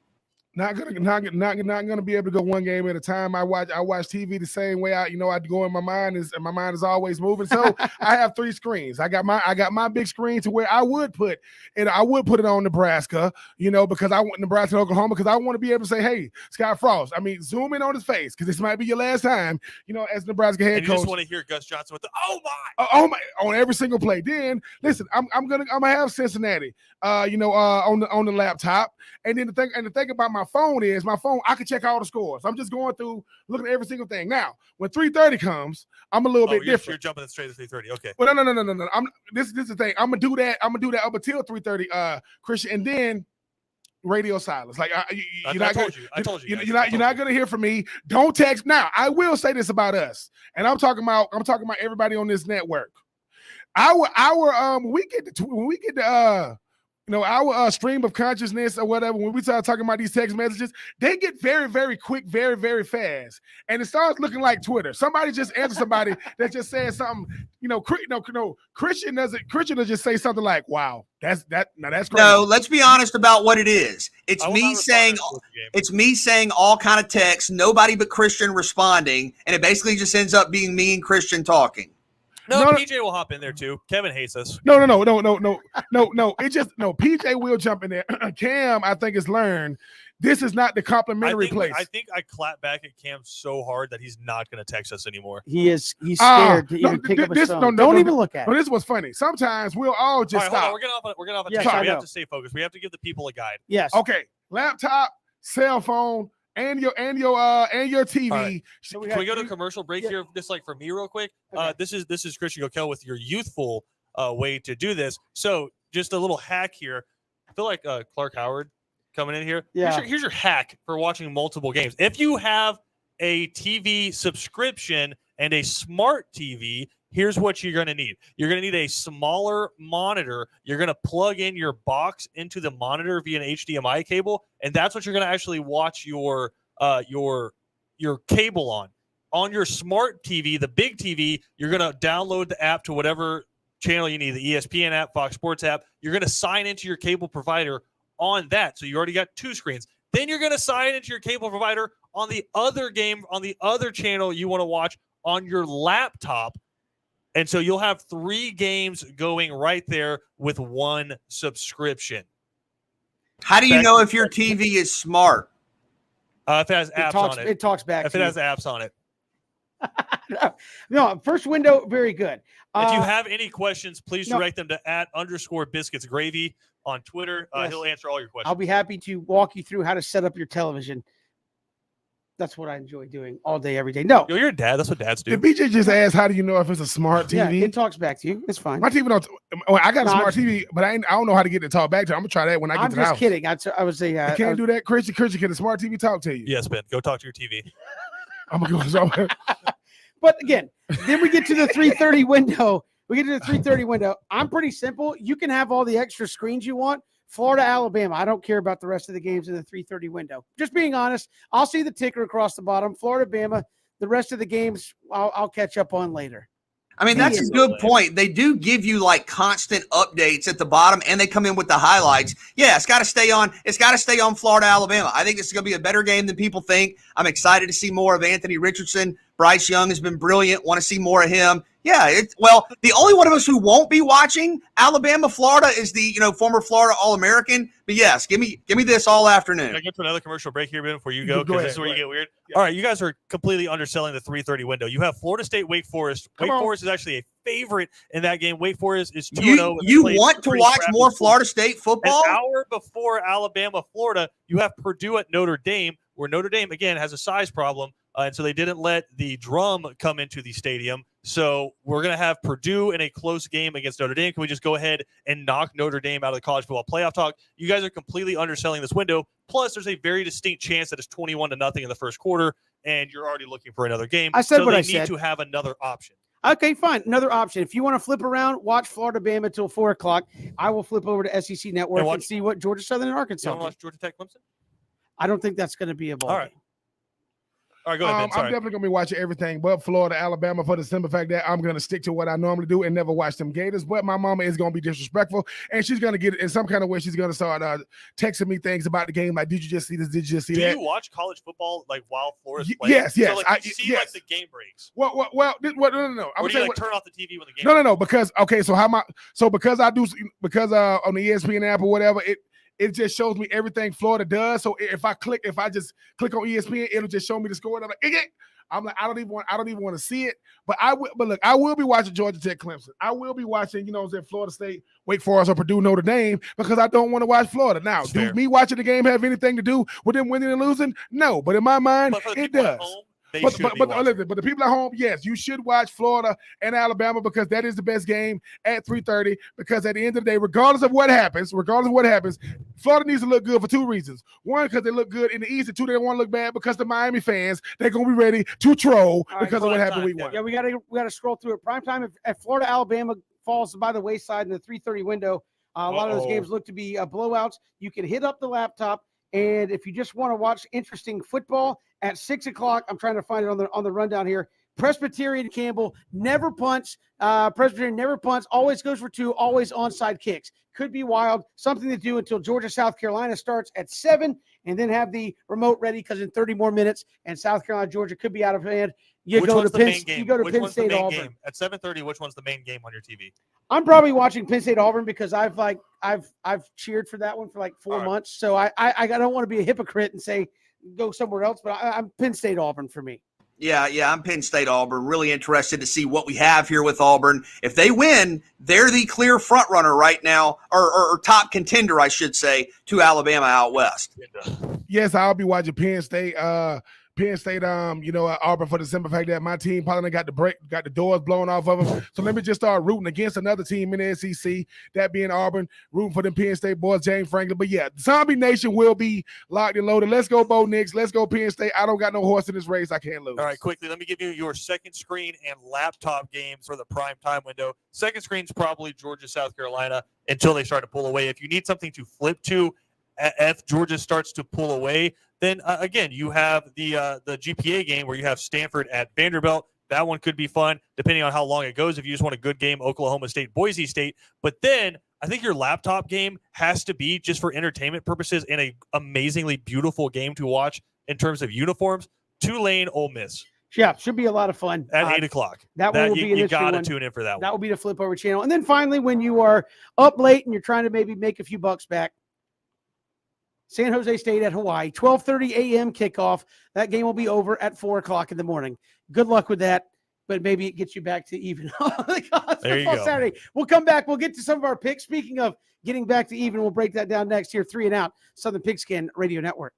Not gonna be able to go one game at a time. I watch TV the same way. I go in my mind and my mind is always moving. So I have 3 screens. I got my big screen to where I would put it on Nebraska, because I want Nebraska and Oklahoma, because I want to be able to say, hey, Scott Frost. I mean, zoom in on his face, because this might be your last time, as Nebraska head and you coach. just want to hear Gus Johnson with the on every single play. Then listen, I'm gonna have Cincinnati, on the laptop, and then the thing about my phone is I can check all the scores. I'm just going through looking at every single thing. Now, when 3:30 comes, I'm a little bit different. You're jumping straight to 3:30. Okay. Well, no. This is the thing. I'm gonna do that up until 3:30, Christian, and then radio silence. Like I told you. You're not gonna hear from me. Don't text now. I will say this about us, and I'm talking about everybody on this network. When we get to our stream of consciousness or whatever, when we start talking about these text messages, they get very, very quick, very, very fast. And it starts looking like Twitter. Somebody just answers somebody that just says something, Christian will just say something like, wow, that's crazy. No, let's be honest about what it is. It's me saying all kind of text, nobody but Christian responding, and it basically just ends up being me and Christian talking. No, PJ will hop in there too. Kevin hates us. No. PJ will jump in there. Cam, I think, has learned this is not the complimentary place. I think I clap back at Cam so hard that he's not going to text us anymore. He's scared to even pick up his phone. Don't even look at it. But this was funny. Sometimes we'll all just stop. We're getting off. Yes, we have to stay focused. We have to give the people a guide. Yes. Okay. Laptop, cell phone, and your TV. Right. So can we go to a commercial break here, just like for me, real quick? Okay. This is Christian Gokel with your youthful way to do this. So just a little hack here. I feel like Clark Howard coming in here. Yeah. Here's your hack for watching multiple games. If you have a TV subscription and a smart TV, here's what you're going to need. You're going to need a smaller monitor. You're going to plug in your box into the monitor via an HDMI cable, and that's what you're going to actually watch your cable on. On your smart TV, the big TV, you're going to download the app to whatever channel you need, the ESPN app, Fox Sports app. You're going to sign into your cable provider on that. So you already got 2 screens. Then you're going to sign into your cable provider on the other game, on the other channel you want to watch on your laptop. And so you'll have 3 games going right there with 1 subscription. How do you know if your TV is smart? If it has apps on it. It talks back. If it has apps on it. No, first window, very good. If you have any questions, please direct them to @_biscuitsgravy on Twitter. Yes. He'll answer all your questions. I'll be happy to walk you through how to set up your television. That's what I enjoy doing all day, every day. No. You're a dad. That's what dads do. Did BJ just ask, how do you know if it's a smart TV? Yeah, it talks back to you. It's fine. My TV don't. I got a smart TV, but I don't know how to get it to talk back to you. I'm going to try that when I get to the house. I'm just kidding. I would say. You can't do that, Christian. Christian, can a smart TV talk to you? Yes, Ben. Go talk to your TV. I'm going to go. But again, then we get to the 3:30 window. I'm pretty simple. You can have all the extra screens you want. Florida, Alabama. I don't care about the rest of the games in the 3:30 window. Just being honest, I'll see the ticker across the bottom. Florida, Bama. The rest of the games, I'll catch up on later. I mean, that's a good point. They do give you like constant updates at the bottom, and they come in with the highlights. Yeah, it's got to stay on. It's got to stay on Florida, Alabama. I think this is going to be a better game than people think. I'm excited to see more of Anthony Richardson. Bryce Young has been brilliant. Want to see more of him. Yeah, the only one of us who won't be watching Alabama, Florida is the former Florida All-American. But yes, give me this all afternoon. Can I get to another commercial break here, Ben, before you go? Go Because ahead, this is where you get weird. Yeah. All right, you guys are completely underselling the 3:30 window. You have Florida State, Wake Forest. Wake Forest is actually a favorite in that game. Wake Forest is 2-0. You want to watch more Florida State football? An hour before Alabama, Florida, you have Purdue at Notre Dame, where Notre Dame, again, has a size problem. And so they didn't let the drum come into the stadium. So we're going to have Purdue in a close game against Notre Dame. Can we just go ahead and knock Notre Dame out of the college football playoff talk? You guys are completely underselling this window. Plus, there's a very distinct chance that it's 21-0 in the first quarter, and you're already looking for another game. I said so what they I need said. to have another option. Okay, fine. Another option. If you want to flip around, watch Florida Bama till 4 o'clock. I will flip over to SEC Network and see what Georgia Southern and You Arkansas want to do. watch Georgia Tech Clemson? I don't think that's going to be a ball All right. game. All right, go ahead, Ben. I'm Sorry. definitely gonna be watching everything but Florida, Alabama for the simple fact that I'm gonna stick to what I normally do and never watch them Gators. But my mama is gonna be disrespectful, and she's gonna get it in some kind of way. She's gonna start texting me things about the game, like, "Did you just see this? Did you just see Do that?" you watch college football like while Florida's playing? Yes, yes. So, like, you see like yes. the game breaks. No. I'm Or do you saying like turn off the TV when the game? no. Because okay, so because on the ESPN app or whatever, it just shows me everything Florida does. So if I just click on ESPN, it'll just show me the score. And I'm like, I don't even want to see it. But look, I will be watching Georgia Tech Clemson. I will be watching, Florida State, Wake Forest, or Purdue Notre Dame because I don't want to watch Florida. Now, That's do fair. me watching the game have anything to do with them winning and losing? No, but in my mind, But for the it people at does. home, they But should be listen, watching. but the people at home, yes, you should watch Florida and Alabama because that is the best game at 3:30. Because at the end of the day, regardless of what happens, Florida needs to look good for two reasons. One, because they look good in the East, and two, they don't want to look bad because the Miami fans, they're gonna be ready to troll All right, because of what prime happened time, week Kevin. one. Yeah, we gotta scroll through it. Prime time if Florida Alabama falls by the wayside in the 3:30 window. A lot of those games look to be blowouts. You can hit up the laptop, and if you just want to watch interesting football at 6 o'clock, I'm trying to find it on the rundown here. Presbyterian Campbell never punts. Presbyterian never punts. Always goes for two. Always onside kicks. Could be wild. Something to do until Georgia South Carolina starts at 7, and then have the remote ready because in 30 more minutes, and South Carolina Georgia could be out of hand. Which one's the main game? You go to Which Penn one's the State main Auburn. game? At 7:30, which one's the main game on your TV? I'm probably watching Penn State Auburn because I've cheered for that one for like 4 All right. months. So I don't want to be a hypocrite and say go somewhere else, but I'm Penn State Auburn for me. Yeah, I'm Penn State Auburn. Really interested to see what we have here with Auburn. If they win, they're the clear front runner right now, or top contender, I should say, to Alabama out west. Yes, I'll be watching Penn State. Auburn for the simple fact that my team probably got the doors blown off of them. So let me just start rooting against another team in the SEC, that being Auburn, rooting for them Penn State boys, James Franklin. But yeah, Zombie Nation will be locked and loaded. Let's go, Bo Nix. Let's go, Penn State. I don't got no horse in this race. I can't lose. All right, quickly, let me give you your second screen and laptop games for the prime time window. Second screen's probably Georgia, South Carolina until they start to pull away. If you need something to flip to, if Georgia starts to pull away, then again, you have the GPA game where you have Stanford at Vanderbilt. That one could be fun, depending on how long it goes. If you just want a good game, Oklahoma State, Boise State. But then I think your laptop game has to be, just for entertainment purposes, and a amazingly beautiful game to watch in terms of uniforms, Tulane, Ole Miss. Yeah, should be a lot of fun At 8 o'clock. That one will be an you interesting got to one. tune in for that That one. will be the flip over channel. And then finally, when you are up late and you're trying to maybe make a few bucks back, San Jose State at Hawaii, 12:30 a.m. kickoff. That game will be over at 4 o'clock in the morning. Good luck with that, but maybe it gets you back to even on the college There you football go. Saturday. We'll come back. We'll get to some of our picks. Speaking of getting back to even, we'll break that down next here. 3 and Out, Southern Pigskin Radio Network.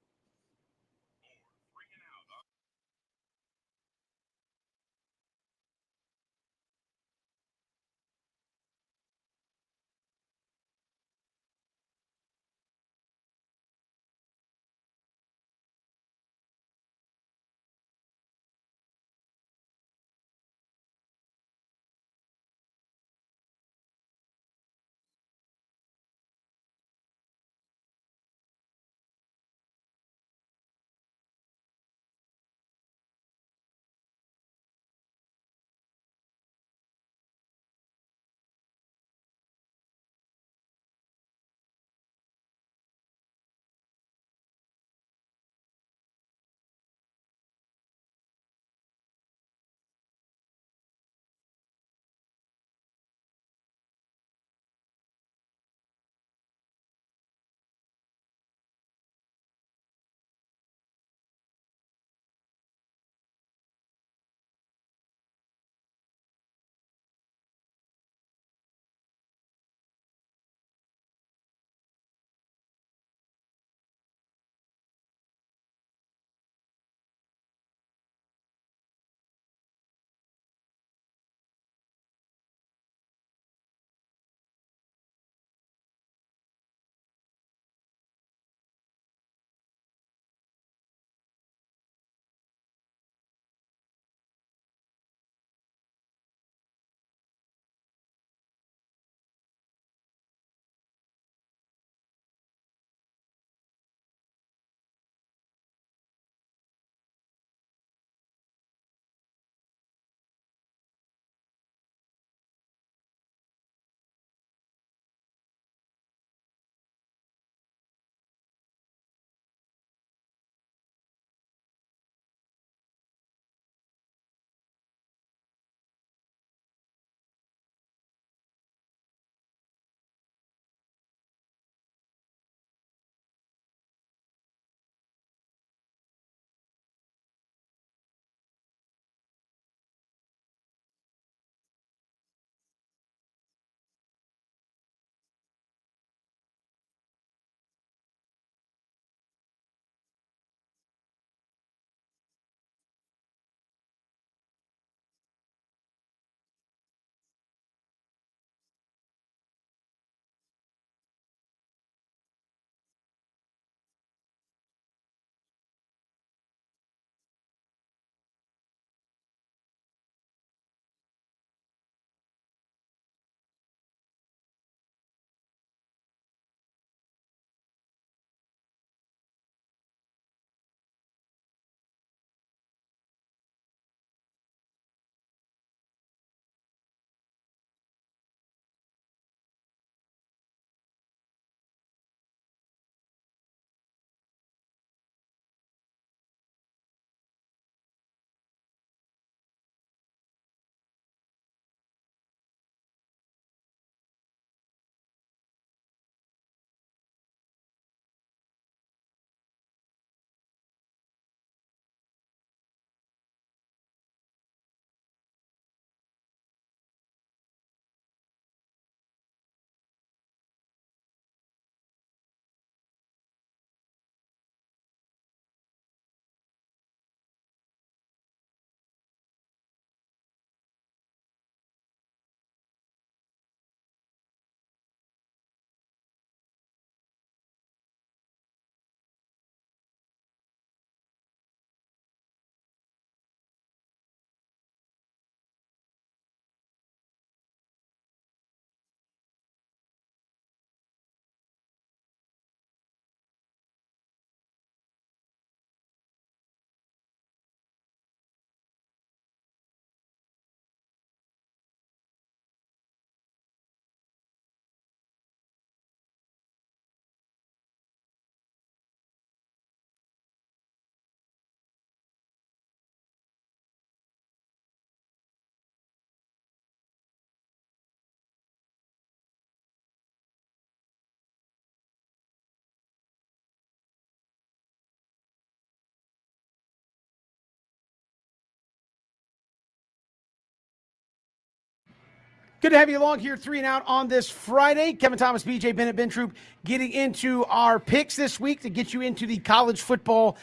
Good to have you along here, 3 and Out on this Friday. Kevin Thomas, BJ Bennett, Ben Troop, getting into our picks this week to get you into the college football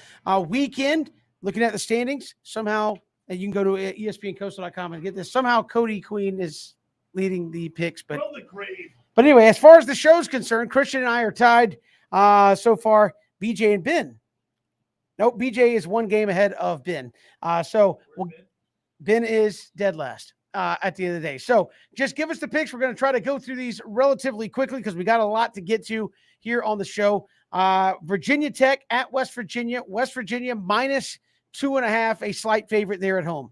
weekend. Looking at the standings, somehow, and you can go to ESPNCoastal.com and get this. Somehow Cody Queen is leading the picks. But anyway, as far as the show's concerned, Christian and I are tied so far, BJ and Ben. Nope, BJ is 1 game ahead of Ben. Ben is dead last. At the end of the day. So just give us the picks. We're going to try to go through these relatively quickly because we got a lot to get to here on the show. Virginia Tech at West Virginia. West Virginia -2.5, a slight favorite there at home.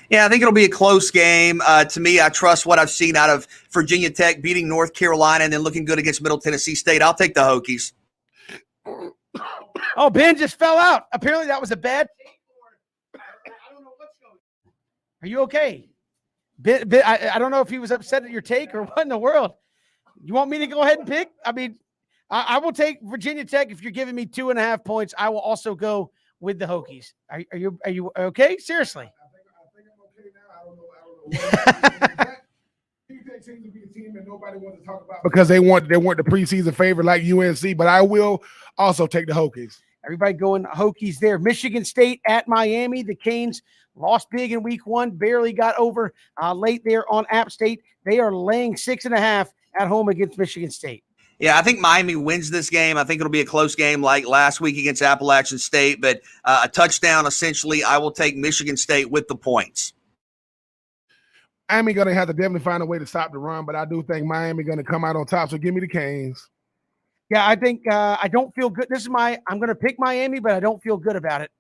Yeah, I think it'll be a close game. To me, I trust what I've seen out of Virginia Tech beating North Carolina and then looking good against Middle Tennessee State. I'll take the Hokies. Oh, Ben just fell out. Apparently that was a bad take. I don't know what's going on. Are you okay? I don't know if he was upset at your take or what in the world. You want me to go ahead and pick? I mean, I will take Virginia Tech. If you're giving me 2.5 points, I will also go with the Hokies. Are you okay? Seriously. I think I'm okay now. I don't know. Tech seems to be a team that nobody wants to talk about because they weren't the preseason favorite like UNC. But I will also take the Hokies. Everybody going Hokies there. Michigan State at Miami. The Canes lost big in week 1, barely got over late there on App State. They are laying 6.5 at home against Michigan State. Yeah, I think Miami wins this game. I think it'll be a close game like last week against Appalachian State, but a touchdown essentially. I will take Michigan State with the points. Miami going to have to definitely find a way to stop the run, but I do think Miami going to come out on top, so give me the Canes. Yeah, I think I don't feel good. I'm going to pick Miami, but I don't feel good about it.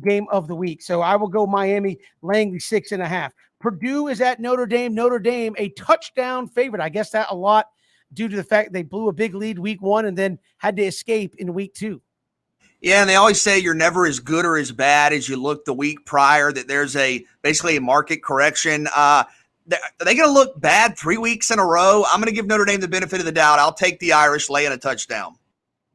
Game of the week. So I will go Miami laying the 6.5. Purdue is at Notre Dame. Notre Dame, a touchdown favorite. I guess that a lot due to the fact they blew a big lead week 1 and then had to escape in week 2. Yeah, and they always say you're never as good or as bad as you look the week prior, that there's basically a market correction. Are they going to look bad 3 weeks in a row? I'm going to give Notre Dame the benefit of the doubt. I'll take the Irish laying a touchdown.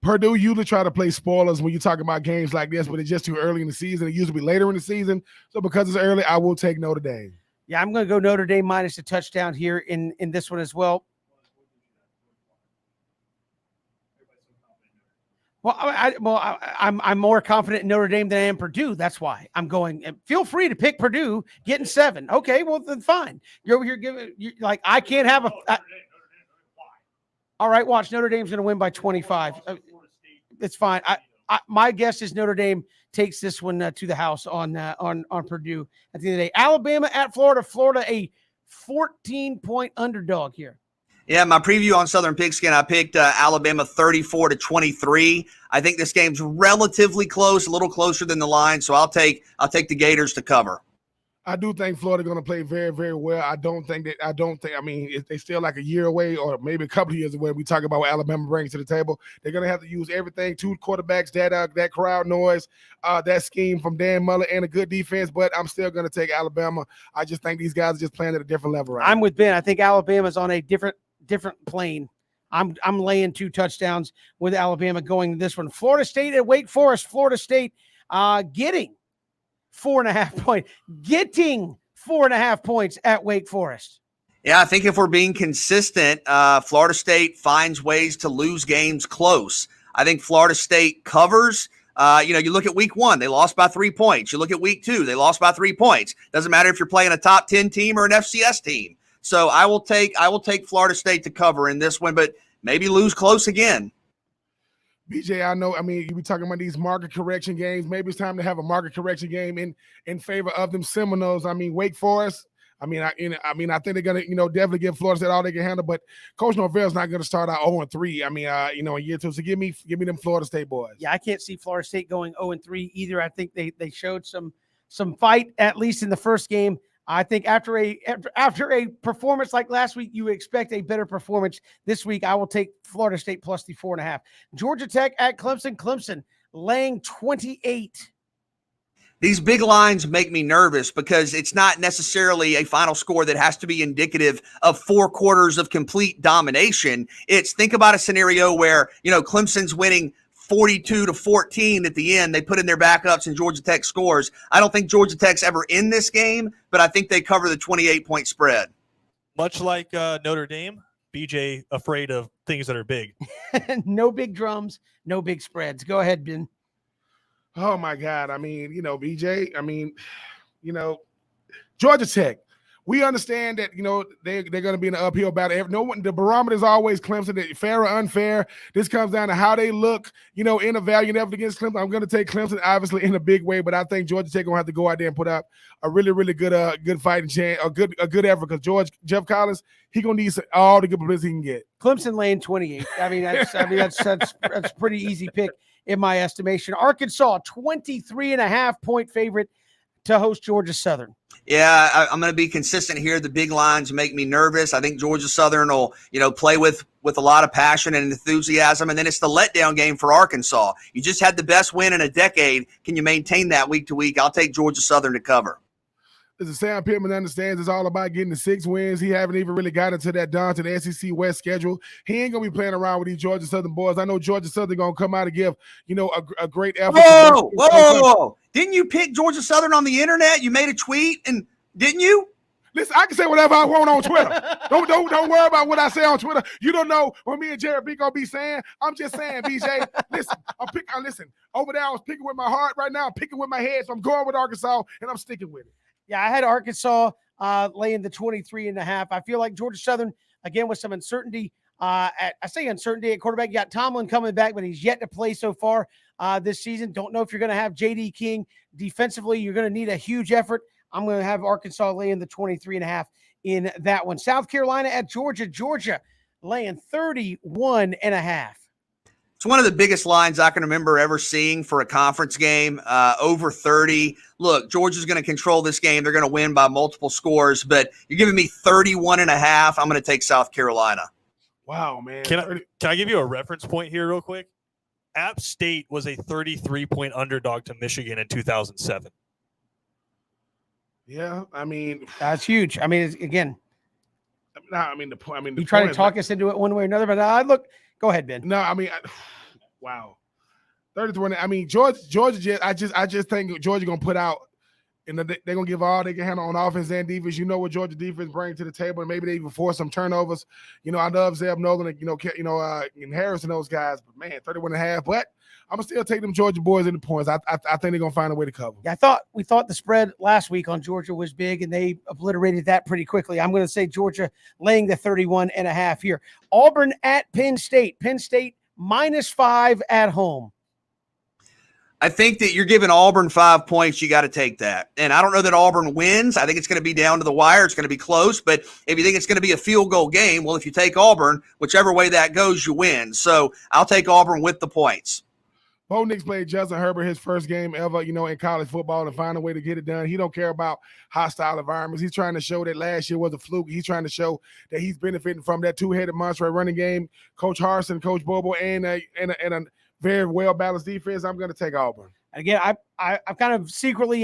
Purdue usually try to play spoilers when you talk about games like this, but it's just too early in the season. It usually be later in the season. So because it's early, I will take Notre Dame. Yeah, I'm going to go Notre Dame minus a touchdown here in this one as well. Well, I'm more confident in Notre Dame than I am Purdue. That's why I'm going. And feel free to pick Purdue, getting 7. Okay, well then fine. You're over here giving I can't have a. All right, watch. Notre Dame's going to win by 25. It's fine. My guess is Notre Dame takes this one to the house on Purdue at the end of the day. Alabama at Florida. Florida a 14-point underdog here. Yeah, my preview on Southern Pigskin, I picked Alabama 34-23. I think this game's relatively close, a little closer than the line, so I'll take the Gators to cover. I do think Florida going to play very, very well. I mean, they still like a year away or maybe a couple of years away. We talk about what Alabama brings to the table. They're going to have to use everything, 2 quarterbacks, that crowd noise, that scheme from Dan Mullen and a good defense, but I'm still going to take Alabama. I just think these guys are just playing at a different level right now. I'm with Ben. I think Alabama's on a different plane. I'm laying 2 touchdowns with Alabama going to this one. Florida State at Wake Forest. Florida State getting 4.5 points at Wake Forest. Yeah, I think if we're being consistent, Florida State finds ways to lose games close. I think Florida State covers. You look at week 1, they lost by 3 points. You look at week 2, they lost by 3 points. Doesn't matter if you're playing a top 10 team or an FCS team. So I will take Florida State to cover in this one, but maybe lose close again. BJ, you be talking about these market correction games. Maybe it's time to have a market correction game in favor of them Seminoles. I mean, Wake Forest. I think they're gonna, definitely give Florida State all they can handle. But Coach Norvell's not gonna start out 0-3. In year 2. So give me them Florida State boys. Yeah, I can't see Florida State going 0-3 either. I think they showed some fight at least in the first game. I think after a performance like last week, you expect a better performance this week. I will take Florida State plus the 4.5. Georgia Tech at Clemson. Clemson laying 28. These big lines make me nervous because it's not necessarily a final score that has to be indicative of 4 quarters of complete domination. It's, think about a scenario where, Clemson's winning 42-14 at the end. They put in their backups and Georgia Tech scores. I don't think Georgia Tech's ever in this game, but I think they cover the 28-point spread. Much like Notre Dame, BJ afraid of things that are big. No big drums, no big spreads. Go ahead, Ben. Oh my God. I mean, BJ, Georgia Tech. We understand that, they're going to be in an uphill battle. No one, the barometer is always Clemson, fair or unfair. This comes down to how they look, in a value effort against Clemson. I'm going to take Clemson, obviously, in a big way, but I think Georgia Tech going to have to go out there and put up a really, really good fighting chance, a good effort, because Jeff Collins, he going to need all the good publicity he can get. Clemson laying 28. That's pretty easy pick in my estimation. Arkansas, 23.5 point favorite to host Georgia Southern. Yeah, I'm going to be consistent here. The big lines make me nervous. I think Georgia Southern will, play with a lot of passion and enthusiasm. And then it's the letdown game for Arkansas. You just had the best win in a decade. Can you maintain that week to week? I'll take Georgia Southern to cover. Listen, Sam Pittman understands it's all about getting the 6 wins. He haven't even really got into that down to the SEC West schedule. He ain't going to be playing around with these Georgia Southern boys. I know Georgia Southern going to come out and give, a great effort. Whoa. Didn't you pick Georgia Southern on the internet? You made a tweet, and didn't you? Listen, I can say whatever I want on Twitter. Don't worry about what I say on Twitter. You don't know what me and Jared B gonna be saying. I'm just saying, BJ. Listen. Over there, I was picking with my heart. Right now, I'm picking with my head. So I'm going with Arkansas, and I'm sticking with it. Yeah, I had Arkansas laying the 23.5. I feel like Georgia Southern, again, with some uncertainty. I say uncertainty at quarterback. You got Tomlin coming back, but he's yet to play so far this season. Don't know if you're going to have J.D. King. Defensively, you're going to need a huge effort. I'm going to have Arkansas laying the 23.5 in that one. South Carolina at Georgia. Georgia laying 31.5. It's one of the biggest lines I can remember ever seeing for a conference game, over 30. Look, Georgia's going to control this game. They're going to win by multiple scores, but you're giving me 31.5. I'm going to take South Carolina. Wow, man. Can I give you a reference point here real quick? App State was a 33-point underdog to Michigan in 2007. Yeah, I mean, that's huge. I mean, again, you try to talk us into it one way or another, but look, go ahead, Ben. No, I mean, wow, 30-20. I mean, Georgia. I just think Georgia gonna put out, and they're gonna give all they can handle on offense and defense. You know what Georgia defense brings to the table, and maybe they even force some turnovers. I love Zeb Nolan, and Harris and those guys, but man, 31.5. But I'm gonna still take them Georgia boys in the points. I think they're gonna find a way to cover. Yeah, we thought the spread last week on Georgia was big, and they obliterated that pretty quickly. I'm going to say Georgia laying the 31.5 here. Auburn at Penn State. Penn State -5 at home. I think that you're giving Auburn 5 points. You got to take that. And I don't know that Auburn wins. I think it's going to be down to the wire. It's going to be close. But if you think it's going to be a field goal game, well, if you take Auburn, whichever way that goes, you win. So I'll take Auburn with the points. Bo Nix played Justin Herbert his first game ever, in college football, and find a way to get it done. He don't care about hostile environments. He's trying to show that last year was a fluke. He's trying to show that he's benefiting from that two-headed monster running game. Coach Harsin, Coach Bobo, and a very well-balanced defense. I'm going to take Auburn. Again, I've kind of secretly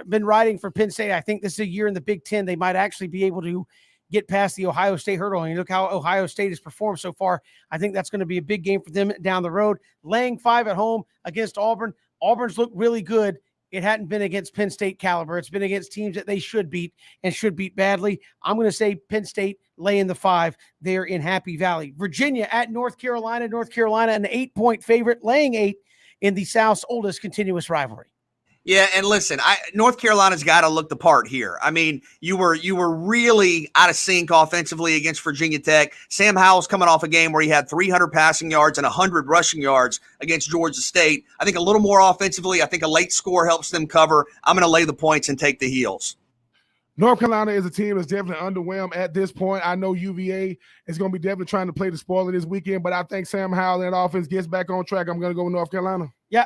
been riding for Penn State. I think this is a year in the Big Ten they might actually be able to get past the Ohio State hurdle. And you look how Ohio State has performed so far. I think that's going to be a big game for them down the road. Laying 5 at home against Auburn. Auburn's looked really good. It hadn't been against Penn State caliber. It's been against teams that they should beat and should beat badly. I'm going to say Penn State laying the 5 there in Happy Valley. Virginia at North Carolina. North Carolina, an 8-point favorite, laying 8 in the South's oldest continuous rivalry. Yeah, and listen, North Carolina's got to look the part here. I mean, you were really out of sync offensively against Virginia Tech. Sam Howell's coming off a game where he had 300 passing yards and 100 rushing yards against Georgia State. I think a little more offensively. I think a late score helps them cover. I'm going to lay the points and take the heels. North Carolina is a team that's definitely underwhelmed at this point. I know UVA is going to be definitely trying to play the spoiler this weekend, but I think Sam Howell and that offense gets back on track. I'm going to go with North Carolina. Yeah,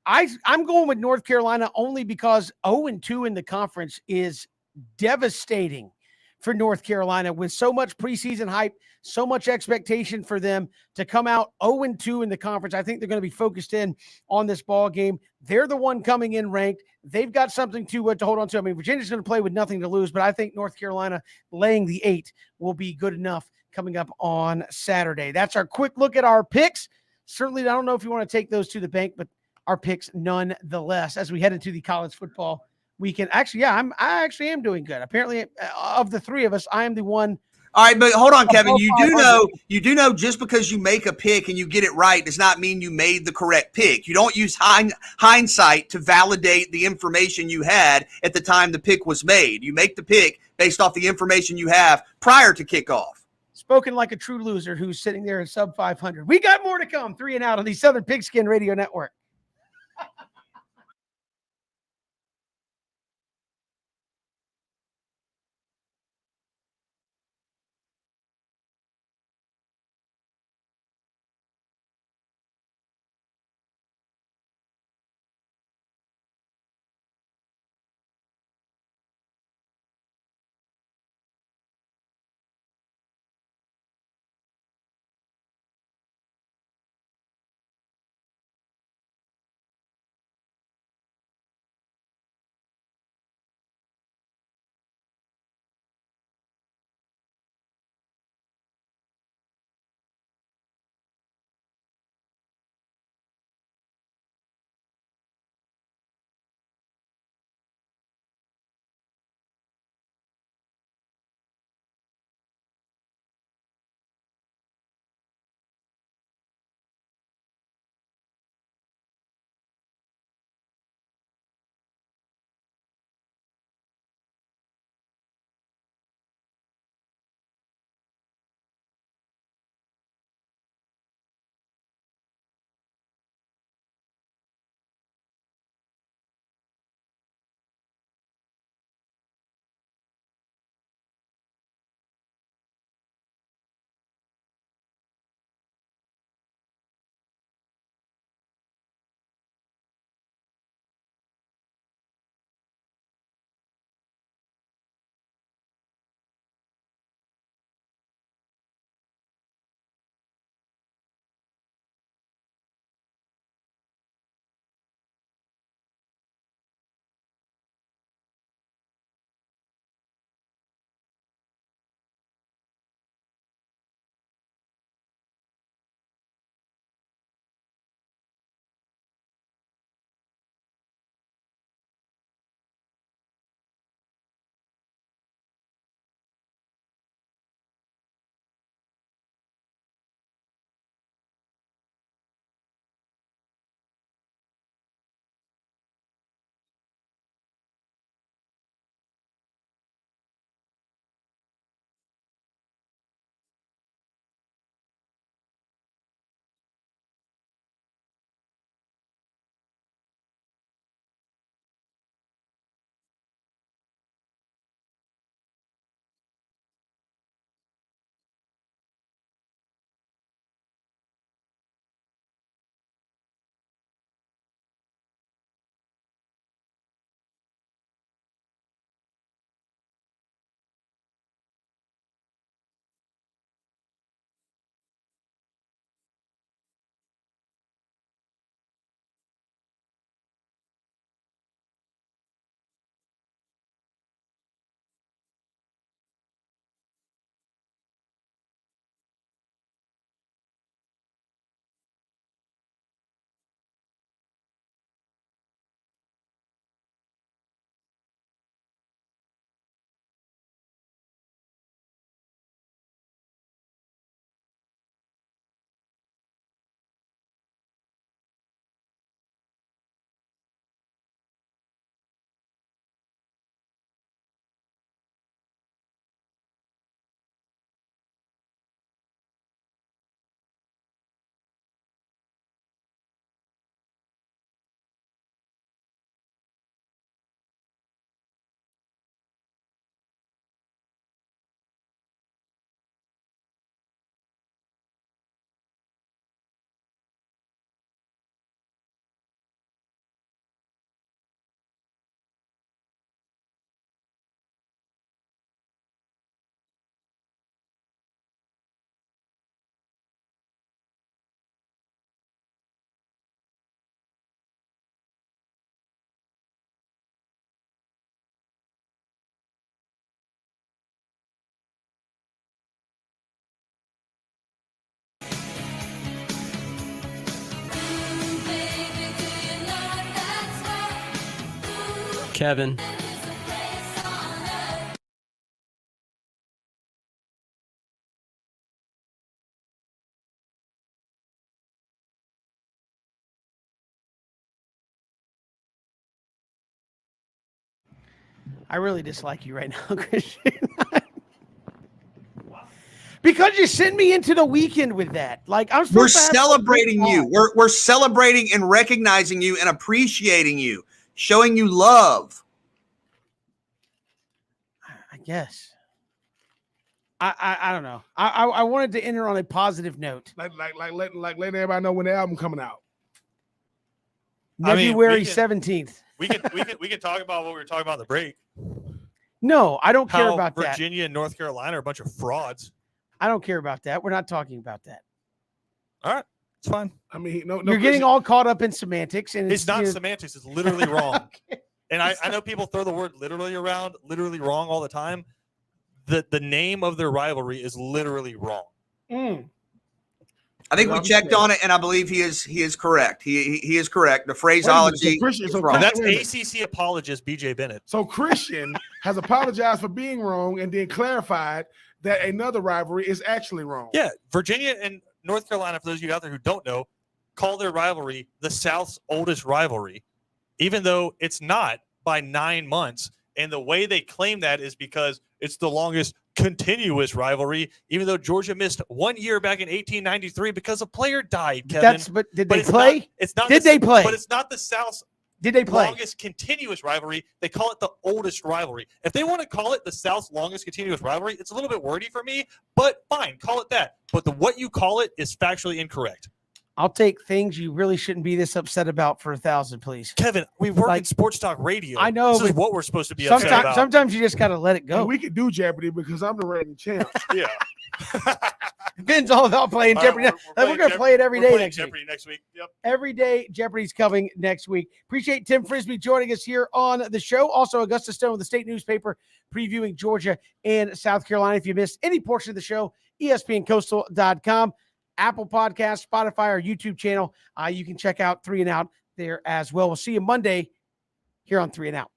I'm going with North Carolina only because 0-2 in the conference is devastating for North Carolina with so much preseason hype, so much expectation for them to come out 0-2 in the conference. I think they're going to be focused in on this ball game. They're the one coming in ranked. They've got something to hold on to. I mean, Virginia's going to play with nothing to lose, but I think North Carolina laying the 8 will be good enough coming up on Saturday. That's our quick look at our picks. Certainly, I don't know if you want to take those to the bank, but our picks nonetheless as we head into the college football we can actually, yeah, I actually am doing good. Apparently, of the three of us, I am the one. All right, but hold on, Kevin. Above You 500. do know just because you make a pick and you get it right does not mean you made the correct pick. You don't use hindsight to validate the information you had at the time the pick was made. You make the pick based off the information you have prior to kickoff. Spoken like a true loser who's sitting there in sub 500. We got more to come. 3 and Out on the Southern Pigskin Radio Network. Kevin. I really dislike you right now, Christian. Because you sent me into the weekend with that. Like I'm We're supposed to have a celebrating good you. time. We're celebrating and recognizing you and appreciating you, showing you love. I guess. I don't know. I wanted to enter on a positive note. Like letting everybody know when the album coming out. I mean, February we can- 17th. We can talk about what we were talking about in the break. No, I don't care How about that. Virginia and North Carolina are a bunch of frauds. I don't care about that. We're not talking about that. All right, it's fine. I mean, no, You're getting all caught up in semantics, and It's not you know- semantics. It's literally wrong. Okay. And I know people throw the word literally around, literally wrong all the time. The name of their rivalry is literally wrong. Mm. I think we checked on it, and I believe he is correct. He is correct. The phraseology Christian, is so wrong. And that's Wait a minute. ACC apologist BJ Bennett. So Christian has apologized for being wrong and then clarified that another rivalry is actually wrong. Yeah, Virginia and North Carolina, for those of you out there who don't know, call their rivalry the South's oldest rivalry, even though it's not by 9 months. And the way they claim that is because it's the longest continuous rivalry, even though Georgia missed 1 year back in 1893 because a player died, Kevin. But did But they it's play? Not, it's not Did the- they play? But it's not the South's Did they play? longest continuous rivalry. They call it the oldest rivalry. If they want to call it the South's longest continuous rivalry, it's a little bit wordy for me, but fine, call it that. But what you call it is factually incorrect. I'll take things you really shouldn't be this upset about for 1,000, please. Kevin, we work Like- in sports talk radio. I know, This is but what we're supposed to be upset about. Sometimes you just got to let it And go. we could do Jeopardy because I'm the reigning champ. Yeah. Ben's all about playing All right, Jeopardy. We're playing going to play it every we're day playing next week. Jeopardy next week. Yep. Every day, Jeopardy's coming next week. Appreciate Tim Frisbee joining us here on the show. Also, Augusta Stone of the State Newspaper previewing Georgia and South Carolina. If you missed any portion of the show, ESPNCoastal.com, Apple Podcasts, Spotify, our YouTube channel. You can check out 3 and Out there as well. We'll see you Monday here on 3 and Out.